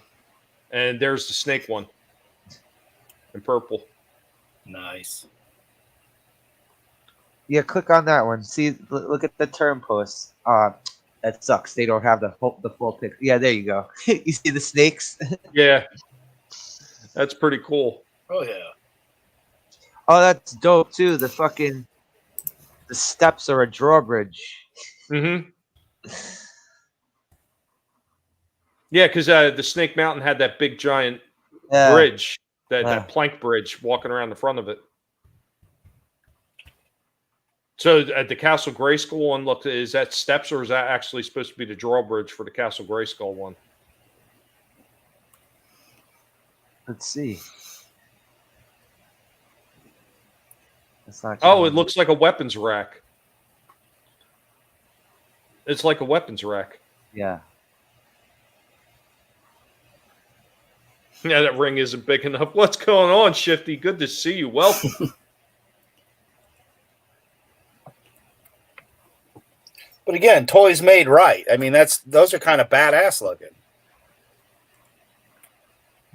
And there's the snake one in purple. Nice. Yeah, click on that one. See, look at the turn posts. That sucks. They don't have the full picture. Yeah, there you go. You see the snakes? Yeah. That's pretty cool. Oh, yeah. Oh, that's dope, too. The steps are a drawbridge. Mm-hmm. Yeah, because the Snake Mountain had that big giant bridge, that plank bridge walking around the front of it. So at the Castle Grayskull one, look, is that steps or is that actually supposed to be the drawbridge for the Castle Grayskull one? Let's see. That's not. Oh, it looks like a weapons rack. It's like a weapons rack. Yeah. Yeah, that ring isn't big enough. What's going on, Shifty? Good to see you. Welcome. But again, toys made right. I mean, those are kind of badass looking.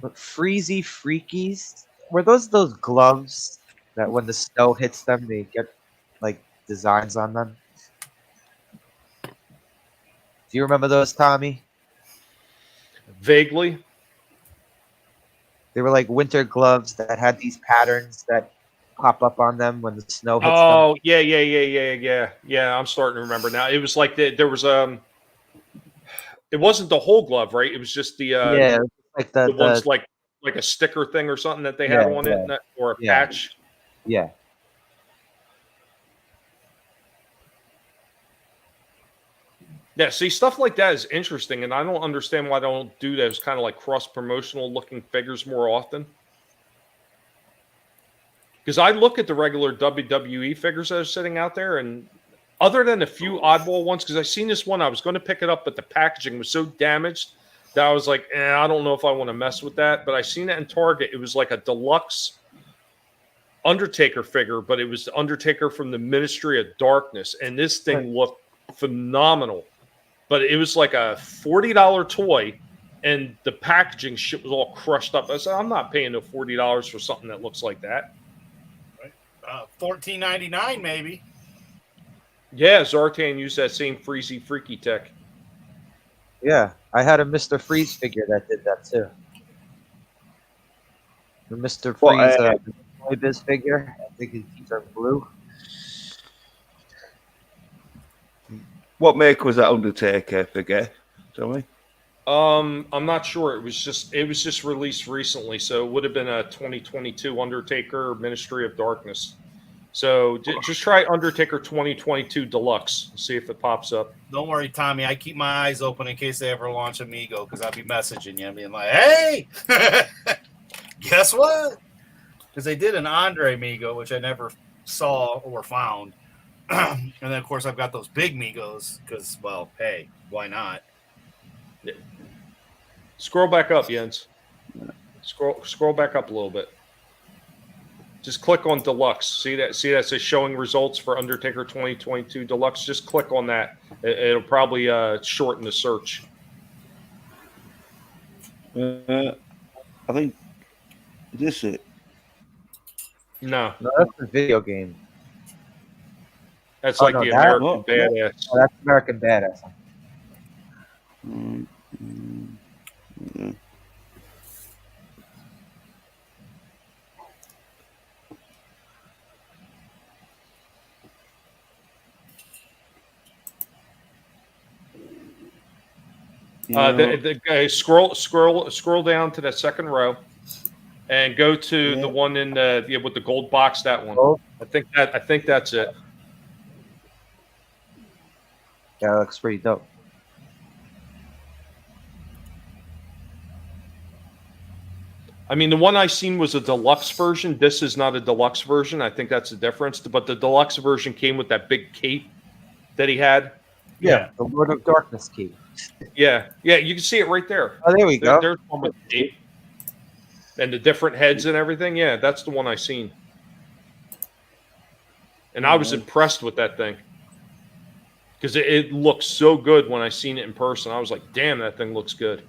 But Freezy Freakies, were those gloves that when the snow hits them, they get like designs on them? Do you remember those, Tommy? Vaguely. They were like winter gloves that had these patterns that pop up on them when the snow hits them. Oh, yeah. I'm starting to remember now. It was like there was it wasn't the whole glove, right? It was just the like the ones like a sticker thing or something that they had on it, or a patch. Yeah. Yeah, see, stuff like that is interesting, and I don't understand why they don't do those kind of like cross-promotional looking figures more often. Because I look at the regular WWE figures that are sitting out there, and other than a few oddball ones, because I seen this one, I was going to pick it up, but the packaging was so damaged that I was like, I don't know if I want to mess with that. But I seen it in Target. It was like a deluxe Undertaker figure, but it was the Undertaker from the Ministry of Darkness, and this thing looked phenomenal. But it was like a $40 toy, and the packaging shit was all crushed up. I said, I'm not paying no $40 for something that looks like that. $14.99 maybe. Yeah, Zartan used that same Freezy Freaky tech. Yeah, I had a Mr. Freeze figure that did that too. The Mr. Freeze Toy Biz figure. I think his teeth are blue. What make was that Undertaker figure? Tell me. I'm not sure. It was just released recently, so it would have been a 2022 Undertaker Ministry of Darkness. So just try Undertaker 2022 Deluxe. See if it pops up. Don't worry, Tommy. I keep my eyes open in case they ever launch Amigo, because I'll be messaging you and being like, "Hey, guess what?" Because they did an Andre Amigo, which I never saw or found. And then, of course, I've got those big Migos because, well, hey, why not? Yeah. Scroll back up, Jens. Scroll back up a little bit. Just click on Deluxe. See that says showing results for Undertaker 2022 Deluxe. Just click on that. It'll probably shorten the search. I think is this it? No, that's a video game. that's Oh, like no, the that- American Badass. Oh, that's American Badass. Scroll down to the second row, and go to the one in with the gold box. That one. Gold? I think that's it. Yeah, that looks pretty dope. I mean, the one I seen was a deluxe version. This is not a deluxe version. I think that's the difference. But the deluxe version came with that big cape that he had. Yeah, the Lord of Darkness key. Yeah, you can see it right there. Oh, there we go. There's one with the cape and the different heads and everything. Yeah, that's the one I seen. And I was impressed with that thing because it looked so good when I seen it in person. I was like, damn, that thing looks good.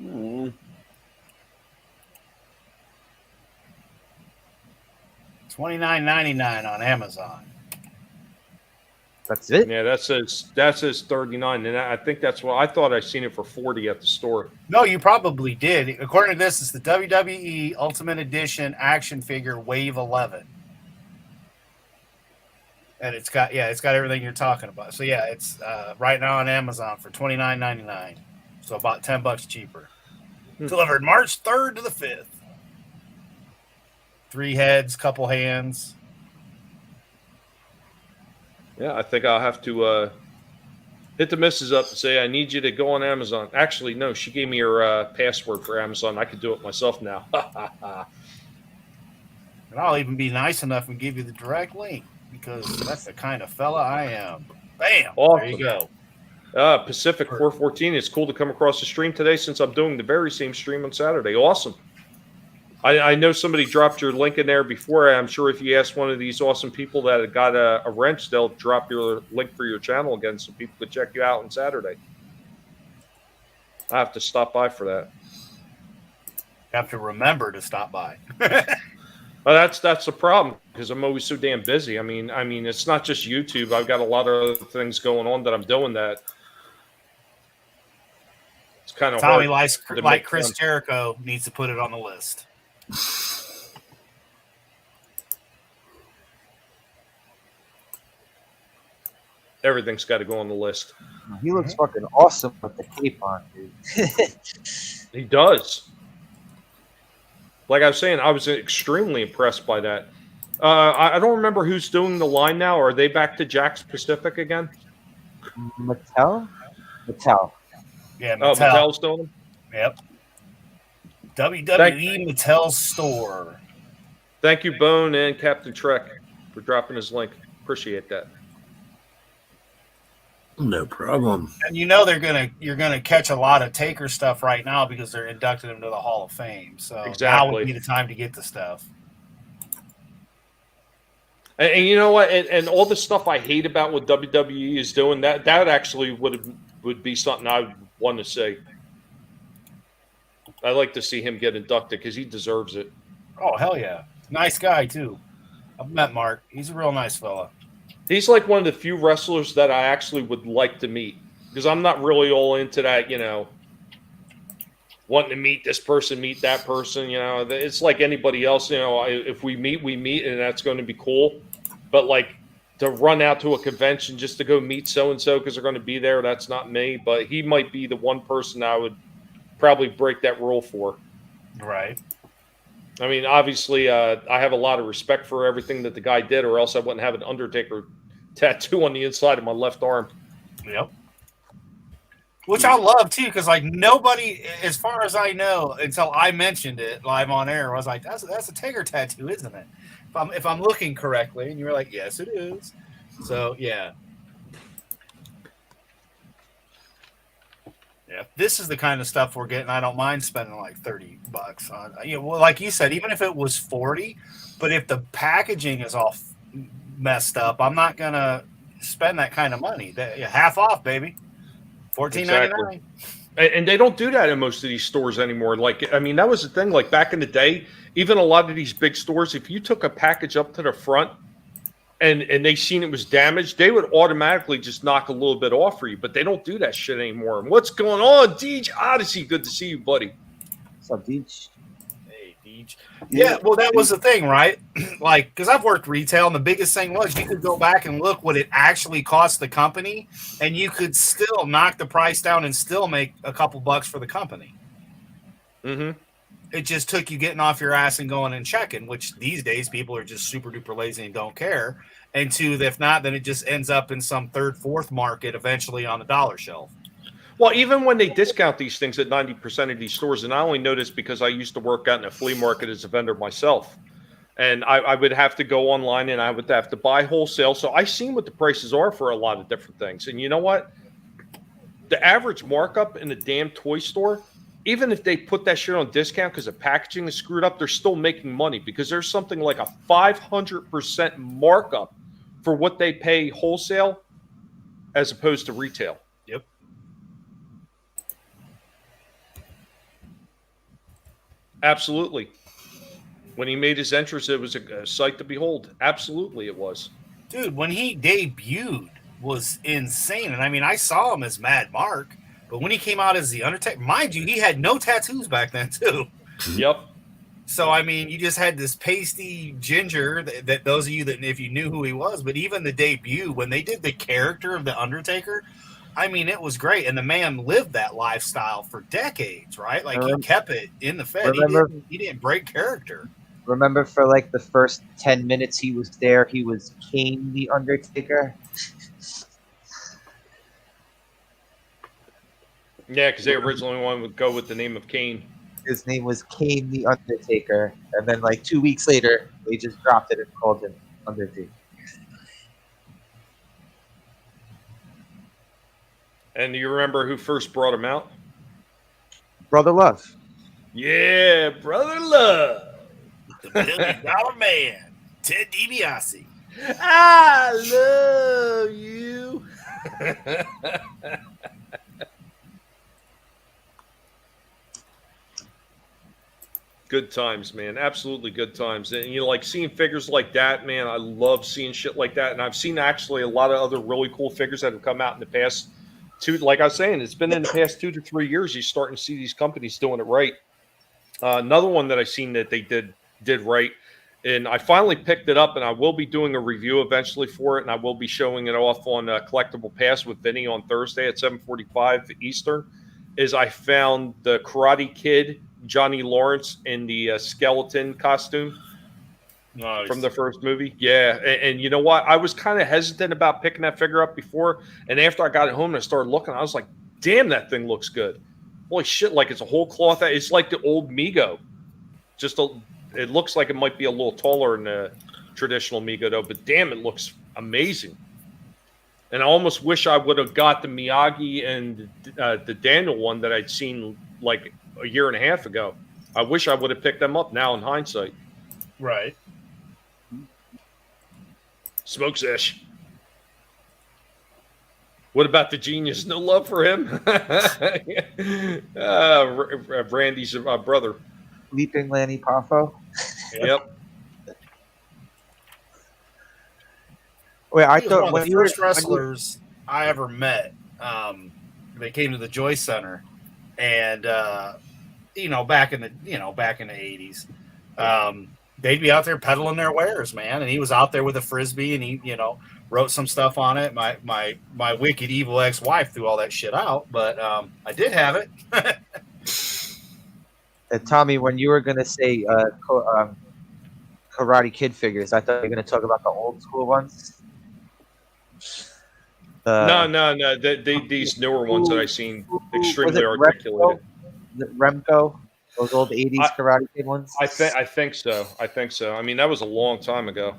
$29.99 on Amazon. That's it? Yeah, that says 39, and I think that's what I thought. I seen it for 40 at the store. No, you probably did. According to this, it's the WWE Ultimate Edition action figure Wave 11. And it's got everything you're talking about. So yeah, it's right now on Amazon for $29.99. So about $10 cheaper. Delivered March 3rd to the 5th. 3 heads, couple hands. Yeah, I think I'll have to hit the missus up and say, I need you to go on Amazon. Actually, no, she gave me her password for Amazon. I could do it myself now. And I'll even be nice enough and give you the direct link because that's the kind of fella I am. Bam! Awesome. There you go. Pacific 414. It's cool to come across the stream today since I'm doing the very same stream on Saturday. Awesome. I know somebody dropped your link in there before. I'm sure if you ask one of these awesome people that got a wrench, they'll drop your link for your channel again so people can check you out on Saturday. I have to stop by for that. You have to remember to stop by. Well, that's the problem because I'm always so damn busy. I mean, it's not just YouTube. I've got a lot of other things going on that I'm doing that. It's kind of Tommy, hard like Chris Jericho, needs to put it on the list. Everything's got to go on the list. He looks fucking awesome with the cape on, dude. He does. Like I was saying, I was extremely impressed by that. I don't remember who's doing the line now. Are they back to Jack's Pacific again? Mattel. Yeah, Oh, Mattel. Mattel's doing them? Yep. WWE Mattel Store. Thank you, Bone and Captain Trek, for dropping his link. Appreciate that. No problem. And you know you're gonna catch a lot of Taker stuff right now because they're inducting him to the Hall of Fame. So now would be the time to get the stuff. And you know what? And all the stuff I hate about what WWE is doing, that actually would be something I would want to say. I'd like to see him get inducted because he deserves it. Oh, hell yeah. Nice guy, too. I've met Mark. He's a real nice fella. He's like one of the few wrestlers that I actually would like to meet because I'm not really all into that, wanting to meet this person, meet that person. It's like anybody else. If we meet, and that's going to be cool. But like to run out to a convention just to go meet so-and-so because they're going to be there, that's not me. But he might be the one person I would probably break that rule for. Right. I mean, obviously, I have a lot of respect for everything that the guy did, or else I wouldn't have an Undertaker tattoo on the inside of my left arm. Yep. Which I love, too, because, like, nobody, as far as I know, until I mentioned it live on air, I was like, that's a Taker tattoo, isn't it? If I'm looking correctly. And you were like, yes, it is. So, yeah. Yeah, this is the kind of stuff we're getting. I don't mind spending like $30 on. Well, like you said, even if it was 40, but if the packaging is all messed up, I'm not gonna spend that kind of money. Half off, baby. $14.99. And they don't do that in most of these stores anymore. Like, I mean, that was the thing. Like back in the day, even a lot of these big stores, if you took a package up to the front and they seen it was damaged, they would automatically just knock a little bit off for you. But they don't do that shit anymore. And what's going on, Deej Odyssey? Good to see you, buddy. What's up, Deej? Hey, Deej. Yeah, well, that was the thing, right? Like, because I've worked retail, and the biggest thing was you could go back and look what it actually cost the company, and you could still knock the price down and still make a couple bucks for the company. Mm-hmm. It just took you getting off your ass and going and checking, which these days people are just super duper lazy and don't care. And two, if not, then it just ends up in some third, fourth market eventually on the dollar shelf. Well, even when they discount these things at 90% of these stores, and I only know this because I used to work out in a flea market as a vendor myself, and I would have to go online and I would have to buy wholesale. So I seen what the prices are for a lot of different things. And you know what? The average markup in a damn toy store, even if they put that shit on discount because the packaging is screwed up, they're still making money because there's something like a 500% markup for what they pay wholesale as opposed to retail. Yep. Absolutely. When he made his entrance, it was a sight to behold. Absolutely, it was. Dude, when he debuted was insane. And I mean, I saw him as Mad Mark, but when he came out as the Undertaker, mind you, he had no tattoos back then, too. Yep. So, I mean, you just had this pasty ginger that those of you that, if you knew who he was, but even the debut, when they did the character of the Undertaker, I mean, it was great. And the man lived that lifestyle for decades, right? Like, he kept it in the Fed. He didn't break character. Remember for like the first 10 minutes he was there, he was Kane the Undertaker? Yeah, because they originally wanted to go with the name of Kane. His name was Kane the Undertaker. And then like 2 weeks later, they just dropped it and called him Undertaker. And do you remember who first brought him out? Brother Love. Yeah, Brother Love. The $1 billion man, Ted DiBiase. I love you. Good times, man. Absolutely good times. And, you know, like seeing figures like that, man, I love seeing shit like that. And I've seen actually a lot of other really cool figures that have come out in the past like I was saying, it's been in the past 2 to 3 years. You're starting to see these companies doing it right. Another one that I've seen that they did right, and I finally picked it up, and I will be doing a review eventually for it, and I will be showing it off on Collectible Pass with Vinny on Thursday at 7:45 Eastern, is I found the Karate Kid, Johnny Lawrence, in the skeleton costume. Nice. From the first movie. Yeah. And you know what? I was kind of hesitant about picking that figure up before. And after I got it home and I started looking, I was like, damn, that thing looks good. Holy shit. Like it's a whole cloth. It's like the old Mego. It looks like it might be a little taller than the traditional Mego though, but damn, it looks amazing. And I almost wish I would have got the Miyagi and the Daniel one that I'd seen like a year and a half ago. I wish I would have picked them up now in hindsight. Right. Smoke sesh. What about the genius? No love for him? Randy's brother. Leaping Lanny Poffo? Yep. Wait, I he thought was one when of the you were first wrestlers I ever met. They came to the Joy Center, and back in the 80s. They'd be out there peddling their wares, man. And he was out there with a Frisbee and he, wrote some stuff on it. My wicked evil ex-wife threw all that shit out, but I did have it. Tommy, when you were going to say Karate Kid figures, I thought you were going to talk about the old school ones. No. These newer ones that I've seen, extremely articulated. Remco? Those old 80s Karate Kid ones? I think so. I mean, that was a long time ago.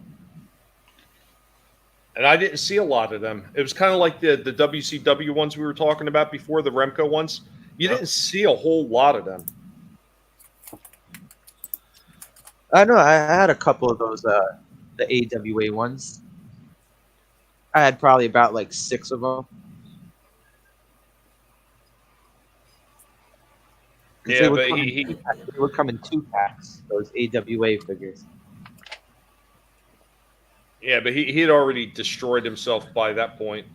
And I didn't see a lot of them. It was kind of like the WCW ones we were talking about before, the Remco ones. You didn't see a whole lot of them. I know. I had a couple of those, the AWA ones. I had probably about like 6 of them. Yeah, but they would come in 2 packs. Those AWA figures. Yeah, but he had already destroyed himself by that point.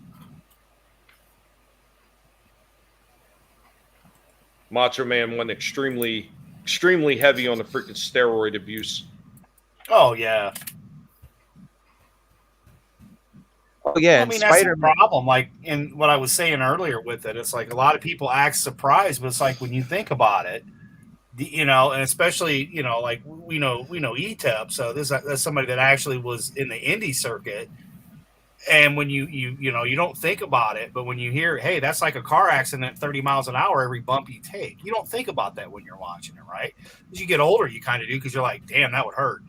Macho Man went extremely heavy on the freaking steroid abuse. Oh yeah. Oh yeah, I mean, that's the problem. Like in what I was saying earlier with it, it's like a lot of people act surprised, but it's like when you think about it, you know, and especially, you know, like we know ETEP, so that's somebody that actually was in the indie circuit. And when you know, you don't think about it, but when you hear, hey, that's like a car accident, 30 miles an hour, every bump you take, you don't think about that when you're watching it, right? As you get older, you kind of do, because you're like, damn, that would hurt.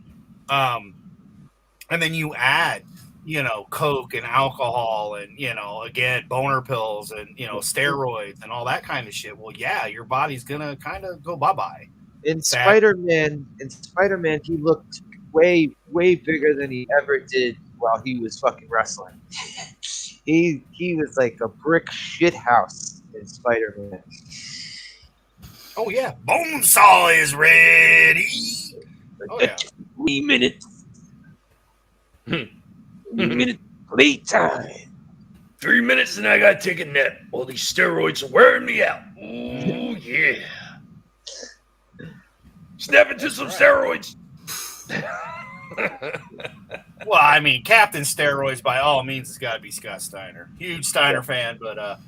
And then you add, you know, coke and alcohol and, you know, again, boner pills and, you know, steroids and all that kind of shit. Well, yeah, your body's gonna kind of go bye-bye. In Spider-Man, he looked way bigger than he ever did while he was fucking wrestling. he was like a brick shit house in Spider-Man. Oh yeah, Bonesaw is ready. Oh yeah, 3 minutes. 3 minutes playtime. 3 minutes and I gotta take a nap. All these steroids are wearing me out. Ooh yeah. Snap into some steroids. Well, I mean, Captain Steroids by all means has got to be Scott Steiner. Huge Steiner fan, but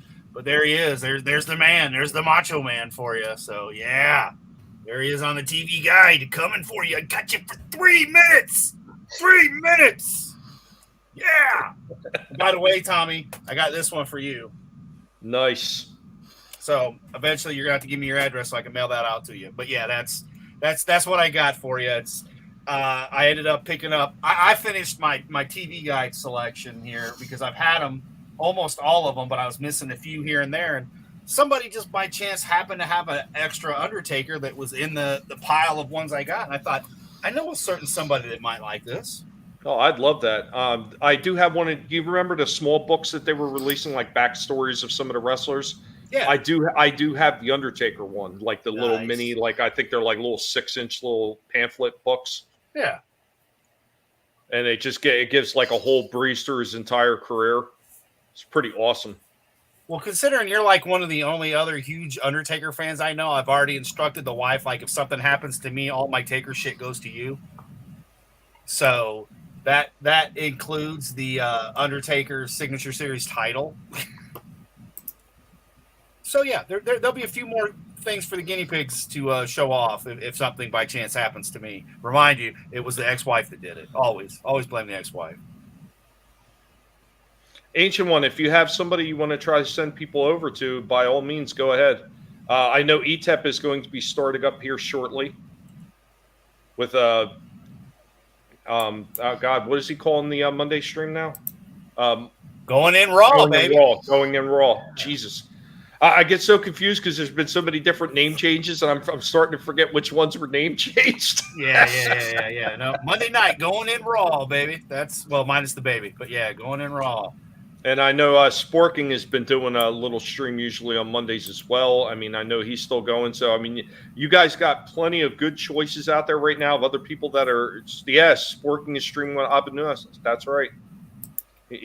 there he is. There's the man. There's the Macho Man for you. So yeah, there he is on the TV guide coming for you. I got you for 3 minutes. 3 minutes. Yeah. By the way, Tommy, I got this one for you. Nice. So eventually, you're gonna have to give me your address so I can mail that out to you. But yeah, that's what I got for you. It's I ended up picking up. I finished my TV guide selection here because I've had them, almost all of them, but I was missing a few here and there. And somebody just by chance happened to have an extra Undertaker that was in the pile of ones I got, and I thought, I know a certain somebody that might like this. Oh, I'd love that. I do have one. Do you remember the small books that they were releasing, like backstories of some of the wrestlers? Yeah, I do have the Undertaker one, like the little mini, like I think they're like little 6-inch little pamphlet books. Yeah, and it gives like a whole breeze through his entire career. It's pretty awesome. Well, considering you're like one of the only other huge Undertaker fans I know, I've already instructed the wife, like if something happens to me, all my Taker shit goes to you. So that includes the Undertaker Signature Series title. So yeah, there'll be a few more things for the guinea pigs to show off if something by chance happens to me. Remind you, it was the ex-wife that did it. Always blame the ex-wife. Ancient One, if you have somebody you want to try to send people over to, by all means, go ahead. I know ETEP is going to be starting up here shortly with God, what is he calling the Monday stream now? Going in Raw, baby. Going in Raw. Jesus. I get so confused because there's been so many different name changes, and I'm starting to forget which ones were name changed. Yeah. No, Monday night, going in Raw, baby. That's, well, minus the baby, but yeah, going in Raw. And I know Sporking has been doing a little stream usually on Mondays as well. I mean, I know he's still going. So, I mean, you guys got plenty of good choices out there right now of other people that are, yes, Sporking is streaming on Abenuas. That's right.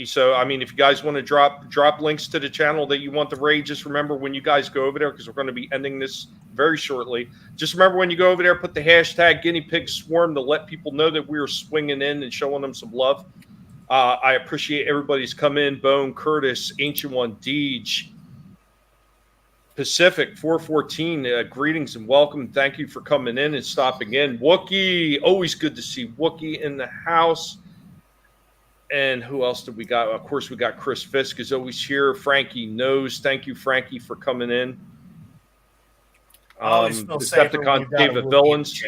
So, I mean, if you guys want to drop links to the channel that you want the raid, just remember when you guys go over there, because we're going to be ending this very shortly. Just remember when you go over there, put the hashtag Guinea Pig Swarm to let people know that we are swinging in and showing them some love. I appreciate everybody's come in. Bone, Curtis, Ancient One, Deej, Pacific 414. Greetings and welcome. Thank you for coming in and stopping in. Wookie, always good to see Wookie in the house. And who else did we got? Of course, we got Chris Fisk is always here. Frankie knows. Thank you, Frankie, for coming in. Decepticon David Villains.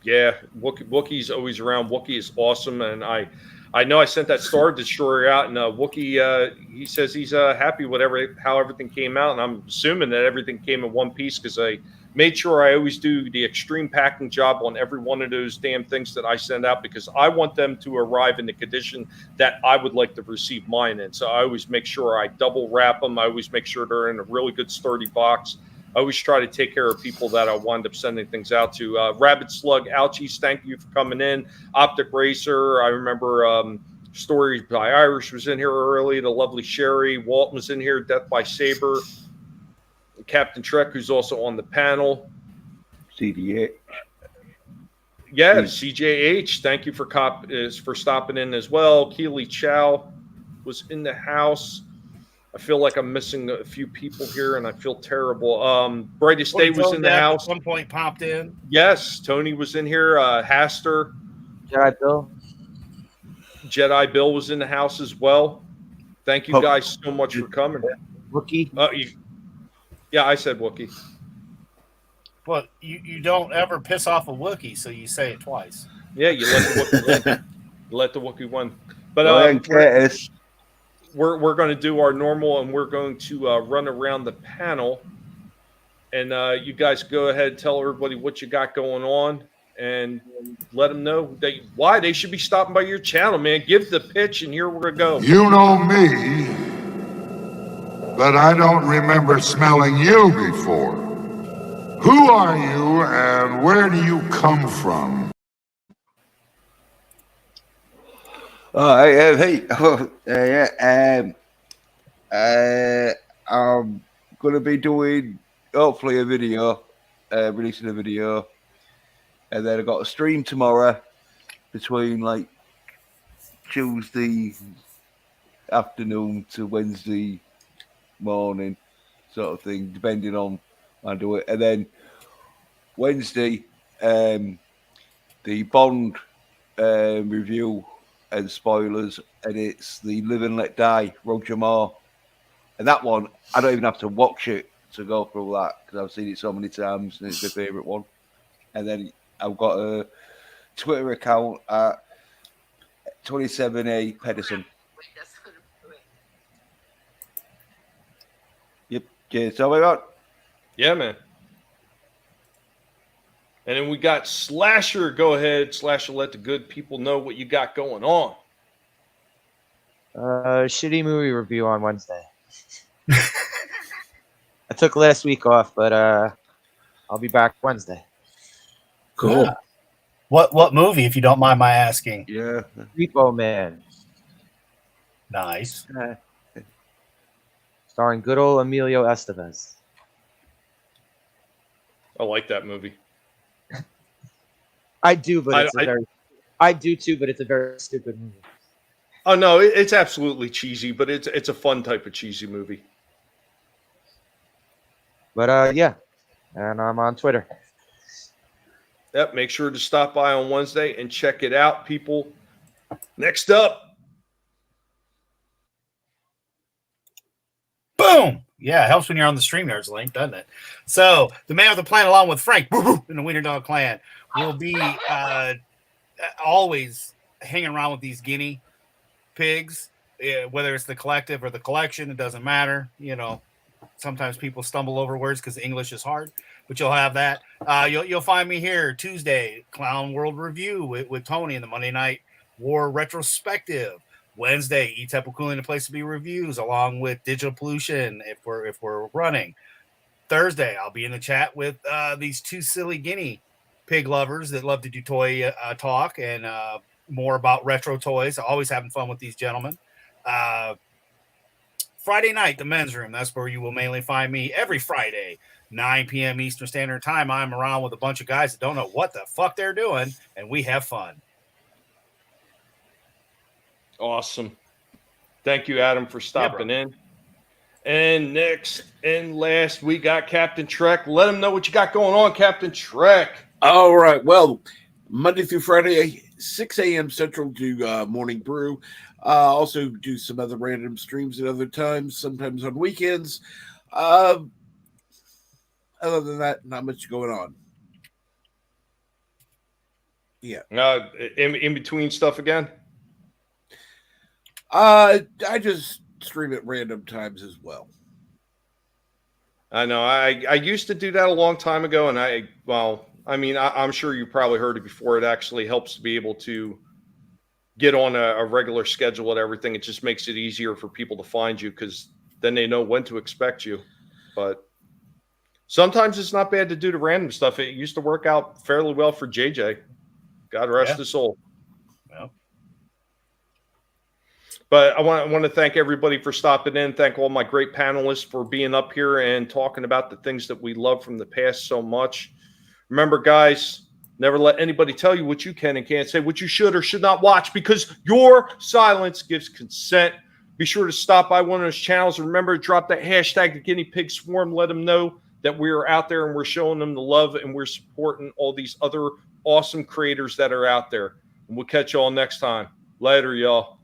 Yeah, Wookie's always around. Wookie is awesome, and I I know I sent that Star Destroyer out, and Wookie, he says he's happy with how everything came out, and I'm assuming that everything came in one piece because I made sure I always do the extreme packing job on every one of those damn things that I send out because I want them to arrive in the condition that I would like to receive mine in. So I always make sure I double wrap them. I always make sure they're in a really good sturdy box. I always try to take care of people that I wind up sending things out to. Rabbit Slug, Ouchies, thank you for coming in. Optic Racer, I remember Stories by Irish was in here early. The lovely Sherry, Walt was in here. Death by Saber. Captain Trek, who's also on the panel. CDH. Yeah, CJH, thank you for stopping in as well. Keely Chow was in the house. I feel like I'm missing a few people here, and I feel terrible. Brightest Day was in the house. At one point popped in. Yes, Tony was in here. Haster. Jedi Bill. Jedi Bill was in the house as well. Thank you guys so much for coming. Wookie. Yeah, I said Wookie. But you don't ever piss off a Wookiee, so you say it twice. Yeah, you let the Wookiee win. You let the Wookiee win. But we're going to do our normal, and we're going to run around the panel. And you guys go ahead and tell everybody what you got going on and let them know why they should be stopping by your channel, man. Give the pitch, and here we're going to go. You know me, but I don't remember smelling you before. Who are you, and where do you come from? I'm going to be doing, hopefully, a video, releasing a video. And then I got a stream tomorrow between, like, Tuesday afternoon to Wednesday morning, sort of thing, depending on when I do it. And then Wednesday, the Bond review and spoilers, and it's the Live and Let Die, Roger Moore. And that one, I don't even have to watch it to go through that because I've seen it so many times and it's my favourite one. And then I've got a Twitter account at 27A Pedersen. Yep. Cheers. So we got. Yeah, man. And then we got Slasher. Go ahead, Slasher. Let the good people know what you got going on. Shitty movie review on Wednesday. I took last week off, but I'll be back Wednesday. Cool. Yeah. What movie, if you don't mind my asking? Yeah. Repo Man. Nice. Starring good old Emilio Estevez. I like that movie. I do, but I do too, but it's a very stupid movie. Oh no, it's absolutely cheesy, but it's a fun type of cheesy movie. But yeah, and I'm on Twitter. Yep, make sure to stop by on Wednesday and check it out, people. Next up. Boom! Yeah, it helps when you're on the StreamYards link, doesn't it? So, the man with the plan, along with Frank in the Wiener Dog Clan, will be always hanging around with these guinea pigs, whether it's the collective or the collection, it doesn't matter. You know, sometimes people stumble over words because English is hard, but you'll have that. You'll find me here Tuesday, Clown World Review with Tony in the Monday Night War Retrospective. Wednesday, E-Type of Cooling, a place to be reviews, along with Digital Pollution if we're running. Thursday, I'll be in the chat with these two silly guinea pig lovers that love to do toy talk and more about retro toys. Always having fun with these gentlemen. Friday night, the men's room. That's where you will mainly find me every Friday, 9 p.m. Eastern Standard Time. I'm around with a bunch of guys that don't know what the fuck they're doing, and we have fun. Awesome. Thank you, Adam, for stopping in. And next and last, we got Captain Trek. Let him know what you got going on, Captain Trek. All right. Well, Monday through Friday, 6 a.m. Central to Morning Brew. Also do some other random streams at other times, sometimes on weekends. Other than that, not much going on. Yeah. In between stuff again? I just stream at random times as well. I know. I used to do that a long time ago, and I'm sure you probably heard it before. It actually helps to be able to get on a regular schedule and everything. It just makes it easier for people to find you because then they know when to expect you. But sometimes it's not bad to do the random stuff. It used to work out fairly well for JJ. God rest his soul. Well. But I want to thank everybody for stopping in. Thank all my great panelists for being up here and talking about the things that we love from the past so much. Remember, guys, never let anybody tell you what you can and can't say, what you should or should not watch, because your silence gives consent. Be sure to stop by one of those channels. And remember to drop that hashtag, the guinea pig swarm. Let them know that we're out there and we're showing them the love and we're supporting all these other awesome creators that are out there. And we'll catch y'all next time. Later, y'all.